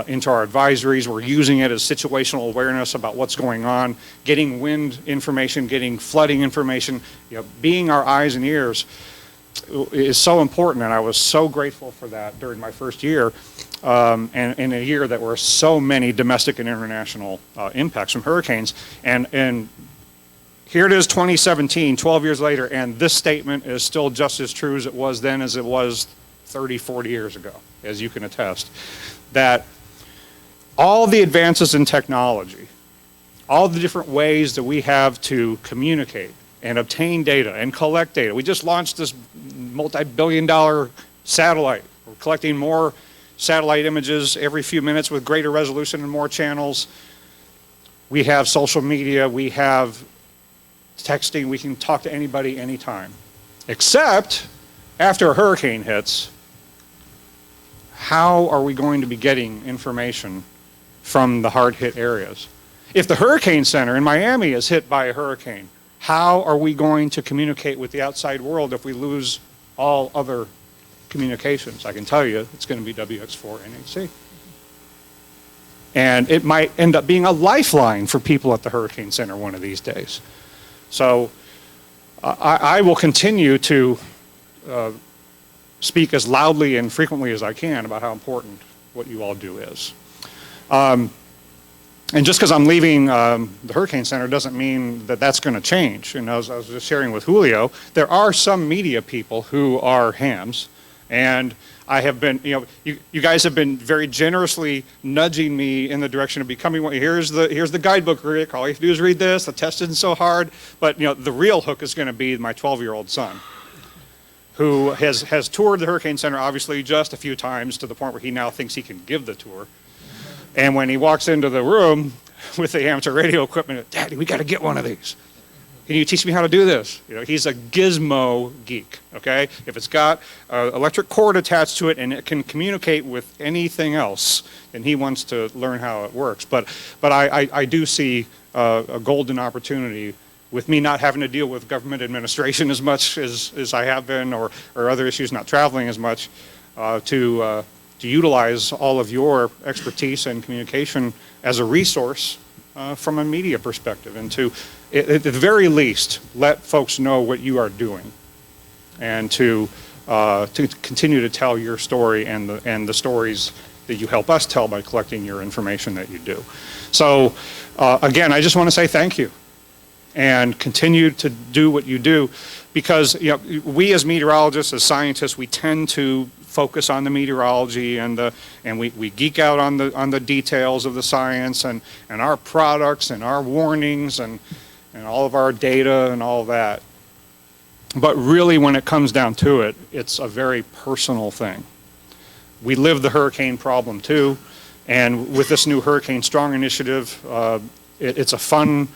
into our advisories. We're using it as situational awareness about what's going on, getting wind information, getting flooding information, being our eyes and ears is so important, and I was so grateful for that during my first year, and in a year that were so many domestic and international impacts from hurricanes. And here it is, 2017, 12 years later, and this statement is still just as true as it was then as it was 30, 40 years ago, as you can attest, that all the advances in technology, all the different ways that we have to communicate and obtain data and collect data. We just launched this multi-billion-dollar satellite. We're collecting more satellite images every few minutes with greater resolution and more channels. We have social media, we have texting, we can talk to anybody anytime. Except after a hurricane hits, how are we going to be getting information from the hard-hit areas? If the Hurricane Center in Miami is hit by a hurricane, how are we going to communicate with the outside world if we lose all other communications? I can tell you it's going to be WX4NHC. And it might end up being a lifeline for people at the Hurricane Center one of these days. So I will continue to speak as loudly and frequently as I can about how important what you all do is. And just because I'm leaving the Hurricane Center doesn't mean that that's going to change. And as I was just sharing with Julio, there are some media people who are hams, and I have been, you guys have been very generously nudging me in the direction of becoming one. Here's the guidebook, Rick. All you have to do is read this. The test isn't so hard. But the real hook is going to be my 12-year-old son, who has toured the Hurricane Center obviously just a few times to the point where he now thinks he can give the tour. And when he walks into the room with the amateur radio equipment, Daddy, we got to get one of these. Can you teach me how to do this? He's a gizmo geek, okay? If it's got an electric cord attached to it and it can communicate with anything else, then he wants to learn how it works. But I do see a golden opportunity with me not having to deal with government administration as much as I have been, or other issues, not traveling as much, to utilize all of your expertise and communication as a resource from a media perspective, and to, at the very least, let folks know what you are doing, and to continue to tell your story and the stories that you help us tell by collecting your information that you do. So again, I just want to say thank you, and continue to do what you do, because we as meteorologists, as scientists, we tend to focus on the meteorology and we geek out on the details of the science and our products and our warnings and all of our data and all that. But really, when it comes down to it, it's a very personal thing. We live the hurricane problem too, and with this new Hurricane Strong initiative, it's a fun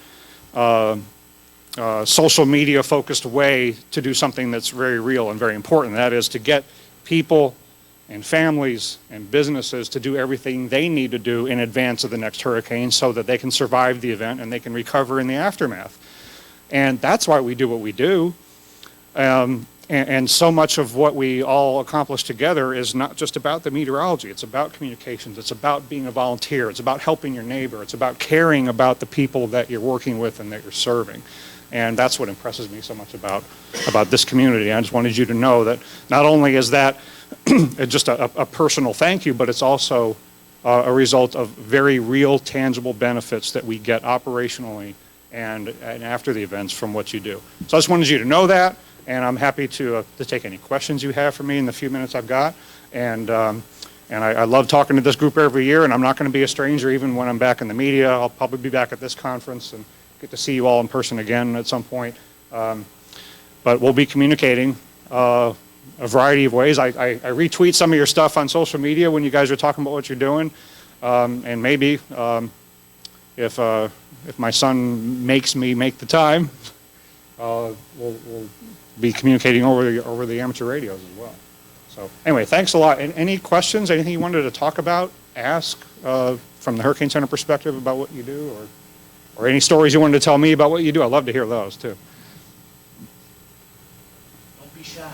social media focused way to do something that's very real and very important. That is to get people and families and businesses to do everything they need to do in advance of the next hurricane so that they can survive the event and they can recover in the aftermath. And that's why we do what we do. And so much of what we all accomplish together is not just about the meteorology. It's about communications. It's about being a volunteer. It's about helping your neighbor. It's about caring about the people that you're working with and that you're serving. And that's what impresses me so much about this community. I just wanted you to know that not only is that just a personal thank you, but it's also a result of very real, tangible benefits that we get operationally and after the events from what you do. So I just wanted you to know that, and I'm happy to take any questions you have for me in the few minutes I've got. And I love talking to this group every year, and I'm not going to be a stranger even when I'm back in the media. I'll probably be back at this conference and get to see you all in person again at some point. But we'll be communicating a variety of ways. I retweet some of your stuff on social media when you guys are talking about what you're doing. And maybe if my son makes me make the time, we'll be communicating over the amateur radios as well. So anyway, thanks a lot. And any questions, anything you wanted to talk about, ask from the Hurricane Center perspective about what you do, or any stories you wanted to tell me about what you do? I'd love to hear those too. Don't be shy.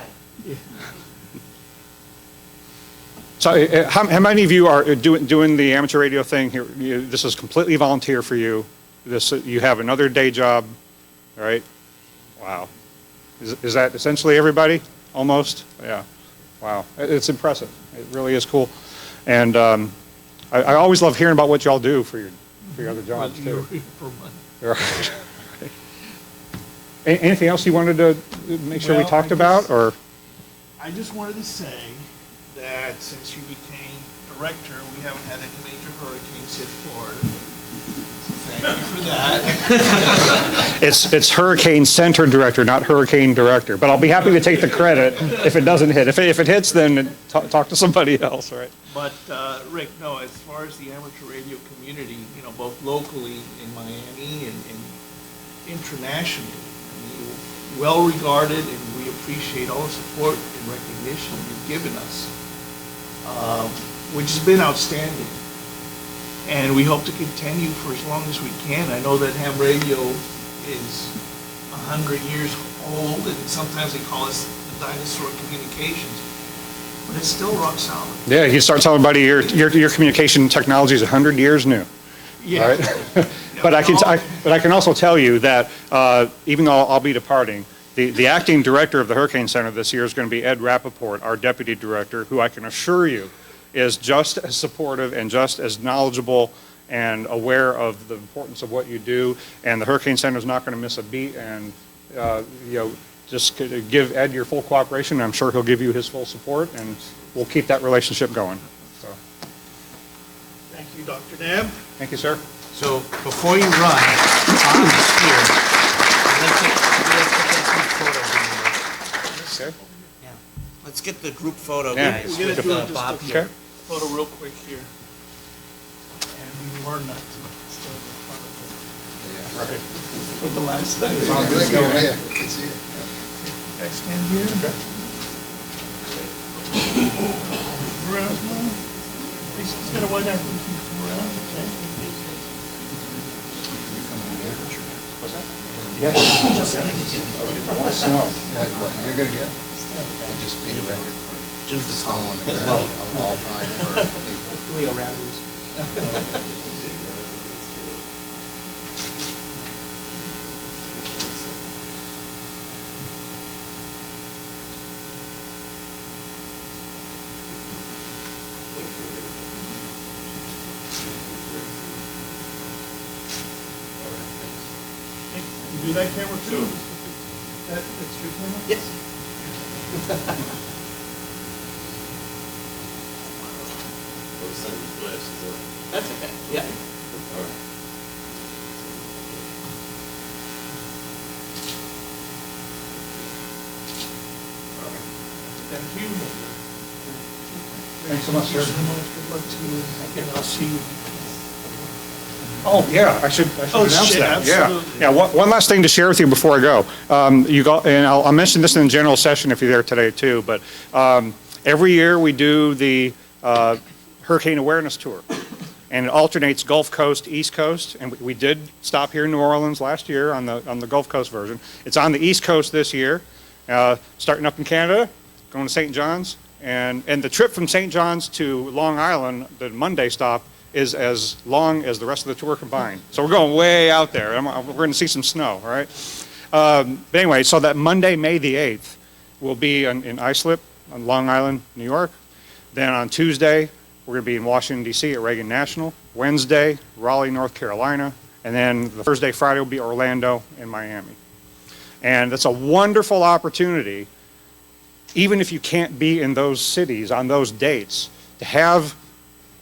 So how many of you are doing the amateur radio thing here? This is completely volunteer for you. You have another day job, right? Wow. Is that essentially everybody? Almost? Yeah. Wow. It's impressive. It really is cool. And I always love hearing about what y'all do for your other jobs too. Right. Anything else you wanted to make sure we talked about, or? I just wanted to say that since you became director, we haven't had any major hurricanes hit Florida. Thank you for that. It's Hurricane Center Director, not Hurricane Director. But I'll be happy to take the credit if it doesn't hit. If it hits, then talk to somebody else, right? But Rick, no, as far as the amateur radio community, both locally in Miami and internationally, well regarded, and we appreciate all the support and recognition you've given us, which has been outstanding. And we hope to continue for as long as we can. I know that ham radio is 100 years old, and sometimes they call us the dinosaur communications, but it's still rock solid. Yeah, you start telling everybody your communication technology is 100 years new. Yeah. Right? But I can also tell you that even though I'll be departing, the acting director of the Hurricane Center this year is going to be Ed Rappaport, our deputy director, who I can assure you is just as supportive and just as knowledgeable and aware of the importance of what you do. And the Hurricane Center is not going to miss a beat. And just give Ed your full cooperation. I'm sure he'll give you his full support, and we'll keep that relationship going. So, thank you, Dr. Knabb. Thank you, sir. So before you run, on here, let's get photos. Okay. Yeah. Let's get the group photo, Yeah. guys. We're going to do with, just Bob a here. photo real quick here. And we were not still in front of it. Yeah. Right. For the last thing. It's all good. Go ahead. You can see it. Guys stand here. Okay. Around now. He's got a white apple. Around. Okay. Yes. You're good to go. Just be a record. Just the song of all time for Leo Rabbits. You do that camera too? That's your camera? Yes. That's okay. Yeah. Thank you. Thanks so much, sir. Good luck to you. And I'll see you. Oh, yeah, I should announce shit, that. absolutely. Yeah. One last thing to share with you before I go. And I'll mention this in the general session if you're there today too, but every year we do the Hurricane Awareness Tour. And it alternates Gulf Coast, East Coast, and we did stop here in New Orleans last year on the Gulf Coast version. It's on the East Coast this year, starting up in Canada, going to St. John's, and the trip from St. John's to Long Island, the Monday stop, is as long as the rest of the tour combined. So we're going way out there. We're going to see some snow, all right? But anyway, so that Monday, May the 8th, will be in Islip on Long Island, New York. Then on Tuesday, we're going to be in Washington, D.C. at Reagan National. Wednesday, Raleigh, North Carolina. And then the Thursday, Friday will be Orlando and Miami. And that's a wonderful opportunity, even if you can't be in those cities on those dates, to have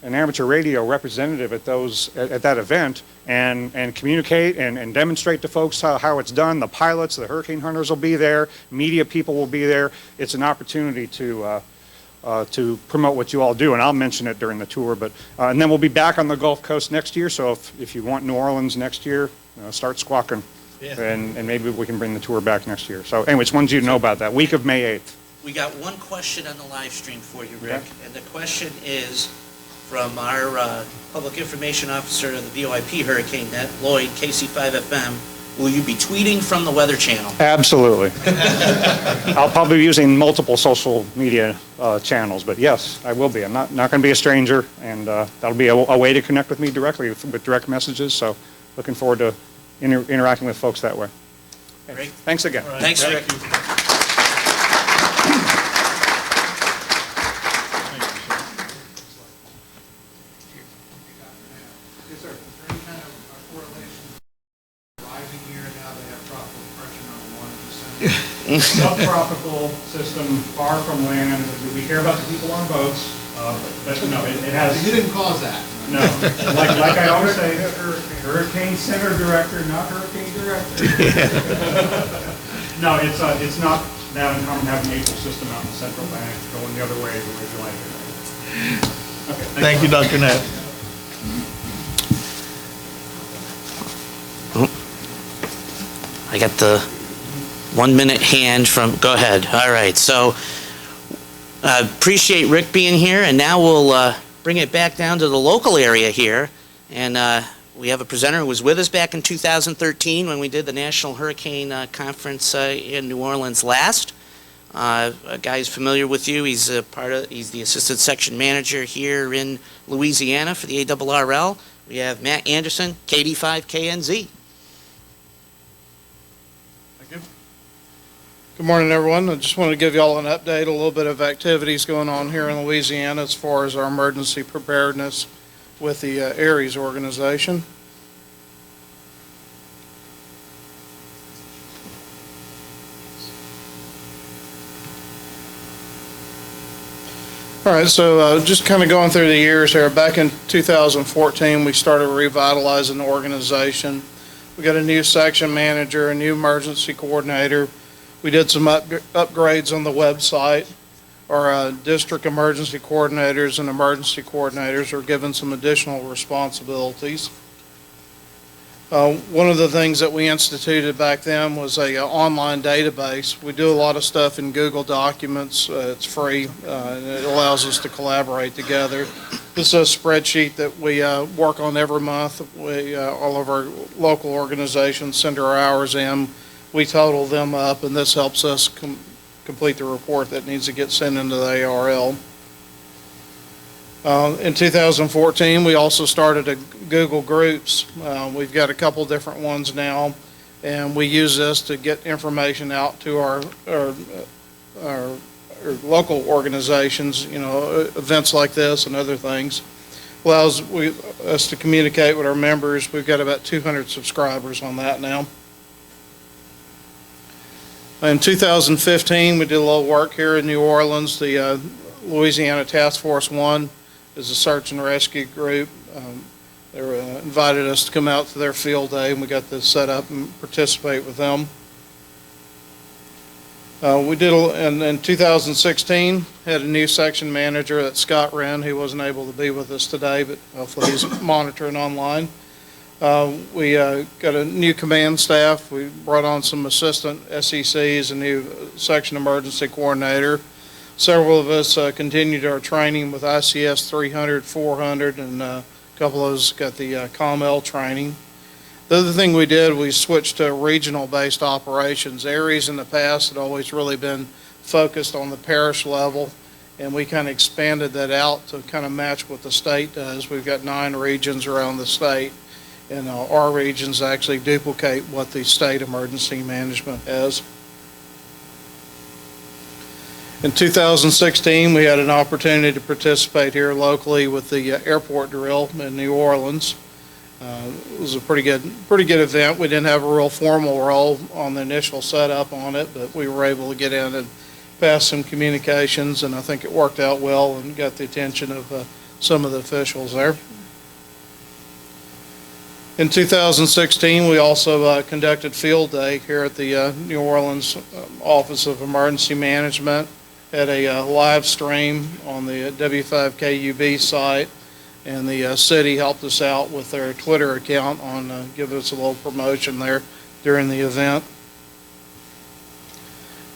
an amateur radio representative at that event and communicate and demonstrate to folks how it's done. The pilots, the hurricane hunters will be there, media people will be there. It's an opportunity to to promote what you all do, and I'll mention it during the tour. But and then we'll be back on the Gulf Coast next year. So if you want New Orleans next year, start squawking, and maybe we can bring the tour back next year. So anyway, just wanted you to know about that. Week of May 8th. We got one question on the live stream for you, Rick, and the question is from our Public Information Officer of the VOIP Hurricane Net, Lloyd, KC5FM. Will you be tweeting from the Weather Channel? Absolutely. I'll probably be using multiple social media channels, but yes, I will be. I'm not going to be a stranger, and that'll be a way to connect with me directly with direct messages. So looking forward to interacting with folks that way. Great. Thanks again. Right. Thanks, Rick. Subtropical system, far from land. We hear about the people on boats, but no, it has. You didn't cause that. No, like I always say, Hurricane Center Director, not Hurricane Director. No, it's not that uncommon to have an April system out in the Central Atlantic going the other way the way you like it. Okay, Thank you, Dr. Nett. I got the 1 minute hand from, go ahead. All right, so appreciate Rick being here, and now we'll bring it back down to the local area here. And we have a presenter who was with us back in 2013 when we did the National Hurricane Conference in New Orleans last. A guy who's familiar with you. He's he's the assistant section manager here in Louisiana for the ARRL. We have Matt Anderson, KD5KNZ. Good morning, everyone. I just want to give you all an update, a little bit of activities going on here in Louisiana as far as our emergency preparedness with the ARES organization. All right, so just kind of going through the years here. Back in 2014, we started revitalizing the organization. We got a new section manager, a new emergency coordinator. We did some upgrades on the website. Our district emergency coordinators and emergency coordinators are given some additional responsibilities. One of the things that we instituted back then was a online database. We do a lot of stuff in Google Documents. It's free, and it allows us to collaborate together. This is a spreadsheet that we work on every month. All of our local organizations send our hours in. We total them up, and this helps us complete the report that needs to get sent into the ARL. In 2014, we also started a Google Groups. We've got a couple different ones now, and we use this to get information out to our local organizations, you know, events like this and other things. Allows us to communicate with our members. We've got about 200 subscribers on that now. In 2015, we did a little work here in New Orleans. The Louisiana Task Force 1 is a search and rescue group. They invited us to come out to their field day, and we got to set up and participate with them. We did, in 2016, had a new section manager, that's Scott Wren. He wasn't able to be with us today, but hopefully he's monitoring online. We got a new command staff. We brought on some assistant SECs, a new section emergency coordinator. Several of us continued our training with ICS 300, 400, and a couple of us got the COML training. The other thing we did, we switched to regional-based operations. ARES in the past had always really been focused on the parish level, and we kind of expanded that out to kind of match what the state does. We've got 9 regions around the state. And our regions actually duplicate what the state emergency management has. In 2016, we had an opportunity to participate here locally with the airport drill in New Orleans. It was a pretty good event. We didn't have a real formal role on the initial setup on it, but we were able to get in and pass some communications, and I think it worked out well and got the attention of some of the officials there. In 2016, we also conducted field day here at the New Orleans Office of Emergency Management. had a live stream on the W5KUB site, and the city helped us out with their Twitter account on giving us a little promotion there during the event.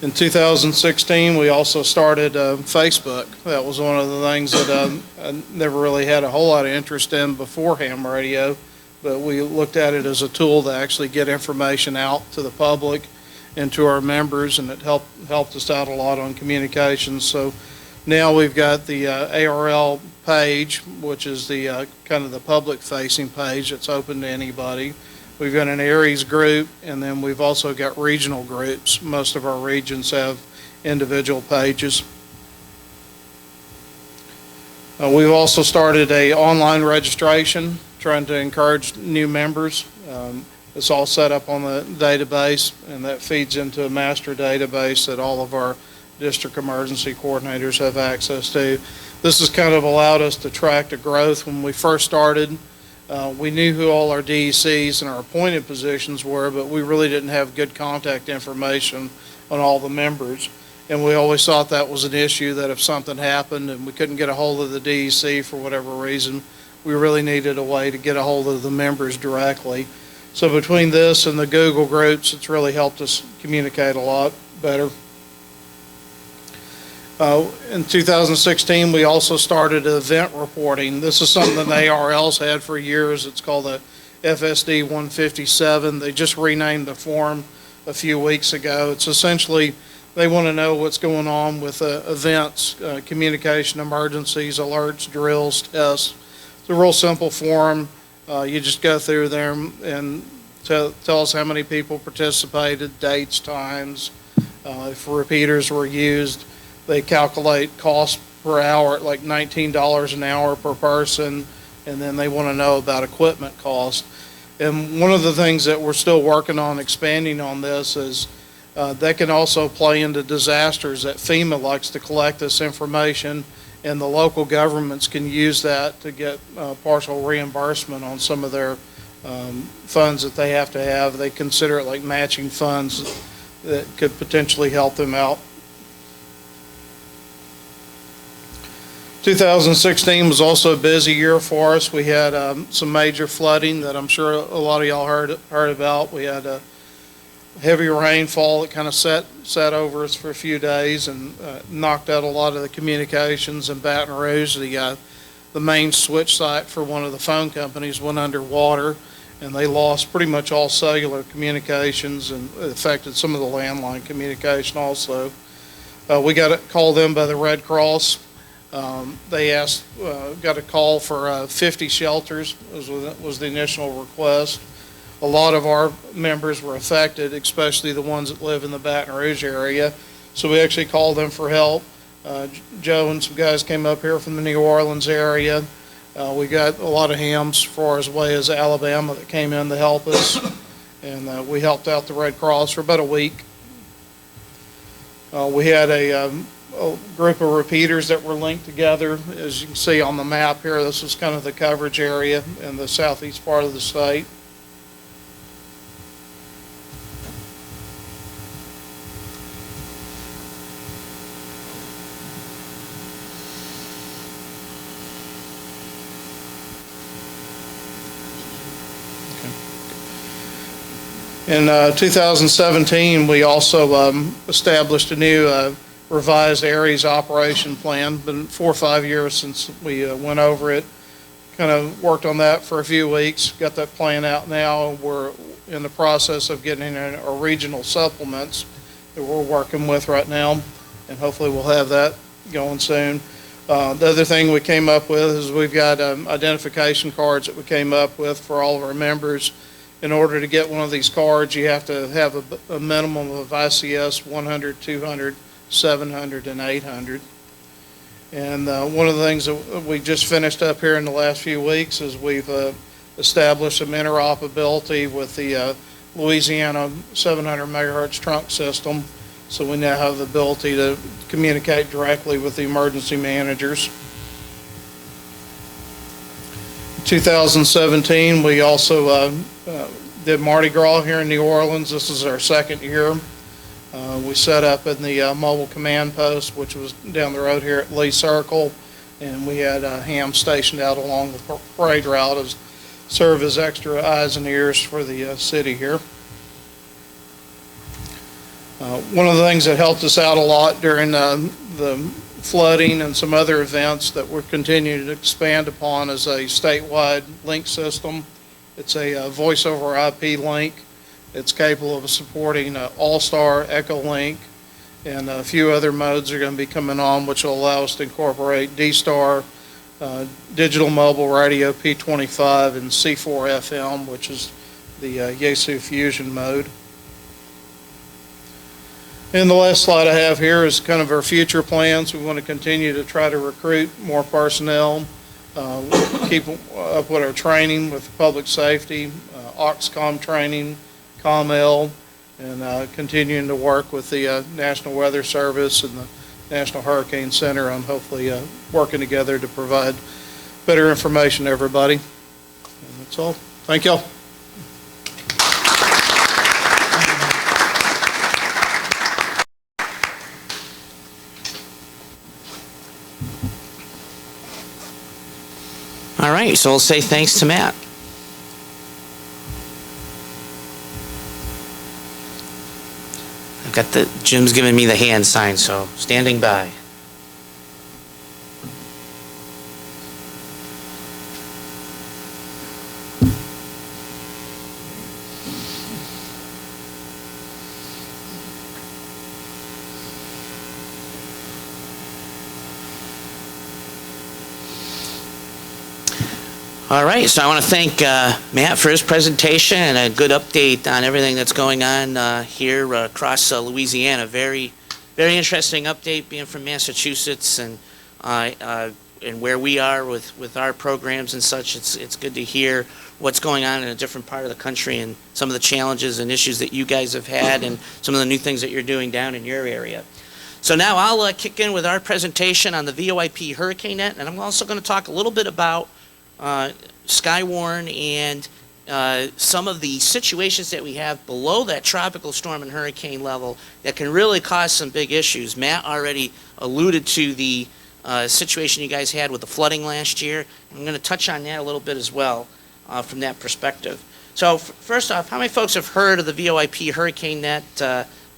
In 2016, we also started Facebook. That was one of the things that I never really had a whole lot of interest in before ham radio, but we looked at it as a tool to actually get information out to the public and to our members, and it helped us out a lot on communications. So now we've got the ARL page, which is the kind of the public-facing page that's open to anybody. We've got an Aries group, and then we've also got regional groups. Most of our regions have individual pages. We've also started a online registration, trying to encourage new members. It's all set up on the database, and that feeds into a master database that all of our district emergency coordinators have access to. This has kind of allowed us to track the growth. When we first started, we knew who all our DECs and our appointed positions were, but we really didn't have good contact information on all the members. And we always thought that was an issue, that if something happened and we couldn't get a hold of the DEC for whatever reason, we really needed a way to get a hold of the members directly. So between this and the Google groups, it's really helped us communicate a lot better. In 2016, we also started event reporting. This is something that ARL's had for years. It's called the FSD 157. They just renamed the form a few weeks ago. It's essentially, they want to know what's going on with events, communication emergencies, alerts, drills, tests. It's a real simple form. You just go through there and tell us how many people participated, dates, times, if repeaters were used. They calculate cost per hour at like $19 an hour per person, and then they want to know about equipment cost. And one of the things that we're still working on expanding on this is that can also play into disasters, that FEMA likes to collect this information, and the local governments can use that to get partial reimbursement on some of their funds that they have to have. They consider it like matching funds that could potentially help them out. 2016 was also a busy year for us. We had some major flooding that I'm sure a lot of y'all heard about. We had a heavy rainfall that kind of set over us for a few days and knocked out a lot of the communications in Baton Rouge. The main switch site for one of the phone companies went underwater, and they lost pretty much all cellular communications, and it affected some of the landline communication also. We got called in by the Red Cross. They got a call for 50 shelters, was the initial request. A lot of our members were affected, especially the ones that live in the Baton Rouge area. So we actually called them for help. Joe and some guys came up here from the New Orleans area. We got a lot of hams far as way as Alabama that came in to help us. And we helped out the Red Cross for about a week. We had a group of repeaters that were linked together. As you can see on the map here, this is kind of the coverage area in the southeast part of the state. In 2017, we also established a new revised Aries operation plan. Been 4 or 5 years since we went over it. Kind of worked on that for a few weeks. Got that plan out now. We're in the process of getting our regional supplements that we're working with right now, and hopefully we'll have that going soon. The other thing we came up with is we've got identification cards that we came up with for all of our members. In order to get one of these cards, you have to have a minimum of ICS 100, 200, 700, and 800. And one of the things that we just finished up here in the last few weeks is we've established some interoperability with the Louisiana 700 megahertz trunk system. So we now have the ability to communicate directly with the emergency managers. 2017, we also did Mardi Gras here in New Orleans. This is our second year. We set up in the mobile command post, which was down the road here at Lee Circle, and we had hams stationed out along the parade route to serve as extra eyes and ears for the city here. One of the things that helped us out a lot during the flooding and some other events that we're continuing to expand upon is a statewide link system. It's a voice over IP link. It's capable of supporting All-Star, Echolink, and a few other modes are going to be coming on, which will allow us to incorporate D-Star, digital mobile radio P25, and C4 FM, which is the Yaesu Fusion mode. And the last slide I have here is kind of our future plans. We want to continue to try to recruit more personnel, keep up with our training with public safety, Oxcom training, ComL, and continuing to work with the National Weather Service and the National Hurricane Center on hopefully working together to provide better information to everybody. And that's all. Thank y'all. All right, so we'll say thanks to Matt. I've got Jim's giving me the hand sign, so standing by. All right, so I want to thank Matt for his presentation and a good update on everything that's going on here across Louisiana. Very, very interesting update being from Massachusetts and where we are with our programs and such. It's good to hear what's going on in a different part of the country and some of the challenges and issues that you guys have had and some of the new things that you're doing down in your area. So now I'll kick in with our presentation on the VoIP Hurricane Net, and I'm also going to talk a little bit about Skywarn and some of the situations that we have below that tropical storm and hurricane level that can really cause some big issues. Matt already alluded to the situation you guys had with the flooding last year. I'm going to touch on that a little bit as well from that perspective. So first off, how many folks have heard of the VoIP Hurricane Net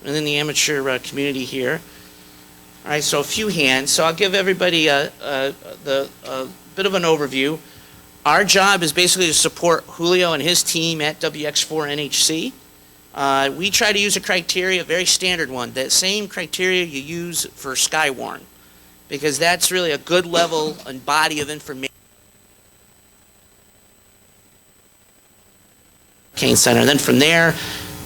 within the amateur community here? All right, so a few hands. So I'll give everybody a bit of an overview. Our job is basically to support Julio and his team at WX4NHC. We try to use a criteria, a very standard one, that same criteria you use for Skywarn, because that's really a good level and body of information. Hurricane Center. And then from there,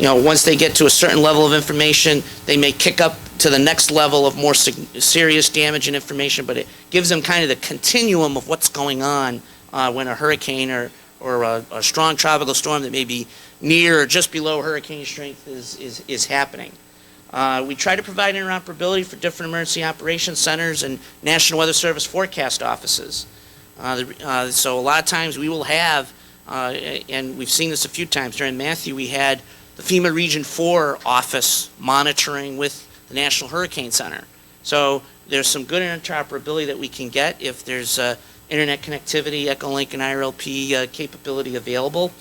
once they get to a certain level of information, they may kick up to the next level of more serious damage and information, but it gives them kind of the continuum of what's going on when a hurricane or a strong tropical storm that may be near or just below hurricane strength is happening. We try to provide interoperability for different emergency operations centers and National Weather Service forecast offices. So a lot of times we will have, and we've seen this a few times, during Matthew we had the FEMA Region 4 office monitoring with the National Hurricane Center. So there's some good interoperability that we can get if there's internet connectivity, Echolink and IRLP capability available.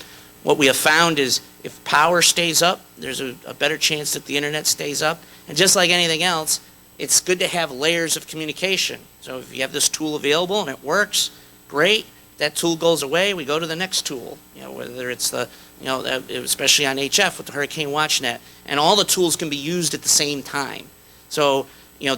What we have found is if power stays up, there's a better chance that the internet stays up. And just like anything else, it's good to have layers of communication. So if you have this tool available and it works, great. That tool goes away, we go to the next tool. Whether it's the, especially on HF with the Hurricane WatchNet, and all the tools can be used at the same time. So,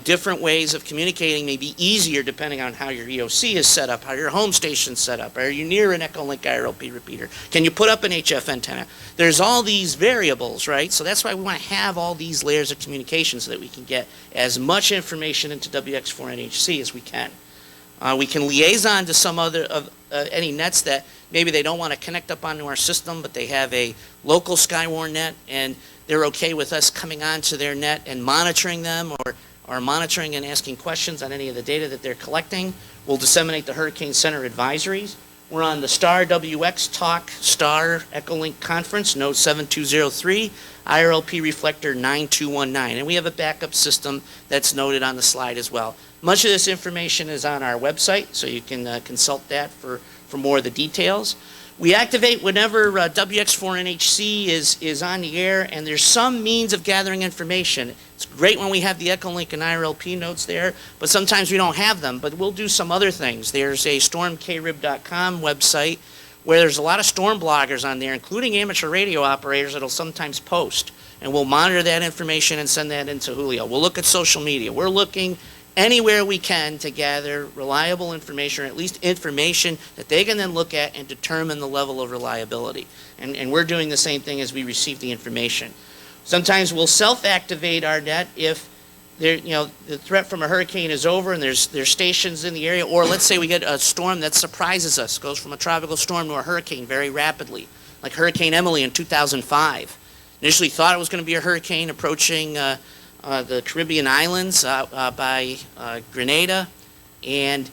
different ways of communicating may be easier depending on how your EOC is set up, how your home station's set up. Are you near an Echolink IRLP repeater? Can you put up an HF antenna? There's all these variables, right? So that's why we want to have all these layers of communication so that we can get as much information into WX4NHC as we can. We can liaison to some other of any nets that maybe they don't want to connect up onto our system, but they have a local Skywarn net and they're okay with us coming onto their net and monitoring them or monitoring and asking questions on any of the data that they're collecting. We'll disseminate the Hurricane Center advisories. We're on the Star WX Talk Star Echolink Conference, node 7203, IRLP reflector 9219. And we have a backup system that's noted on the slide as well. Much of this information is on our website, so you can consult that for more of the details. We activate whenever WX4NHC is on the air, and there's some means of gathering information. It's great when we have the Echolink and IRLP notes there, but sometimes we don't have them, but we'll do some other things. There's a stormkrib.com website where there's a lot of storm bloggers on there, including amateur radio operators that'll sometimes post, and we'll monitor that information and send that into Julio. We'll look at social media. We're looking anywhere we can to gather reliable information, or at least information that they can then look at and determine the level of reliability. And we're doing the same thing as we receive the information. Sometimes we'll self-activate our net if the threat from a hurricane is over and there's stations in the area, or let's say we get a storm that surprises us, goes from a tropical storm to a hurricane very rapidly, like Hurricane Emily in 2005. Initially thought it was going to be a hurricane approaching the Caribbean islands by Grenada, and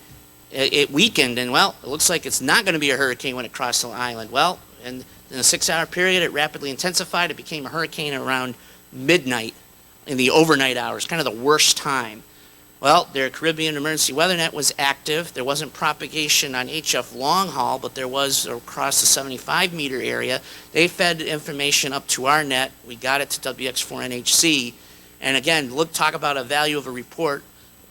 it weakened, and well, it looks like it's not going to be a hurricane when it crossed the island. Well, and in a 6-hour period, it rapidly intensified. It became a hurricane around midnight in the overnight hours, kind of the worst time. Well, their Caribbean Emergency Weather Net was active. There wasn't propagation on HF long haul, but there was across the 75-meter area. They fed information up to our net. We got it to WX4NHC. And again, talk about a value of a report.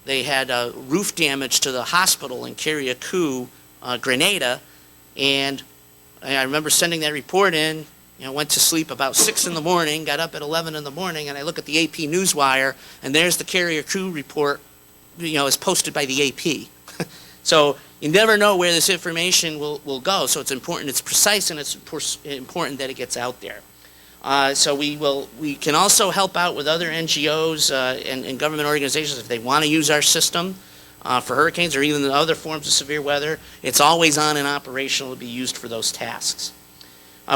They had roof damage to the hospital in Kiriakou, Grenada, and I remember sending that report in. Went to sleep about 6 in the morning, got up at 11 in the morning, and I look at the AP Newswire, and there's the Kiriakou report, is posted by the AP. So you never know where this information will go. So it's important, it's precise, and it's important that it gets out there. So we can also help out with other NGOs and government organizations if they want to use our system for hurricanes or even other forms of severe weather. It's always on and operational to be used for those tasks.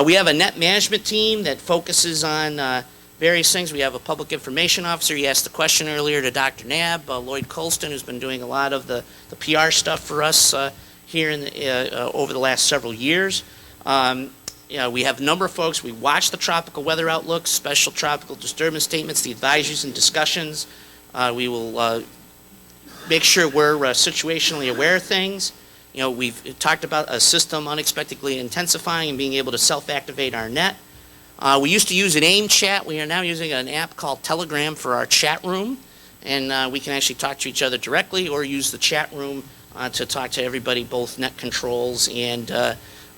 We have a net management team that focuses on various things. We have a public information officer. You asked the question earlier to Dr. Knabb, Lloyd Colston, who's been doing a lot of the PR stuff for us here over the last several years. We have a number of folks. We watch the tropical weather outlooks, special tropical disturbance statements, the advisories and discussions. We will make sure we're situationally aware of things. We've talked about a system unexpectedly intensifying and being able to self-activate our net. We used to use an AIM chat. We are now using an app called Telegram for our chat room, and we can actually talk to each other directly or use the chat room to talk to everybody, both net controls and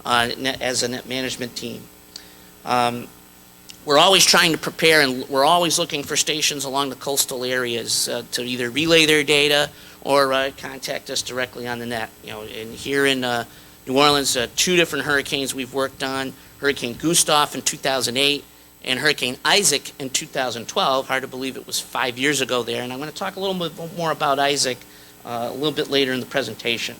as a net management team. We're always trying to prepare, and we're always looking for stations along the coastal areas to either relay their data or contact us directly on the net. And here in New Orleans, 2 different hurricanes we've worked on: Hurricane Gustav in 2008 and Hurricane Isaac in 2012. Hard to believe it was 5 years ago there, and I'm going to talk a little bit more about Isaac a little bit later in the presentation.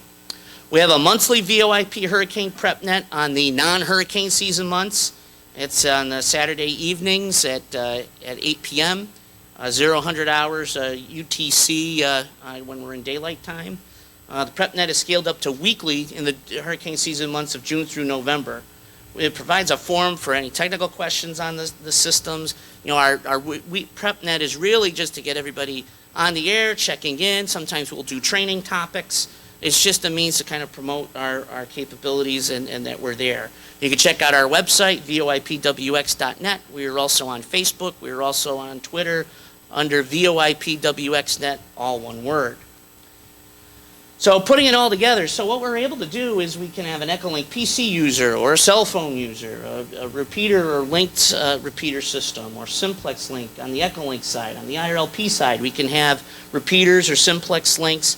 We have a monthly VOIP hurricane prep net on the non-hurricane season months. It's on Saturday evenings at 8 p.m., 00 hours UTC when we're in daylight time. The prep net is scaled up to weekly in the hurricane season months of June through November. It provides a forum for any technical questions on the systems. Our prep net is really just to get everybody on the air, checking in. Sometimes we'll do training topics. It's just a means to kind of promote our capabilities and that we're there. You can check out our website, voipwx.net. We are also on Facebook. We are also on Twitter under voipwxnet, all one word. So putting it all together, so what we're able to do is we can have an Echolink PC user or a cell phone user, a repeater or linked repeater system, or simplex link on the Echolink side. On the IRLP side, we can have repeaters or simplex links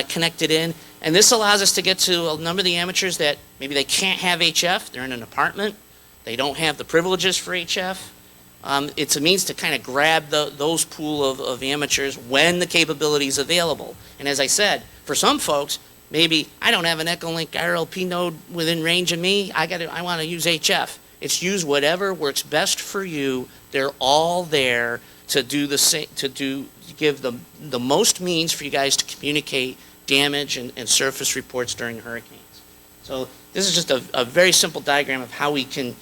connected in. And this allows us to get to a number of the amateurs that maybe they can't have HF, they're in an apartment, they don't have the privileges for HF. It's a means to kind of grab those pool of amateurs when the capability is available. And as I said, for some folks, maybe I don't have an Echolink IRLP node within range of me, I want to use HF. It's use whatever works best for you. They're all there to do the same, give the most means for you guys to communicate damage and surface reports during hurricanes. So this is just a very simple diagram of how we can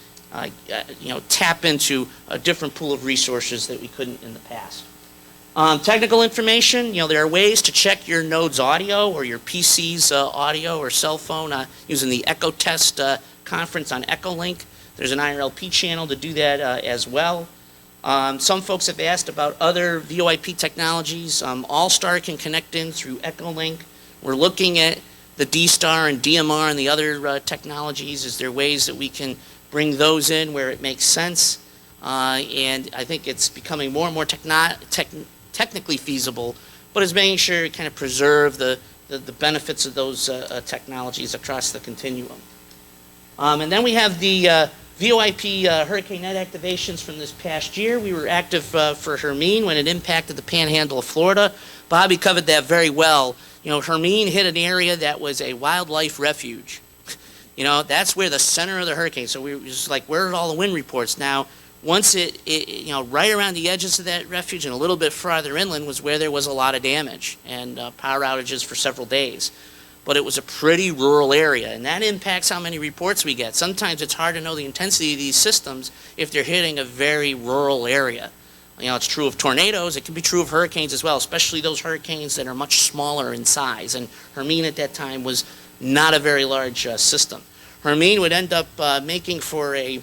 tap into a different pool of resources that we couldn't in the past. Technical information, there are ways to check your node's audio or your PC's audio or cell phone using the EchoTest conference on Echolink. There's an IRLP channel to do that as well. Some folks have asked about other VoIP technologies. All-Star can connect in through Echolink. We're looking at the D-Star and DMR and the other technologies. Is there ways that we can bring those in where it makes sense? And I think it's becoming more and more technically feasible, but it's making sure we kind of preserve the benefits of those technologies across the continuum. And then we have the VoIP Hurricane Net activations from this past year. We were active for Hermine when it impacted the panhandle of Florida. Bobby covered that very well. Hermine hit an area that was a wildlife refuge. That's where the center of the hurricane. So we were just like, where are all the wind reports? Now, once it right around the edges of that refuge and a little bit farther inland was where there was a lot of damage and power outages for several days. But it was a pretty rural area, and that impacts how many reports we get. Sometimes it's hard to know the intensity of these systems if they're hitting a very rural area. It's true of tornadoes. It can be true of hurricanes as well, especially those hurricanes that are much smaller in size. And Hermine at that time was not a very large system. Hermine would end up making for a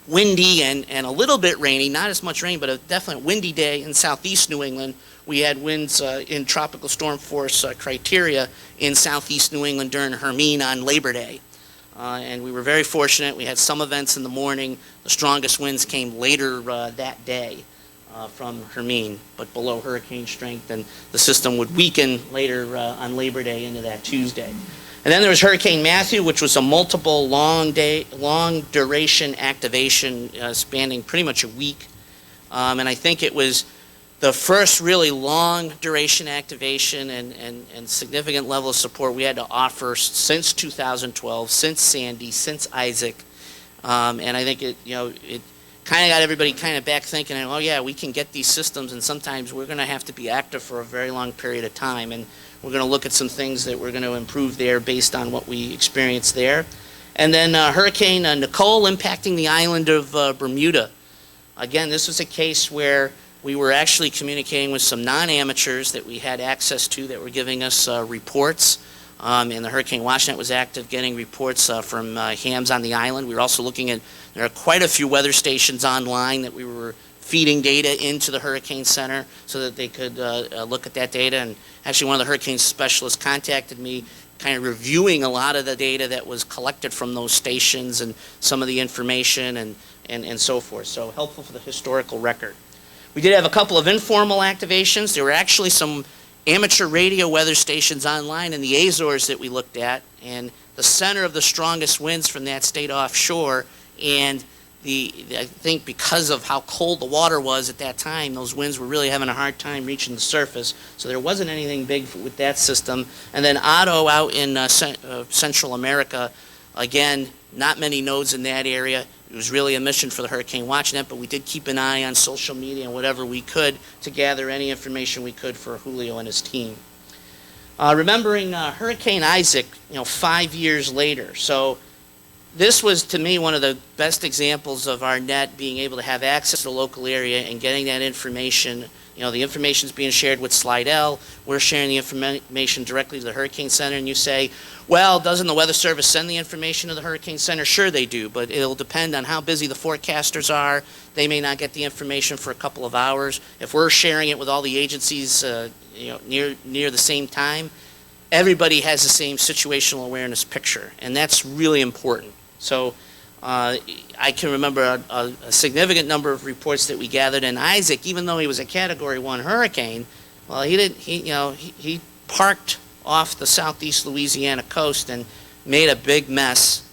windy and a little bit rainy, not as much rain, but a definite windy day in southeast New England. We had winds in tropical storm force criteria in southeast New England during Hermine on Labor Day. And we were very fortunate. We had some events in the morning. The strongest winds came later that day from Hermine, but below hurricane strength, and the system would weaken later on Labor Day into that Tuesday. And then there was Hurricane Matthew, which was a multiple long duration activation spanning pretty much a week. And I think it was the first really long duration activation and significant level of support we had to offer since 2012, since Sandy, since Isaac. And I think it kind of got everybody kind of back thinking, oh yeah, we can get these systems, and sometimes we're going to have to be active for a very long period of time. And we're going to look at some things that we're going to improve there based on what we experienced there. And then Hurricane Nicole impacting the island of Bermuda. Again, this was a case where we were actually communicating with some non-amateurs that we had access to that were giving us reports. And the Hurricane WatchNet was active getting reports from hams on the island. We were also looking at, there are quite a few weather stations online that we were feeding data into the Hurricane Center so that they could look at that data. And actually one of the hurricane specialists contacted me kind of reviewing a lot of the data that was collected from those stations and some of the information and so forth. So helpful for the historical record. We did have a couple of informal activations. There were actually some amateur radio weather stations online in the Azores that we looked at, and the center of the strongest winds from that stayed offshore, and I think because of how cold the water was at that time, those winds were really having a hard time reaching the surface, so there wasn't anything big with that system. And then Otto out in Central America, again, not many nodes in that area. It was really a mission for the Hurricane WatchNet, but we did keep an eye on social media and whatever we could to gather any information we could for Julio and his team. Remembering Hurricane Isaac, 5 years later. So this was, to me, one of the best examples of our net being able to have access to the local area and getting that information. The information is being shared with Slidell. We're sharing the information directly to the Hurricane Center, and you say, well, doesn't the Weather Service send the information to the Hurricane Center? Sure they do, but it'll depend on how busy the forecasters are. They may not get the information for a couple of hours. If we're sharing it with all the agencies near the same time, everybody has the same situational awareness picture, and that's really important. So I can remember a significant number of reports that we gathered in Isaac, even though he was a Category 1 hurricane. Well, he parked off the southeast Louisiana coast and made a big mess,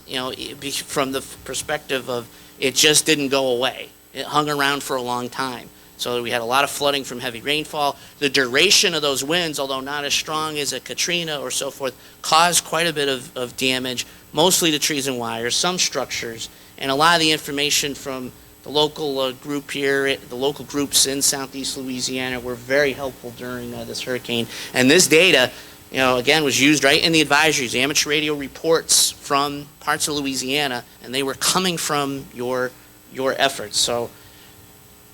from the perspective of it just didn't go away. It hung around for a long time. So we had a lot of flooding from heavy rainfall. The duration of those winds, although not as strong as a Katrina or so forth, caused quite a bit of damage, mostly to trees and wires, some structures, and a lot of the information from the local group here, the local groups in southeast Louisiana were very helpful during this hurricane. And this data again, was used right in the advisories, the amateur radio reports from parts of Louisiana, and they were coming from your efforts. So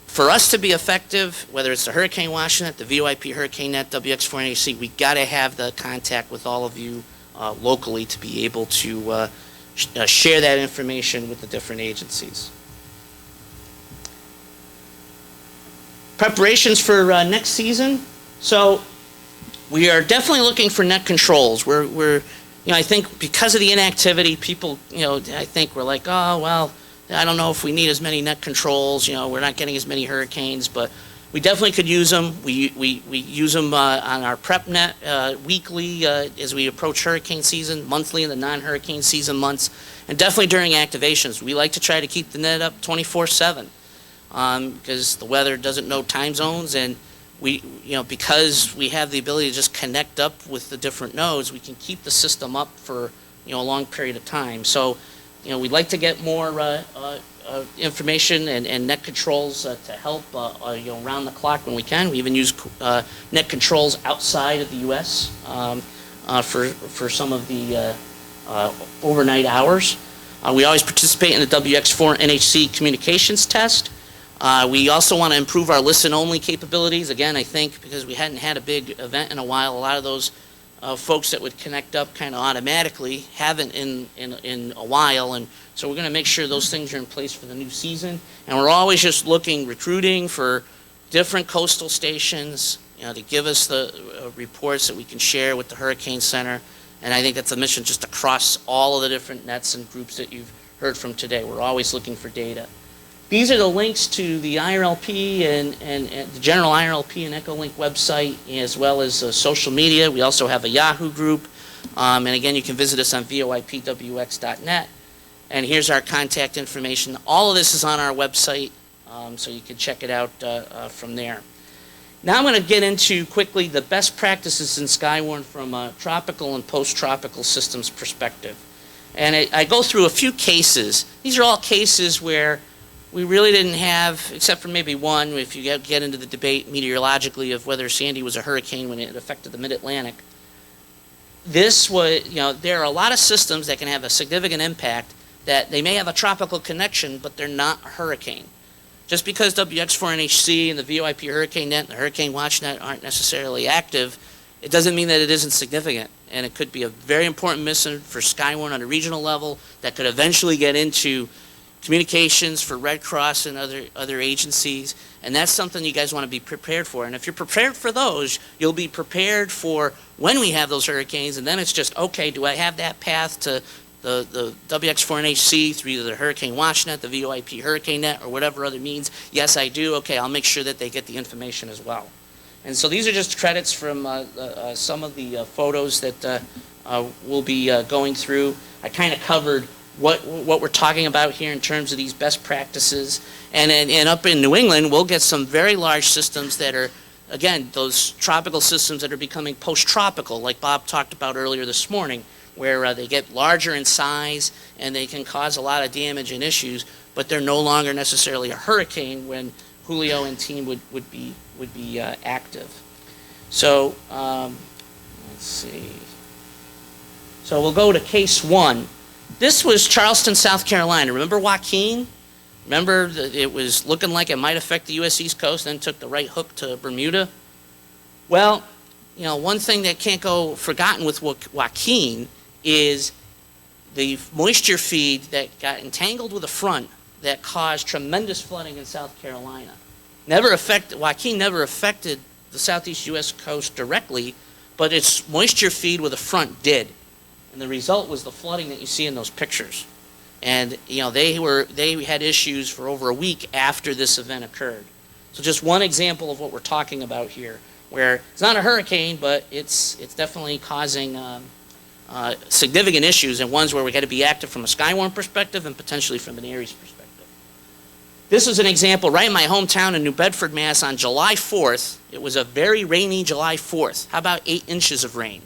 for us to be effective, whether it's the Hurricane Watch Net, the VOIP Hurricane Net, WX4NHC, we got to have the contact with all of you locally to be able to share that information with the different agencies. Preparations for next season. So we are definitely looking for net controls. We're I think because of the inactivity, people, I think we're like, oh, well, I don't know if we need as many net controls. We're not getting as many hurricanes, but we definitely could use them. We use them on our prep net weekly as we approach hurricane season, monthly in the non-hurricane season months, and definitely during activations. We like to try to keep the net up 24/7 because the weather doesn't know time zones, and because we have the ability to just connect up with the different nodes, we can keep the system up for a long period of time. So we'd like to get more information and net controls to help around the clock when we can. We even use net controls outside of the U.S. For some of the overnight hours. We always participate in the WX4 NHC communications test. We also want to improve our listen-only capabilities. Again, I think because we hadn't had a big event in a while, a lot of those folks that would connect up kind of automatically haven't in a while, and so we're going to make sure those things are in place for the new season. And we're always just recruiting for different coastal stations, to give us the reports that we can share with the Hurricane Center. And I think that's a mission just across all of the different nets and groups that you've heard from today. We're always looking for data. These are the links to the IRLP and the general IRLP and EchoLink website, as well as social media. We also have a Yahoo group. And again, you can visit us on voipwx.net. And here's our contact information. All of this is on our website, so you can check it out from there. Now I'm going to get into quickly the best practices in Skywarn from a tropical and post-tropical systems perspective. And I go through a few cases. These are all cases where we really didn't have, except for maybe one, if you get into the debate meteorologically of whether Sandy was a hurricane when it affected the mid-Atlantic. This was, there are a lot of systems that can have a significant impact that they may have a tropical connection, but they're not a hurricane. Just because WX4NHC and the VOIP Hurricane Net and the Hurricane Watch Net aren't necessarily active, it doesn't mean that it isn't significant. And it could be a very important mission for Skywarn on a regional level that could eventually get into communications for Red Cross and other agencies, and that's something you guys want to be prepared for. And if you're prepared for those, you'll be prepared for when we have those hurricanes, and then it's just, okay, do I have that path to the WX4NHC through either the Hurricane Watch Net, the VOIP Hurricane Net, or whatever other means? Yes, I do. Okay, I'll make sure that they get the information as well. And so these are just credits from some of the photos that we'll be going through. I kind of covered what we're talking about here in terms of these best practices. And up in New England, we'll get some very large systems that are, again, those tropical systems that are becoming post-tropical, like Bob talked about earlier this morning, where they get larger in size and they can cause a lot of damage and issues, but they're no longer necessarily a hurricane when Julio and team would be active. So let's see. So we'll go to case one. This was Charleston, South Carolina. Remember Joaquin? Remember it was looking like it might affect the U.S. East Coast, then took the right hook to Bermuda? Well, one thing that can't go forgotten with Joaquin is the moisture feed that got entangled with the front that caused tremendous flooding in South Carolina. Joaquin never affected the southeast U.S. coast directly, but its moisture feed with the front did. And the result was the flooding that you see in those pictures. And they had issues for over a week after this event occurred. So just one example of what we're talking about here, where it's not a hurricane, but it's definitely causing significant issues, and ones where we got to be active from a Skywarn perspective and potentially from an Aries perspective. This is an example right in my hometown in New Bedford, Mass. On July 4th. It was a very rainy July 4th. How about 8 inches of rain?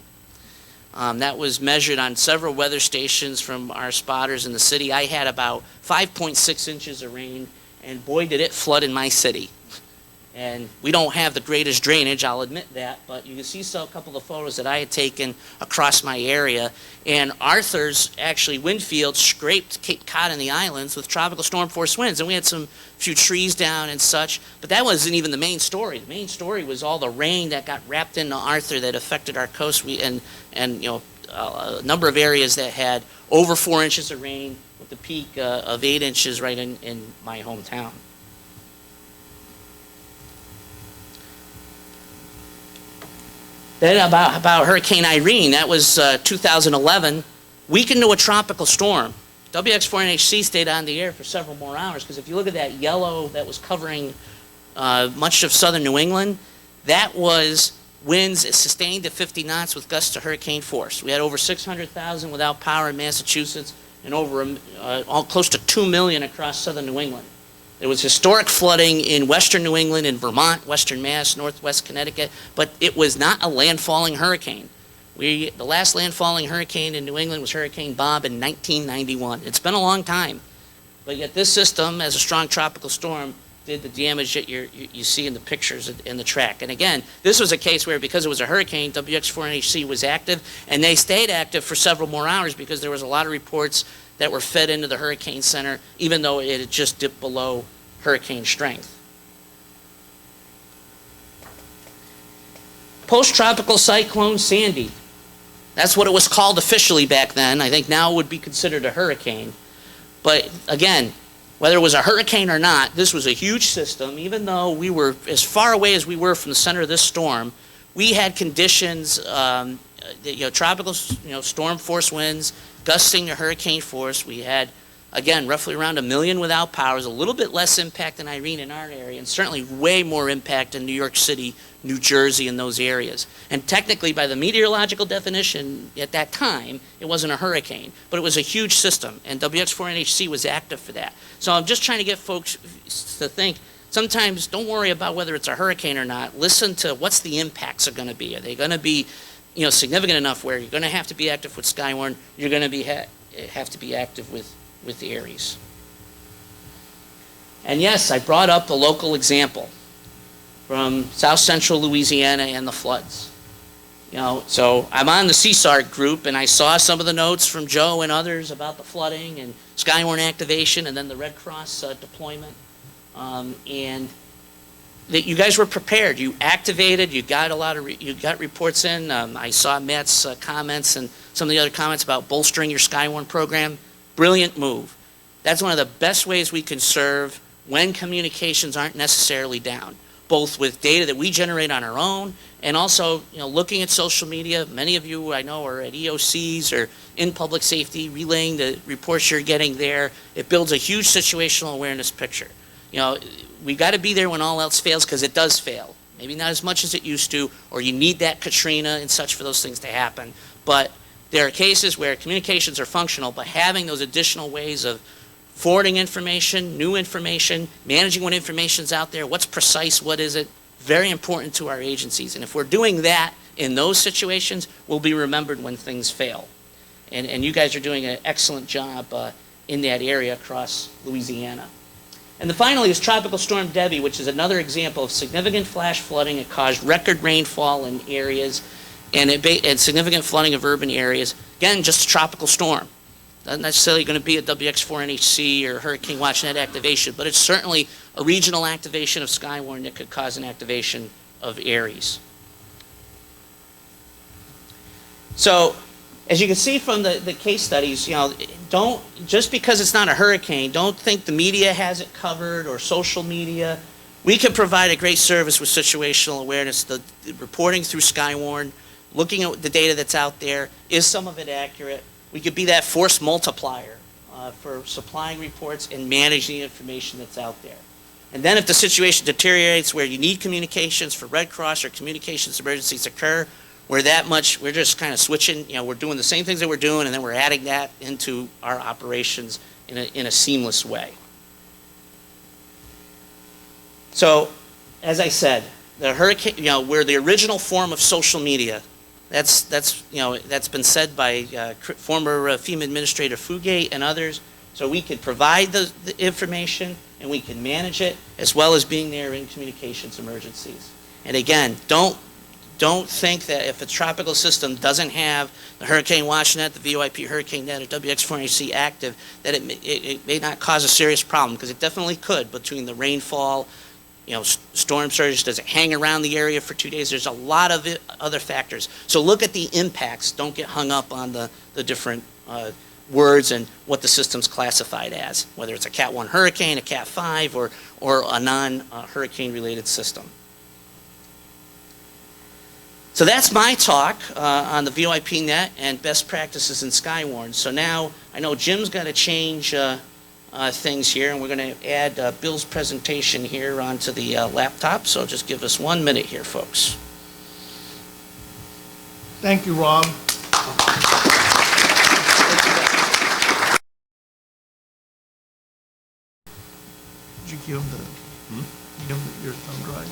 That was measured on several weather stations from our spotters in the city. I had about 5.6 inches of rain, and boy, did it flood in my city. And we don't have the greatest drainage, I'll admit that, but you can see a couple of photos that I had taken across my area. And Arthur's, actually, Winfield scraped Cape Cod and the islands with tropical storm force winds. And we had some few trees down and such, but that wasn't even the main story. The main story was all the rain that got wrapped into Arthur that affected our coast. And you know, a number of areas that had over 4 inches of rain with the peak of 8 inches right in my hometown. Then about Hurricane Irene, that was 2011, weakened to a tropical storm. WX4NHC stayed on the air for several more hours, because if you look at that yellow that was covering much of southern New England, that was winds sustained at 50 knots with gusts to hurricane force. We had over 600,000 without power in Massachusetts, and over close to 2 million across southern New England. There was historic flooding in western New England, in Vermont, western Mass, northwest Connecticut, but it was not a landfalling hurricane. The last landfalling hurricane in New England was Hurricane Bob in 1991. It's been a long time, but yet this system, as a strong tropical storm, did the damage that you see in the pictures in the track. And again, this was a case where, because it was a hurricane, WX4NHC was active, and they stayed active for several more hours because there was a lot of reports that were fed into the Hurricane Center, even though it had just dipped below hurricane strength. Post-tropical cyclone Sandy. That's what it was called officially back then. I think now it would be considered a hurricane. But again, whether it was a hurricane or not, this was a huge system. Even though we were as far away as we were from the center of this storm, we had conditions, tropical, storm force winds, gusting to hurricane force. We had, again, roughly around 1 million without power. It was a little bit less impact than Irene in our area, and certainly way more impact in New York City, New Jersey, and those areas. And technically, by the meteorological definition at that time, it wasn't a hurricane, but it was a huge system, and WX4NHC was active for that. So I'm just trying to get folks to think, sometimes don't worry about whether it's a hurricane or not. Listen to what's the impacts are going to be. Are they going to be significant enough where you're going to have to be active with Skywarn, you're going to be have to be active with the Aries. And yes, I brought up a local example from South Central Louisiana and the floods. So I'm on the CSART group, and I saw some of the notes from Joe and others about the flooding and Skywarn activation, and then the Red Cross deployment. And that you guys were prepared. You activated. You got you got reports in. I saw Matt's comments and some of the other comments about bolstering your Skywarn program. Brilliant move. That's one of the best ways we can serve when communications aren't necessarily down, both with data that we generate on our own and also, looking at social media. Many of you I know are at EOCs or in public safety, relaying the reports you're getting there. It builds a huge situational awareness picture. We got to be there when all else fails, because it does fail. Maybe not as much as it used to, or you need that Katrina and such for those things to happen. But there are cases where communications are functional, but having those additional ways of forwarding information, new information, managing what information's out there, what's precise, what is it, very important to our agencies. And if we're doing that in those situations, we'll be remembered when things fail. And you guys are doing an excellent job in that area across Louisiana. And then finally is Tropical Storm Debbie, which is another example of significant flash flooding. It caused record rainfall in areas and significant flooding of urban areas. Again, just a tropical storm. Not necessarily going to be a WX4NHC or Hurricane Watch Net activation, but it's certainly a regional activation of Skywarn that could cause an activation of Aries. So, as you can see from the case studies, don't, just because it's not a hurricane, don't think the media has it covered or social media. We can provide a great service with situational awareness, the reporting through Skywarn, looking at the data that's out there. Is some of it accurate? We could be that force multiplier for supplying reports and managing the information that's out there. And then if the situation deteriorates where you need communications for Red Cross or communications emergencies occur, we're just kind of switching, we're doing the same things that we're doing, and then we're adding that into our operations in a seamless way. So, as I said, the hurricane, we're the original form of social media. That's been said by former FEMA Administrator Fugate and others. So we could provide the information, and we can manage it, as well as being there in communications emergencies. And again, don't think that if a tropical system doesn't have the Hurricane Watch Net, the VoIP Hurricane Net, or WX4AC active, that it may not cause a serious problem, because it definitely could, between the rainfall, storm surge, does it hang around the area for 2 days? There's a lot of other factors. So look at the impacts. Don't get hung up on the different words and what the system's classified as, whether it's a Cat 1 hurricane, a Cat 5, or a non-hurricane related system. So that's my talk on the VoIP net and best practices in Skywarn. So now I know Jim's got to change things here, and we're going to add Bill's presentation here onto the laptop. So just give us 1 minute here, folks. Thank you, Rob. Did you give him your thumb drive?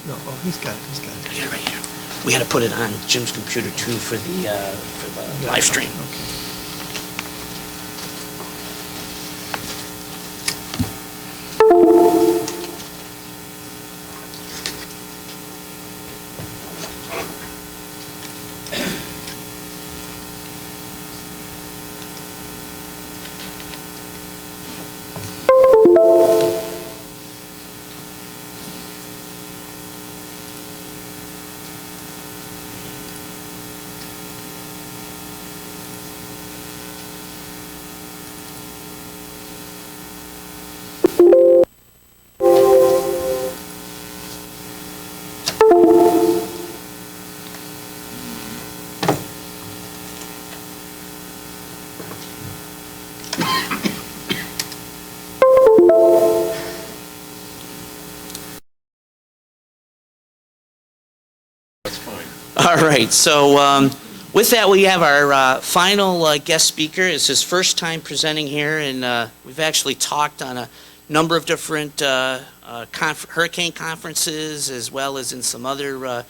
No, oh, he's got it. I got it right here. We had to put it on Jim's computer too for the live stream. Okay. All right, so with that, we have our final guest speaker. It's his first time presenting here, and we've actually talked on a number of different hurricane conferences, as well as in some other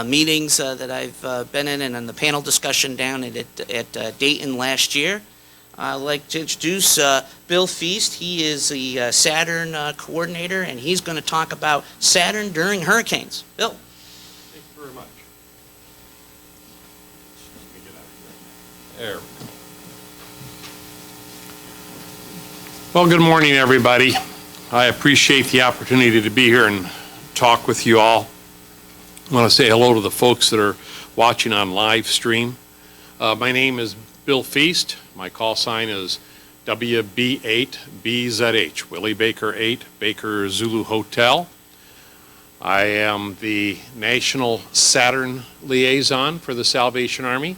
meetings that I've been in, and on the panel discussion down at Dayton last year. I'd like to introduce Bill Feast. He is the Saturn coordinator, and he's going to talk about Saturn during hurricanes. Bill. Thank you very much. There we go. Well, good morning, everybody. I appreciate the opportunity to be here and talk with you all. I want to say hello to the folks that are watching on live stream. My name is Bill Feast. My call sign is WB8BZH, Willie Baker 8, Baker Zulu Hotel. I am the National Saturn Liaison for the Salvation Army.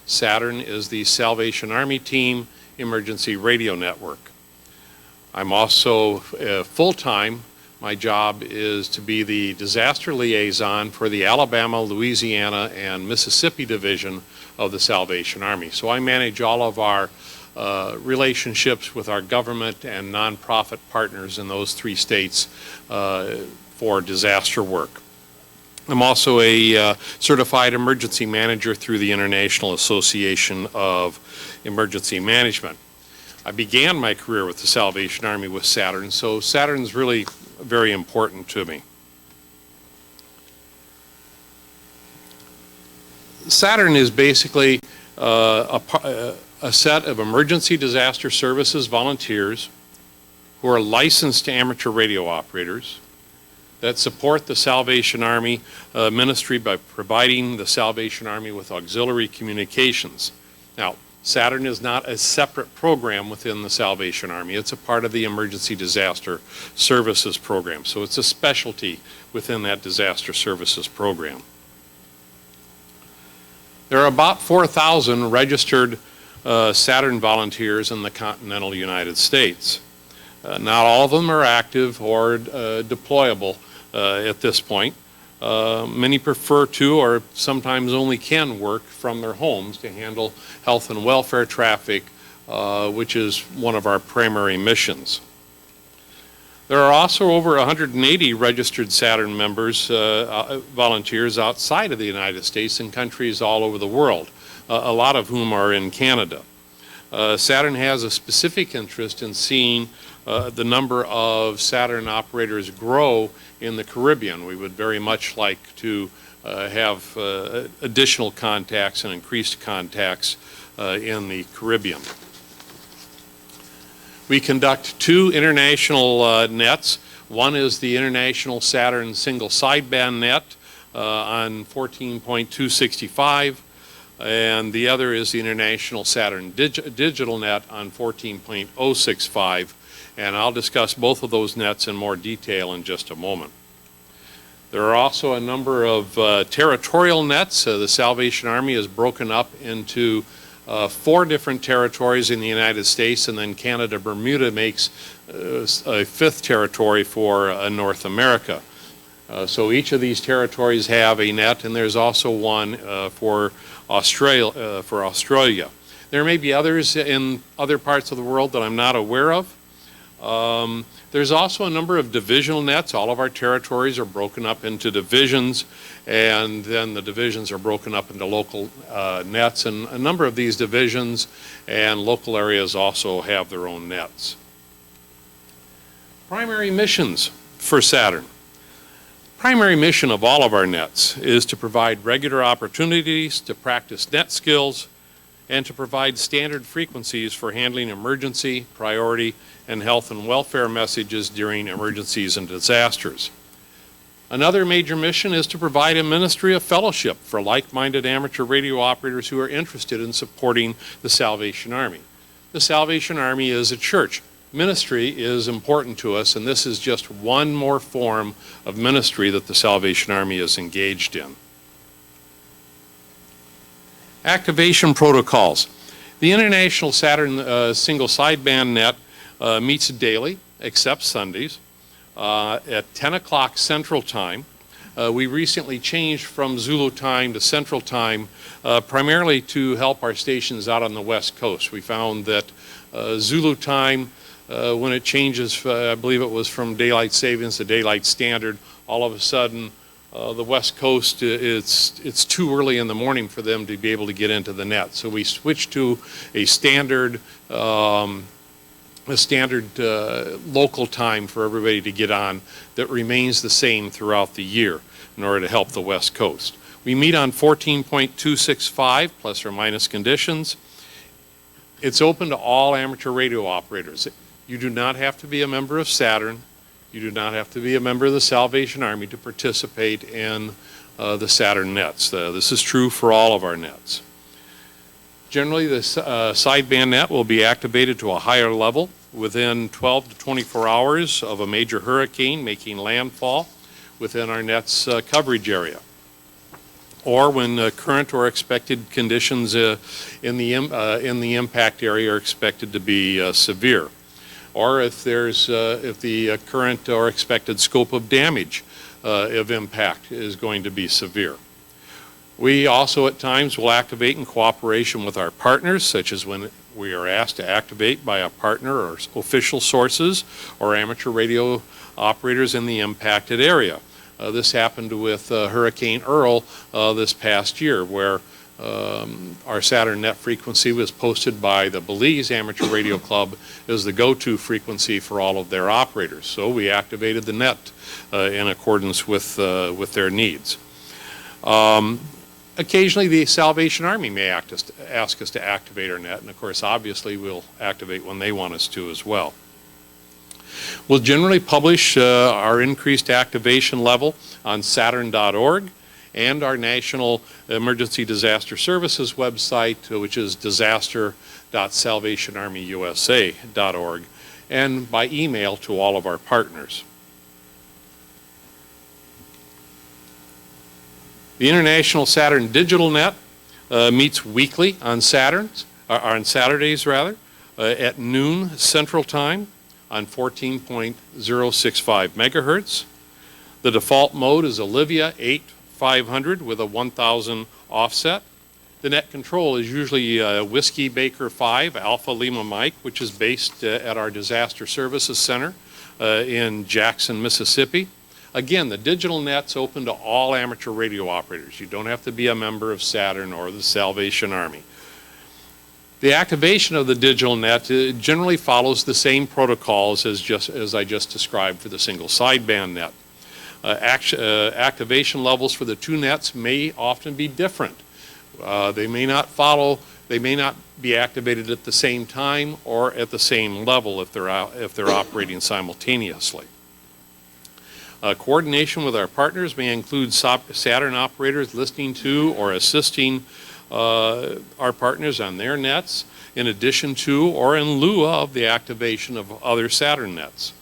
Saturn is the Salvation Army Team Emergency Radio Network. I'm also full-time. My job is to be the disaster liaison for the Alabama, Louisiana, and Mississippi Division of the Salvation Army. So I manage all of our relationships with our government and nonprofit partners in those 3 states for disaster work. I'm also a certified emergency manager through the International Association of Emergency Management. I began my career with the Salvation Army with Saturn, so Saturn's really very important to me. Saturn is basically a set of emergency disaster services volunteers who are licensed amateur radio operators that support the Salvation Army ministry by providing the Salvation Army with auxiliary communications. Now, Saturn is not a separate program within the Salvation Army. It's a part of the Emergency Disaster Services program. So it's a specialty within that disaster services program. There are about 4,000 registered Saturn volunteers in the continental United States. Not all of them are active or deployable at this point. Many prefer to, or sometimes only can, work from their homes to handle health and welfare traffic, which is one of our primary missions. There are also over 180 registered Saturn members, volunteers outside of the United States in countries all over the world, a lot of whom are in Canada. Saturn has a specific interest in seeing the number of Saturn operators grow in the Caribbean. We would very much like to have additional contacts and increased contacts in the Caribbean. We conduct 2 international nets. One is the International Saturn Single Sideband Net on 14.265, and the other is the International Saturn Digital Net on 14.065, and I'll discuss both of those nets in more detail in just a moment. There are also a number of territorial nets. The Salvation Army is broken up into 4 different territories in the United States, and then Canada Bermuda makes a 5th territory for North America. So each of these territories have a net, and there's also one for Australia. There may be others in other parts of the world that I'm not aware of. There's also a number of divisional nets. All of our territories are broken up into divisions, and then the divisions are broken up into local nets, and a number of these divisions and local areas also have their own nets. Primary missions for Saturn. Primary mission of all of our nets is to provide regular opportunities to practice net skills and to provide standard frequencies for handling emergency, priority, and health and welfare messages during emergencies and disasters. Another major mission is to provide a ministry of fellowship for like-minded amateur radio operators who are interested in supporting the Salvation Army. The Salvation Army is a church. Ministry is important to us, and this is just one more form of ministry that the Salvation Army is engaged in. Activation protocols. The International Saturn Single Sideband Net meets daily, except Sundays, at 10 o'clock Central Time. We recently changed from Zulu time to Central Time, primarily to help our stations out on the West Coast. We found that Zulu time, when it changes, I believe it was from daylight savings to daylight standard, all of a sudden the West Coast, it's too early in the morning for them to be able to get into the net. So we switched to a standard local time for everybody to get on that remains the same throughout the year in order to help the West Coast. We meet on 14.265 plus or minus conditions. It's open to all amateur radio operators. You do not have to be a member of Saturn. You do not have to be a member of the Salvation Army to participate in the Saturn nets. This is true for all of our nets. Generally, the sideband net will be activated to a higher level within 12 to 24 hours of a major hurricane making landfall within our net's coverage area, or when current or expected conditions in the impact area are expected to be severe, or if the current or expected scope of damage of impact is going to be severe. We also at times will activate in cooperation with our partners, such as when we are asked to activate by a partner or official sources or amateur radio operators in the impacted area. This happened with Hurricane Earl this past year, where our Saturn net frequency was posted by the Belize Amateur Radio Club as the go-to frequency for all of their operators. So we activated the net in accordance with their needs. Occasionally the Salvation Army may ask us to activate our net, and of course obviously we'll activate when they want us to as well. We'll generally publish our increased activation level on Saturn.org and our National Emergency Disaster Services website, which is disaster.salvationarmyusa.org, and by email to all of our partners. The International Saturn Digital Net meets weekly on Saturdays at noon Central Time on 14.065 megahertz. The default mode is Olivia 8500 with a 1000 offset. The net control is usually Whiskey Baker 5 Alpha Lima Mike, which is based at our Disaster Services Center in Jackson, Mississippi. Again, the digital net's open to all amateur radio operators. You don't have to be a member of Saturn or the Salvation Army. The activation of the digital net generally follows the same protocols as I just described for the single sideband net. Activation levels for the two nets may often be different. They may not be activated at the same time or at the same level if they're operating simultaneously. Coordination with our partners may include Saturn operators listening to or assisting our partners on their nets, in addition to or in lieu of the activation of other Saturn nets.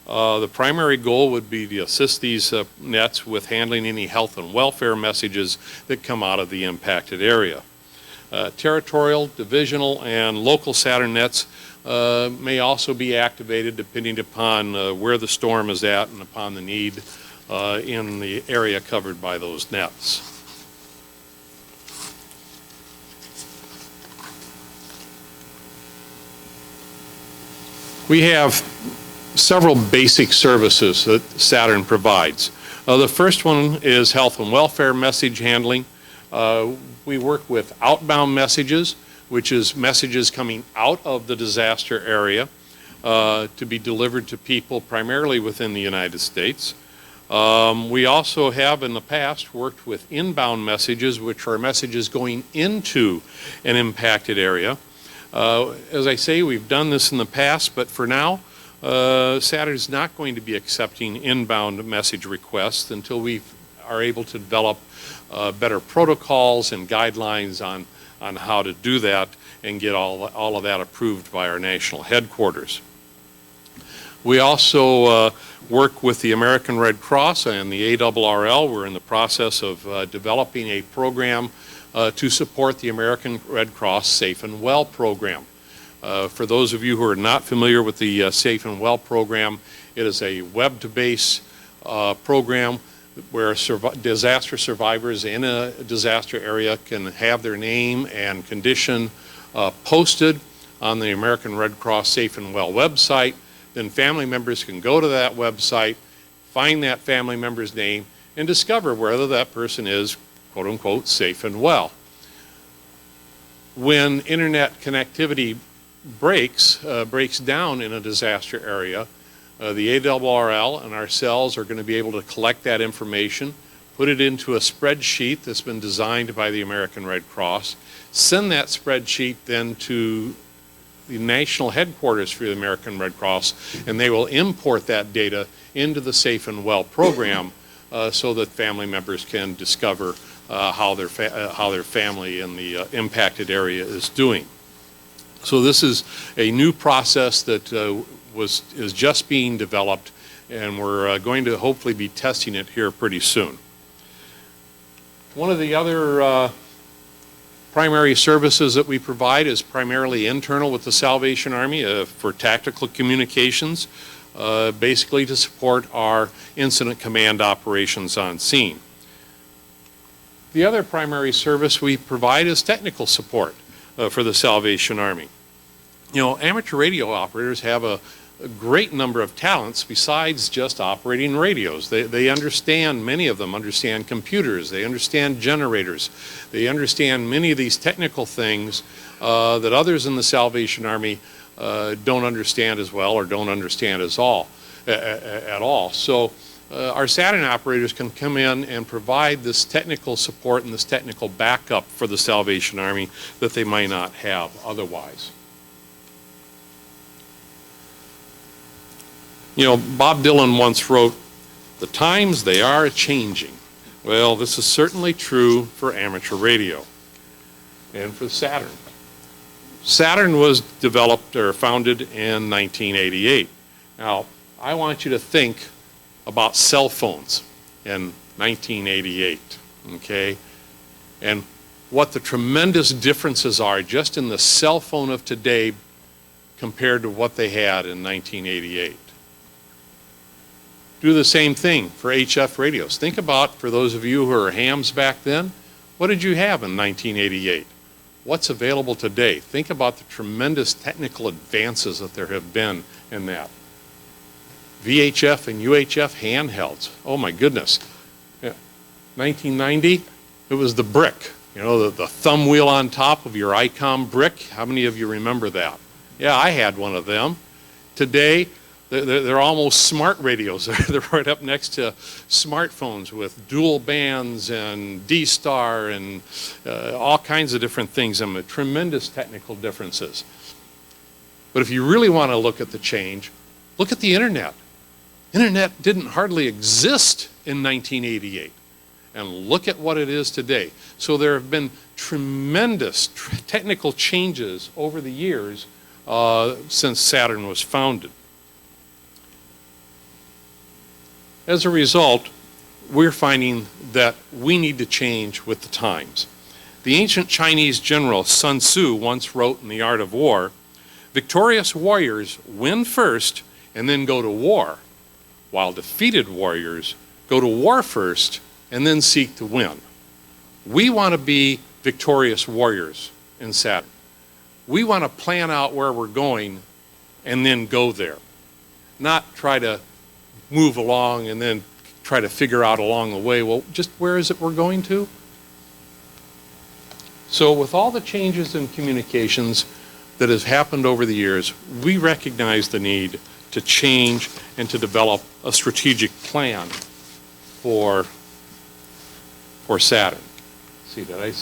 The primary goal would be to assist these nets with handling any health and welfare messages that come out of the impacted area. Territorial, divisional, and local Saturn nets may also be activated depending upon where the storm is at and upon the need in the area covered by those nets. We have several basic services that Saturn provides. The first one is health and welfare message handling. We work with outbound messages, which is messages coming out of the disaster area to be delivered to people primarily within the United States. We also have in the past worked with inbound messages, which are messages going into an impacted area. As I say, we've done this in the past, but for now, Saturn is not going to be accepting inbound message requests until we are able to develop better protocols and guidelines on how to do that and get all of that approved by our national headquarters. We also work with the American Red Cross and the ARRL. We're in the process of developing a program to support the American Red Cross Safe and Well program. For those of you who are not familiar with the Safe and Well program, it is a web-based program where disaster survivors in a disaster area can have their name and condition posted on the American Red Cross Safe and Well website. Then family members can go to that website, find that family member's name, and discover whether that person is, quote unquote, safe and well. When internet connectivity breaks down in a disaster area, the ARRL and ourselves are going to be able to collect that information, put it into a spreadsheet that's been designed by the American Red Cross, send that spreadsheet then to the national headquarters for the American Red Cross, and they will import that data into the Safe and Well program so that family members can discover how their family in the impacted area is doing. So this is a new process that is just being developed, and we're going to hopefully be testing it here pretty soon. One of the other primary services that we provide is primarily internal with the Salvation Army for tactical communications, basically to support our incident command operations on scene. The other primary service we provide is technical support for the Salvation Army. You know, amateur radio operators have a great number of talents besides just operating radios. They understand, many of them understand computers, they understand generators, they understand many of these technical things that others in the Salvation Army don't understand as well or don't understand at all. So our Saturn operators can come in and provide this technical support and this technical backup for the Salvation Army that they might not have otherwise. You know, Bob Dylan once wrote, "The times they are a-changing." Well, this is certainly true for amateur radio and for Saturn. Saturn was developed or founded in 1988. Now, I want you to think about cell phones in 1988, okay? And what the tremendous differences are just in the cell phone of today compared to what they had in 1988. Do the same thing for HF radios. Think about, for those of you who are hams back then, what did you have in 1988? What's available today? Think about the tremendous technical advances that there have been in that. VHF and UHF handhelds. Oh my goodness. 1990, it was the brick. You know, the thumb wheel on top of your ICOM brick. How many of you remember that? Yeah, I had one of them. Today, they're almost smart radios. They're right up next to smartphones with dual bands and D-Star and all kinds of different things, and tremendous technical differences. But if you really want to look at the change, look at the internet. Internet didn't hardly exist in 1988. And look at what it is today. So there have been tremendous technical changes over the years since Saturn was founded. As a result, we're finding that we need to change with the times. The ancient Chinese general Sun Tzu once wrote in The Art of War, "Victorious warriors win first and then go to war, while defeated warriors go to war first and then seek to win." We want to be victorious warriors in Saturn. We want to plan out where we're going and then go there, not try to move along and then try to figure out along the way, well, just where is it we're going to? So with all the changes in communications that has happened over the years, we recognize the need to change and to develop a strategic plan for Saturn. See, did I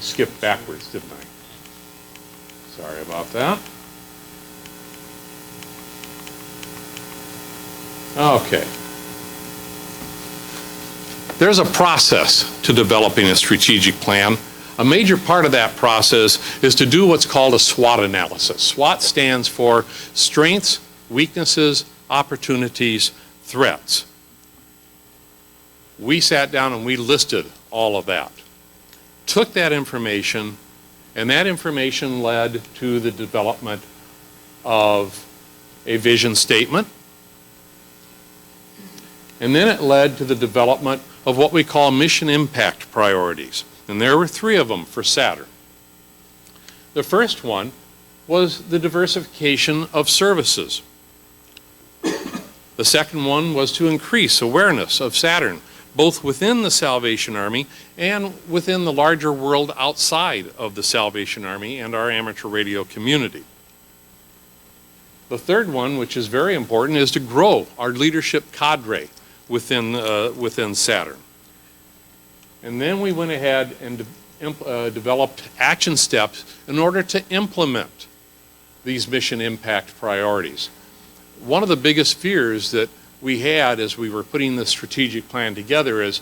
skipped backwards, didn't I? Sorry about that. Okay. There's a process to developing a strategic plan. A major part of that process is to do what's called a SWOT analysis. SWOT stands for strengths, weaknesses, opportunities, threats. We sat down and we listed all of that. Took that information, and that information led to the development of a vision statement. And then it led to the development of what we call mission impact priorities. And there were 3 of them for Saturn. The first one was the diversification of services. The second one was to increase awareness of Saturn, both within the Salvation Army and within the larger world outside of the Salvation Army and our amateur radio community. The third one, which is very important, is to grow our leadership cadre within Saturn. And then we went ahead and developed action steps in order to implement these mission impact priorities. One of the biggest fears that we had as we were putting this strategic plan together is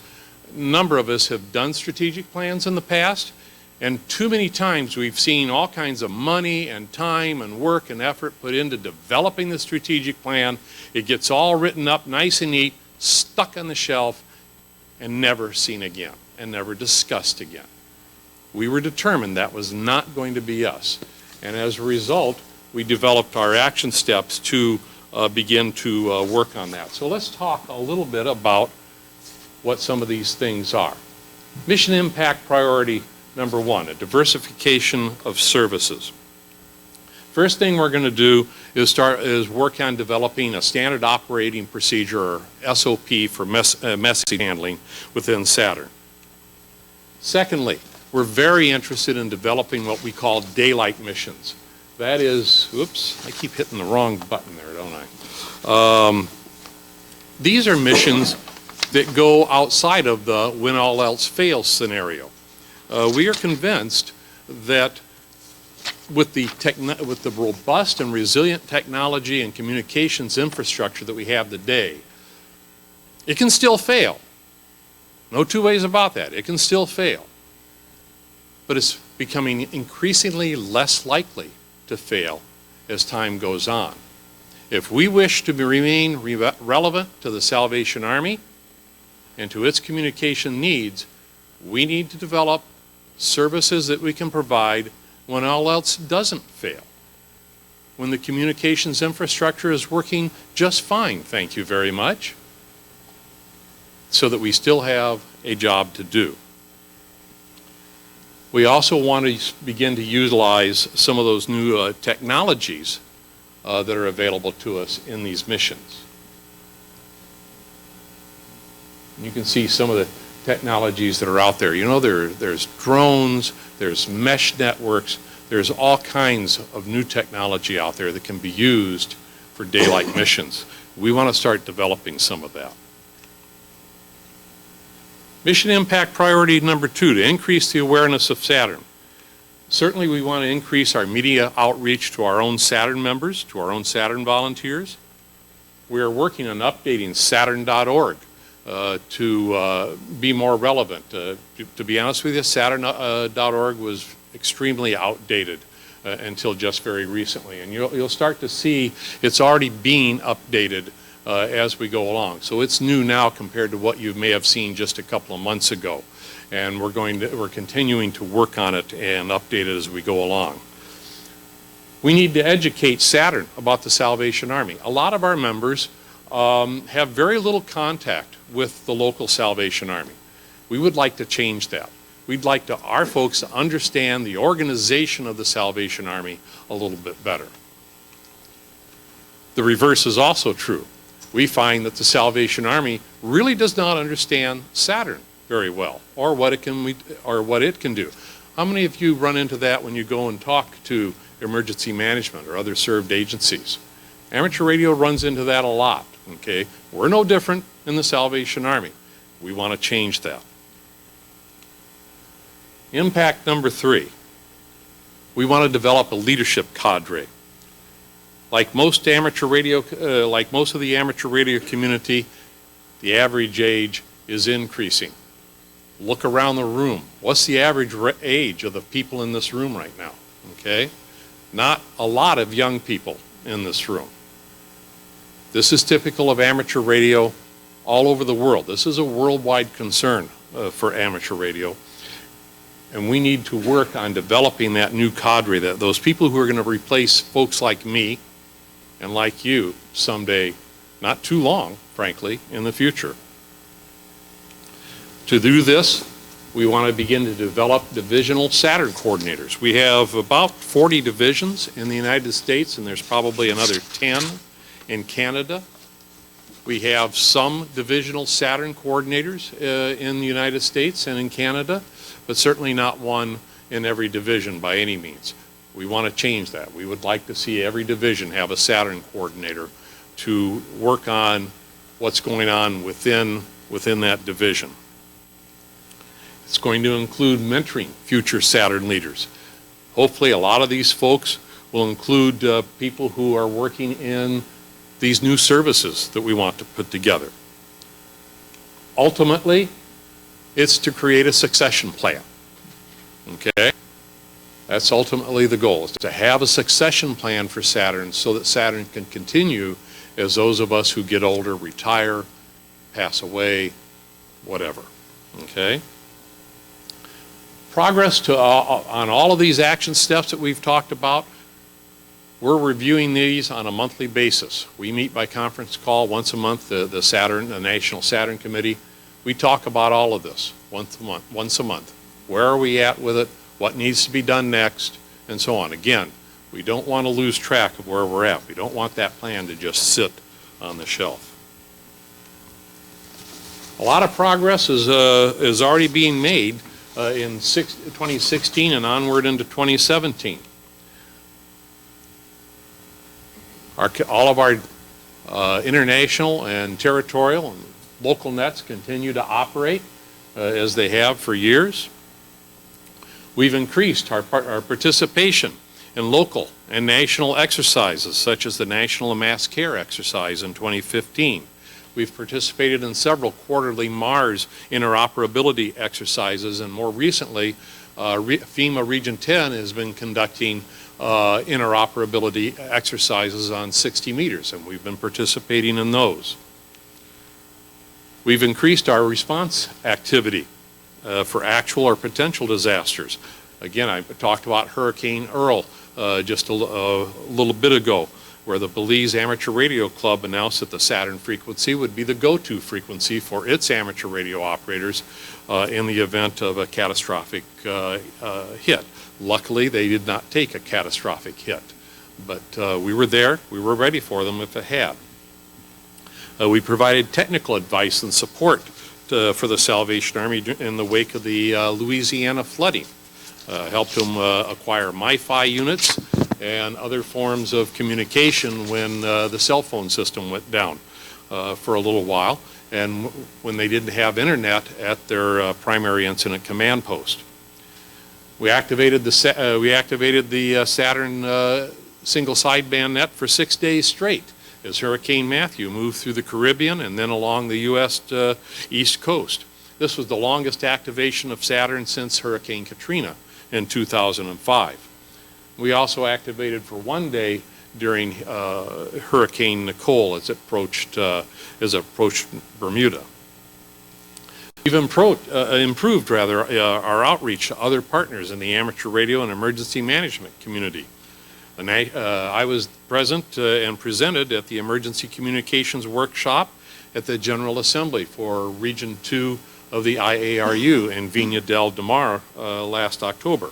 a number of us have done strategic plans in the past, and too many times we've seen all kinds of money and time and work and effort put into developing the strategic plan. It gets all written up nice and neat, stuck on the shelf, and never seen again, and never discussed again. We were determined that was not going to be us. And as a result, we developed our action steps to begin to work on that. So let's talk a little bit about what some of these things are. Mission impact priority number 1, a diversification of services. First thing we're going to do is work on developing a standard operating procedure, or SOP, for message handling within Saturn. Secondly, we're very interested in developing what we call daylight missions. That is, oops, I keep hitting the wrong button there, don't I? These are missions that go outside of the when all else fails scenario. We are convinced that with the robust and resilient technology and communications infrastructure that we have today, it can still fail. No two ways about that. It can still fail. But it's becoming increasingly less likely to fail as time goes on. If we wish to remain relevant to the Salvation Army and to its communication needs, we need to develop services that we can provide when all else doesn't fail. When the communications infrastructure is working just fine, thank you very much, so that we still have a job to do. We also want to begin to utilize some of those new technologies that are available to us in these missions. You can see some of the technologies that are out there. You know, there's drones, there's mesh networks, there's all kinds of new technology out there that can be used for daylight missions. We want to start developing some of that. Mission impact priority number 2, to increase the awareness of Saturn. Certainly we want to increase our media outreach to our own Saturn members, to our own Saturn volunteers. We are working on updating Saturn.org to be more relevant. To be honest with you, Saturn.org was extremely outdated until just very recently. And you'll start to see it's already being updated as we go along. So it's new now compared to what you may have seen just a couple of months ago. And we're continuing to work on it and update it as we go along. We need to educate Saturn about the Salvation Army. A lot of our members have very little contact with the local Salvation Army. We would like to change that. We'd like our folks to understand the organization of the Salvation Army a little bit better. The reverse is also true. We find that the Salvation Army really does not understand Saturn very well, or what it can do. How many of you run into that when you go and talk to emergency management or other served agencies? Amateur radio runs into that a lot, okay? We're no different in the Salvation Army. We want to change that. Impact number 3, we want to develop a leadership cadre. Like most of the amateur radio community, the average age is increasing. Look around the room. What's the average age of the people in this room right now? Okay? Not a lot of young people in this room. This is typical of amateur radio all over the world. This is a worldwide concern for amateur radio. And we need to work on developing that new cadre, those people who are going to replace folks like me and like you someday, not too long, frankly, in the future. To do this, we want to begin to develop divisional Saturn coordinators. We have about 40 divisions in the United States, and there's probably another 10 in Canada. We have some divisional Saturn coordinators in the United States and in Canada, but certainly not one in every division by any means. We want to change that. We would like to see every division have a Saturn coordinator to work on what's going on within that division. It's going to include mentoring future Saturn leaders. Hopefully a lot of these folks will include people who are working in these new services that we want to put together. Ultimately, it's to create a succession plan. Okay? That's ultimately the goal, is to have a succession plan for Saturn so that Saturn can continue as those of us who get older retire, pass away, whatever. Okay? Progress on all of these action steps that we've talked about, we're reviewing these on a monthly basis. We meet by conference call once a month, the National Saturn Committee. We talk about all of this once a month. Where are we at with it? What needs to be done next? And so on. Again, we don't want to lose track of where we're at. We don't want that plan to just sit on the shelf. A lot of progress is already being made in 2016 and onward into 2017. All of our international and territorial and local nets continue to operate as they have for years. We've increased our participation in local and national exercises, such as the National Mass Care exercise in 2015. We've participated in several quarterly MARS interoperability exercises, and more recently, FEMA Region 10 has been conducting interoperability exercises on 60 meters, and we've been participating in those. We've increased our response activity for actual or potential disasters. Again, I talked about Hurricane Earl just a little bit ago, where the Belize Amateur Radio Club announced that the Saturn frequency would be the go-to frequency for its amateur radio operators in the event of a catastrophic hit. Luckily, they did not take a catastrophic hit, but we were there, we were ready for them if it had. We provided technical advice and support for the Salvation Army in the wake of the Louisiana flooding. Helped them acquire MiFi units and other forms of communication when the cell phone system went down for a little while, and when they didn't have internet at their primary incident command post. We activated the Saturn single sideband net for 6 days straight as Hurricane Matthew moved through the Caribbean and then along the U.S. East Coast. This was the longest activation of Saturn since Hurricane Katrina in 2005. We also activated for 1 day during Hurricane Nicole as it approached Bermuda. We've improved our outreach to other partners in the amateur radio and emergency management community. I was present and presented at the Emergency Communications Workshop at the General Assembly for Region 2 of the IARU in Viña del Mar last October.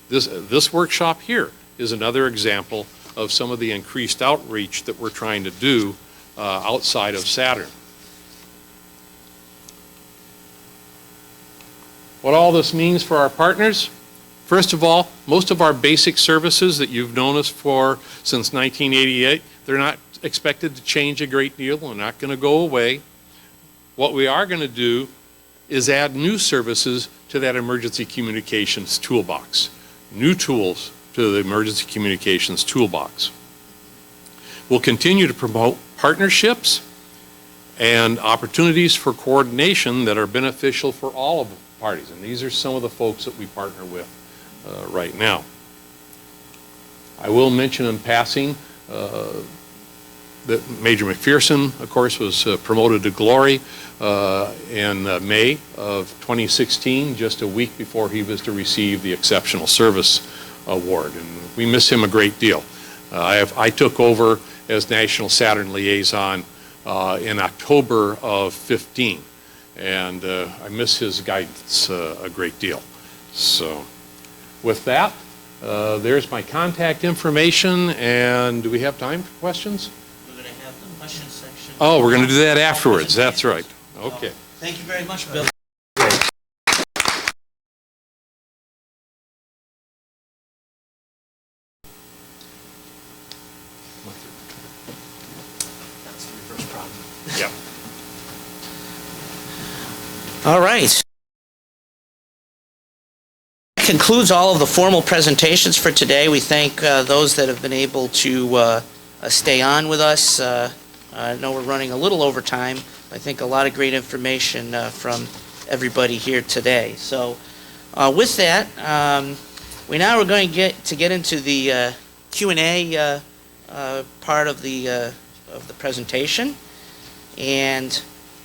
This workshop here is another example of some of the increased outreach that we're trying to do outside of Saturn. What all this means for our partners? First of all, most of our basic services that you've known us for since 1988, they're not expected to change a great deal. They're not going to go away. What we are going to do is add new services to that emergency communications toolbox. New tools to the emergency communications toolbox. We'll continue to promote partnerships and opportunities for coordination that are beneficial for all of the parties. And these are some of the folks that we partner with right now. I will mention in passing that Major McPherson, of course, was promoted to glory in May of 2016, just a week before he was to receive the Exceptional Service Award. And we miss him a great deal. I took over as National Saturn Liaison in October of 15, and I miss his guidance a great deal. So with that, there's my contact information, and do we have time for questions? We're going to have the question section. Oh, we're going to do that afterwards. That's right. Okay. Thank you very much, Bill. That's the reverse problem. Yeah. All right. That concludes all of the formal presentations for today. We thank those that have been able to stay on with us. I know we're running a little over time. I think a lot of great information from everybody here today. So with that, we now are going to get into the Q&A part of the presentation. And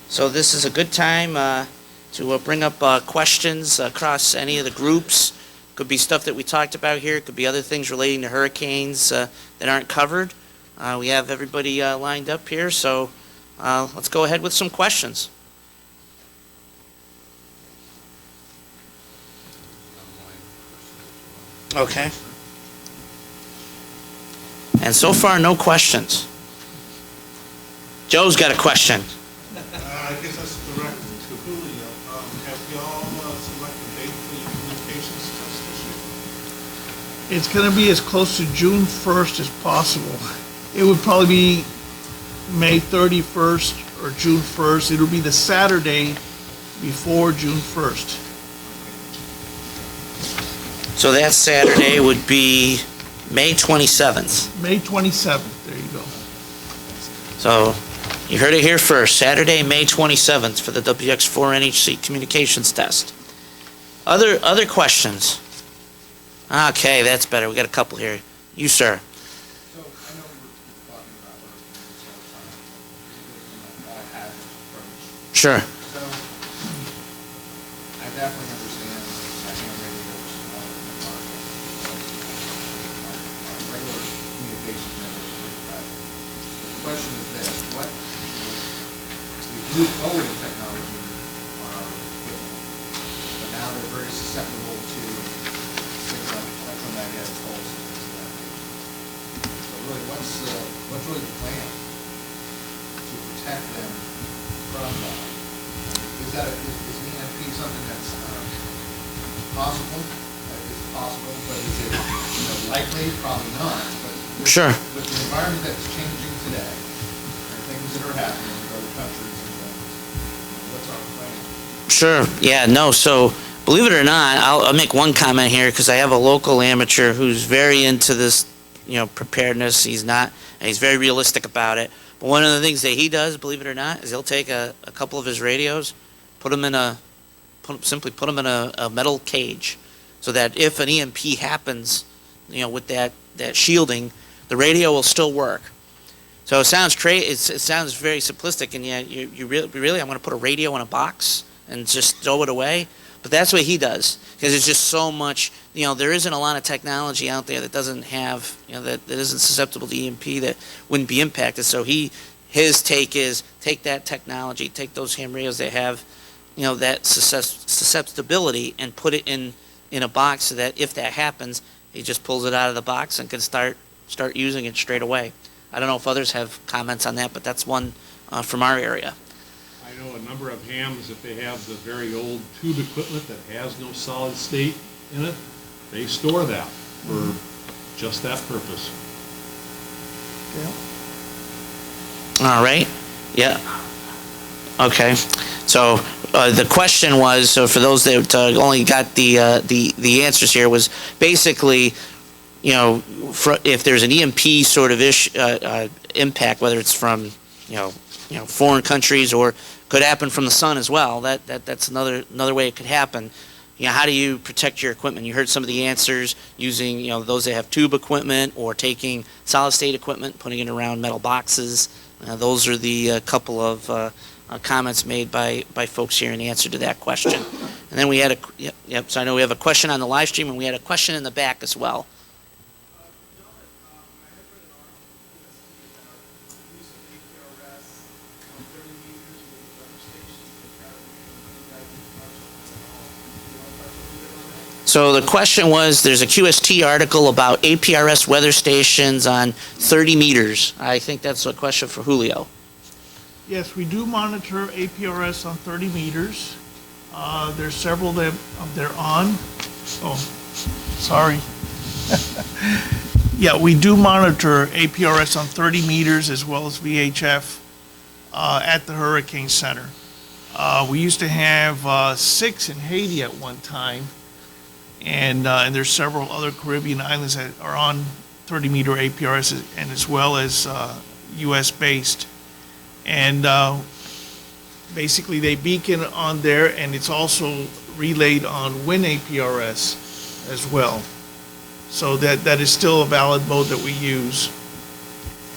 so this is a good time to bring up questions across any of the groups. Could be stuff that we talked about here. It could be other things relating to hurricanes that aren't covered. We have everybody lined up here, so let's go ahead with some questions. Okay. And so far, no questions. Joe's got a question. I guess that's directed to Julio. Have y'all selected a date for your communications test this year? It's going to be as close to June 1st as possible. It would probably be May 31st or June 1st. It'll be the Saturday before June 1st. So that Saturday would be May 27th. May 27th, there you go. So you heard it here first, Saturday, May 27th for the WX4 NHC communications test. Other questions? Okay, that's better. We got a couple here. You, sir. Sure. So, I definitely understand that ham radios are regular communications networks are private. The question is this, what, we moved forward in technology on our equipment, but now they're very susceptible to things like electromagnetic pulses and things of that nature. So really, what's really the plan to protect them from that? is an EMP something that's possible? Is it possible, but is it likely? Probably not. But Sure. With the environment that's changing today, and things that are happening in other countries and things, what's our plan? Sure. Yeah. No. So, believe it or not, I'll make one comment here because I have a local amateur who's very into this, preparedness. He's very realistic about it. But one of the things that he does, believe it or not, is he'll take a couple of his radios, simply put them in a metal cage, so that if an EMP happens, with that shielding, the radio will still work. So it sounds crazy. It sounds very simplistic, and yet you really, I'm going to put a radio in a box and just throw it away. But that's what he does, because there's just so much, there isn't a lot of technology out there that doesn't have, that isn't susceptible to EMP, that wouldn't be impacted. So his take is take that technology, take those ham radios that have, that susceptibility, and put it in a box so that if that happens, he just pulls it out of the box and can start using it straight away. I don't know if others have comments on that, but that's one from our area. I know a number of hams, if they have the very old tube equipment that has no solid state in it, they store that for just that purpose. All right. Yeah. Okay. So the question was, so for those that only got the answers here, was basically, if there's an EMP sort of impact, whether it's from foreign countries or could happen from the sun as well. That's another way it could happen. How do you protect your equipment? You heard some of the answers using those that have tube equipment or taking solid state equipment, putting it around metal boxes. Those are the couple of comments made by folks here in answer to that question. And then we had so I know we have a question on the live stream, and we had a question in the back as well. So the question was, there's a QST article about APRS weather stations on 30 meters. I think that's a question for Julio. Yes, we do monitor APRS on 30 meters. There's several that they're on. Oh, sorry. Yeah, we do monitor APRS on 30 meters as well as VHF at the Hurricane Center. We used to have 6 in Haiti at one time. And there's several other Caribbean islands that are on 30-meter APRS, and as well as U.S.-based. And basically, they beacon on there, and it's also relayed on WIN APRS as well. So that is still a valid mode that we use.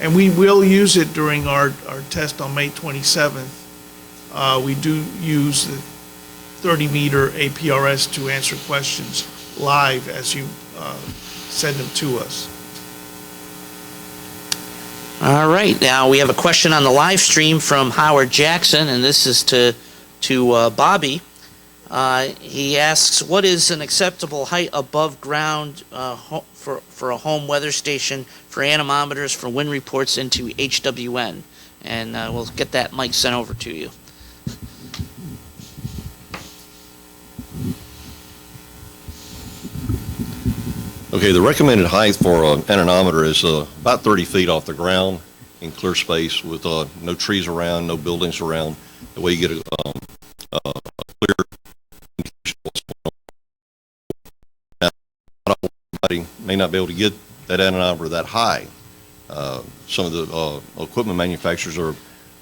And we will use it during our test on May 27th. We do use the 30-meter APRS to answer questions live as you send them to us. All right, now we have a question on the live stream from Howard Jackson, and this is to Bobby. He asks, what is an acceptable height above ground for a home weather station for anemometers for wind reports into HWN? And we'll get that mic sent over to you. Okay, the recommended height for an anemometer is about 30 feet off the ground in clear space with no trees around, no buildings around. The way you get a clear indication of what's going on. Now, not everybody may not be able to get that anemometer that high. Some of the equipment manufacturers are,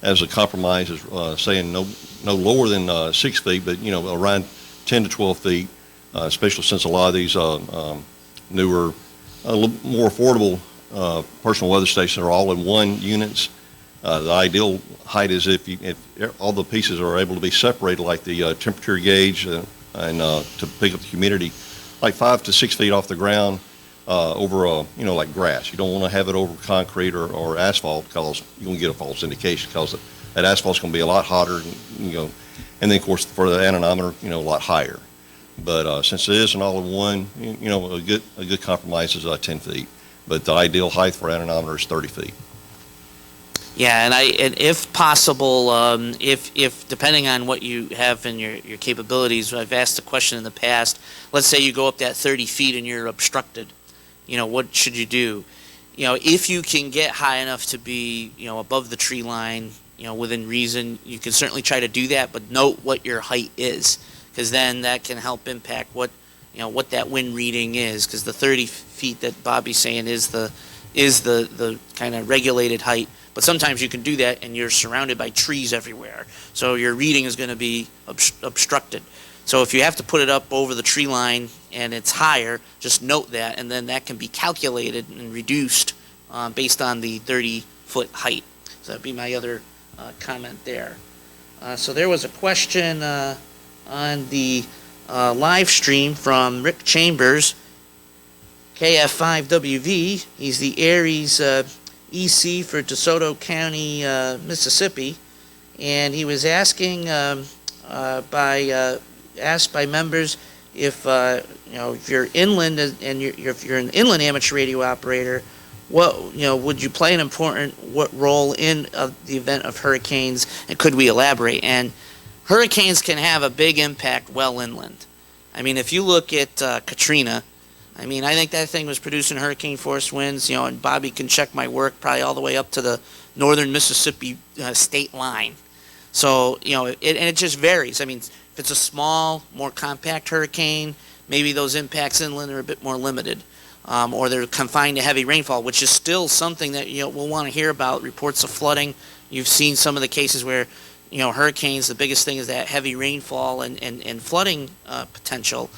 as a compromise, is saying no lower than 6 feet, but around 10 to 12 feet, especially since a lot of these newer, a little more affordable personal weather stations are all-in-one units. The ideal height is if all the pieces are able to be separated, like the temperature gauge and to pick up the humidity, like 5 to 6 feet off the ground over like grass. You don't want to have it over concrete or asphalt, because you're going to get a false indication, because that asphalt's going to be a lot hotter, and then of course for the anemometer, a lot higher. But since it is an all-in-one, a good compromise is 10 feet. But the ideal height for anemometer is 30 feet. Yeah, and if possible, if depending on what you have in your capabilities, I've asked the question in the past. Let's say you go up that 30 feet and you're obstructed. What should you do? If you can get high enough to be, above the tree line, within reason, you can certainly try to do that. But note what your height is, because then that can help impact what that wind reading is. Because the 30 feet that Bobby's saying is the kind of regulated height. But sometimes you can do that and you're surrounded by trees everywhere. So your reading is going to be obstructed. So if you have to put it up over the tree line and it's higher, just note that, and then that can be calculated and reduced based on the 30-foot height. So that'd be my other comment there. So there was a question on the live stream from Rick Chambers, KF5WV. He's the Aries EC for DeSoto County, Mississippi, and he was asking asked by members if if you're inland and if you're an inland amateur radio operator, would you play an important role in the event of hurricanes, and could we elaborate? And hurricanes can have a big impact well inland. I mean, if you look at Katrina. I mean, I think that thing was producing hurricane force winds, and Bobby can check my work, probably all the way up to the northern Mississippi state line. So, it just varies. I mean, if it's a small, more compact hurricane, maybe those impacts inland are a bit more limited, or they're confined to heavy rainfall, which is still something that, we'll want to hear about, reports of flooding. You've seen some of the cases where, hurricanes, the biggest thing is that heavy rainfall and flooding potential.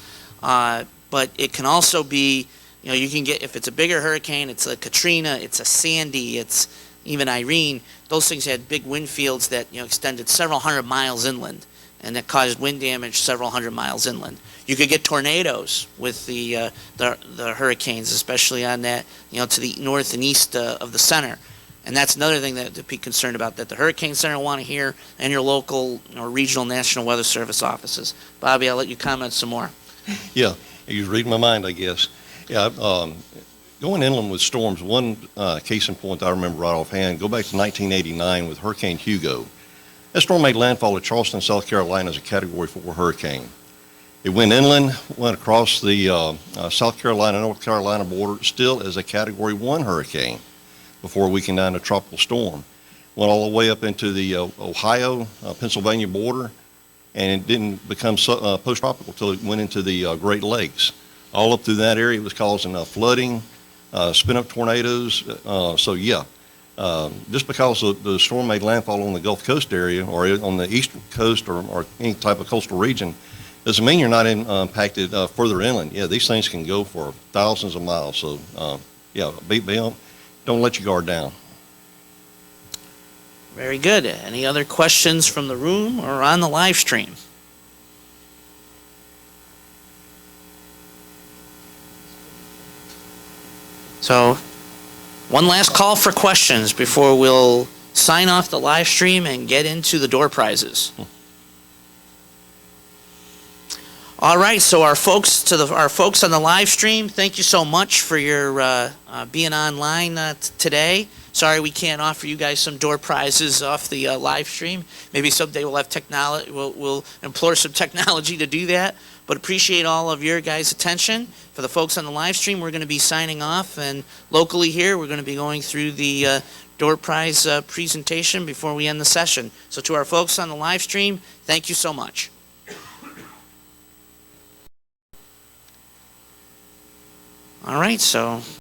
But it can also be, you can get, if it's a bigger hurricane, it's a Katrina, it's a Sandy, it's even Irene, those things had big wind fields that, extended several hundred miles inland, and that caused wind damage several hundred miles inland. You could get tornadoes with the hurricanes, especially on that, to the north and east of the center. And that's another thing to be concerned about, that the Hurricane Center will want to hear, and your local or regional National Weather Service offices. Bobby, I'll let you comment some more. Yeah. You was reading my mind, I guess. Yeah, going inland with storms, one case in point I remember right offhand, go back to 1989 with Hurricane Hugo. That storm made landfall at Charleston, South Carolina as a Category 4 hurricane. It went inland, went across the South Carolina, North Carolina border, still as a Category 1 hurricane before we came down to tropical storm. Went all the way up into the Ohio, Pennsylvania border, and it didn't become post-tropical until it went into the Great Lakes. All up through that area, it was causing flooding, spin-up tornadoes. So yeah, just because the storm made landfall on the Gulf Coast area or on the eastern coast or any type of coastal region doesn't mean you're not impacted further inland. Yeah, these things can go for thousands of miles. So yeah, don't let your guard down. Very good. Any other questions from the room or on the live stream? So, one last call for questions before we'll sign off the live stream and get into the door prizes. All right, so our folks on the live stream, thank you so much for your being online today. Sorry we can't offer you guys some door prizes off the live stream. Maybe someday we'll have technology. We'll employ some technology to do that. But appreciate all of your guys' attention. For the folks on the live stream, we're going to be signing off, and locally here, we're going to be going through the door prize presentation before we end the session. So to our folks on the live stream, thank you so much. All right, so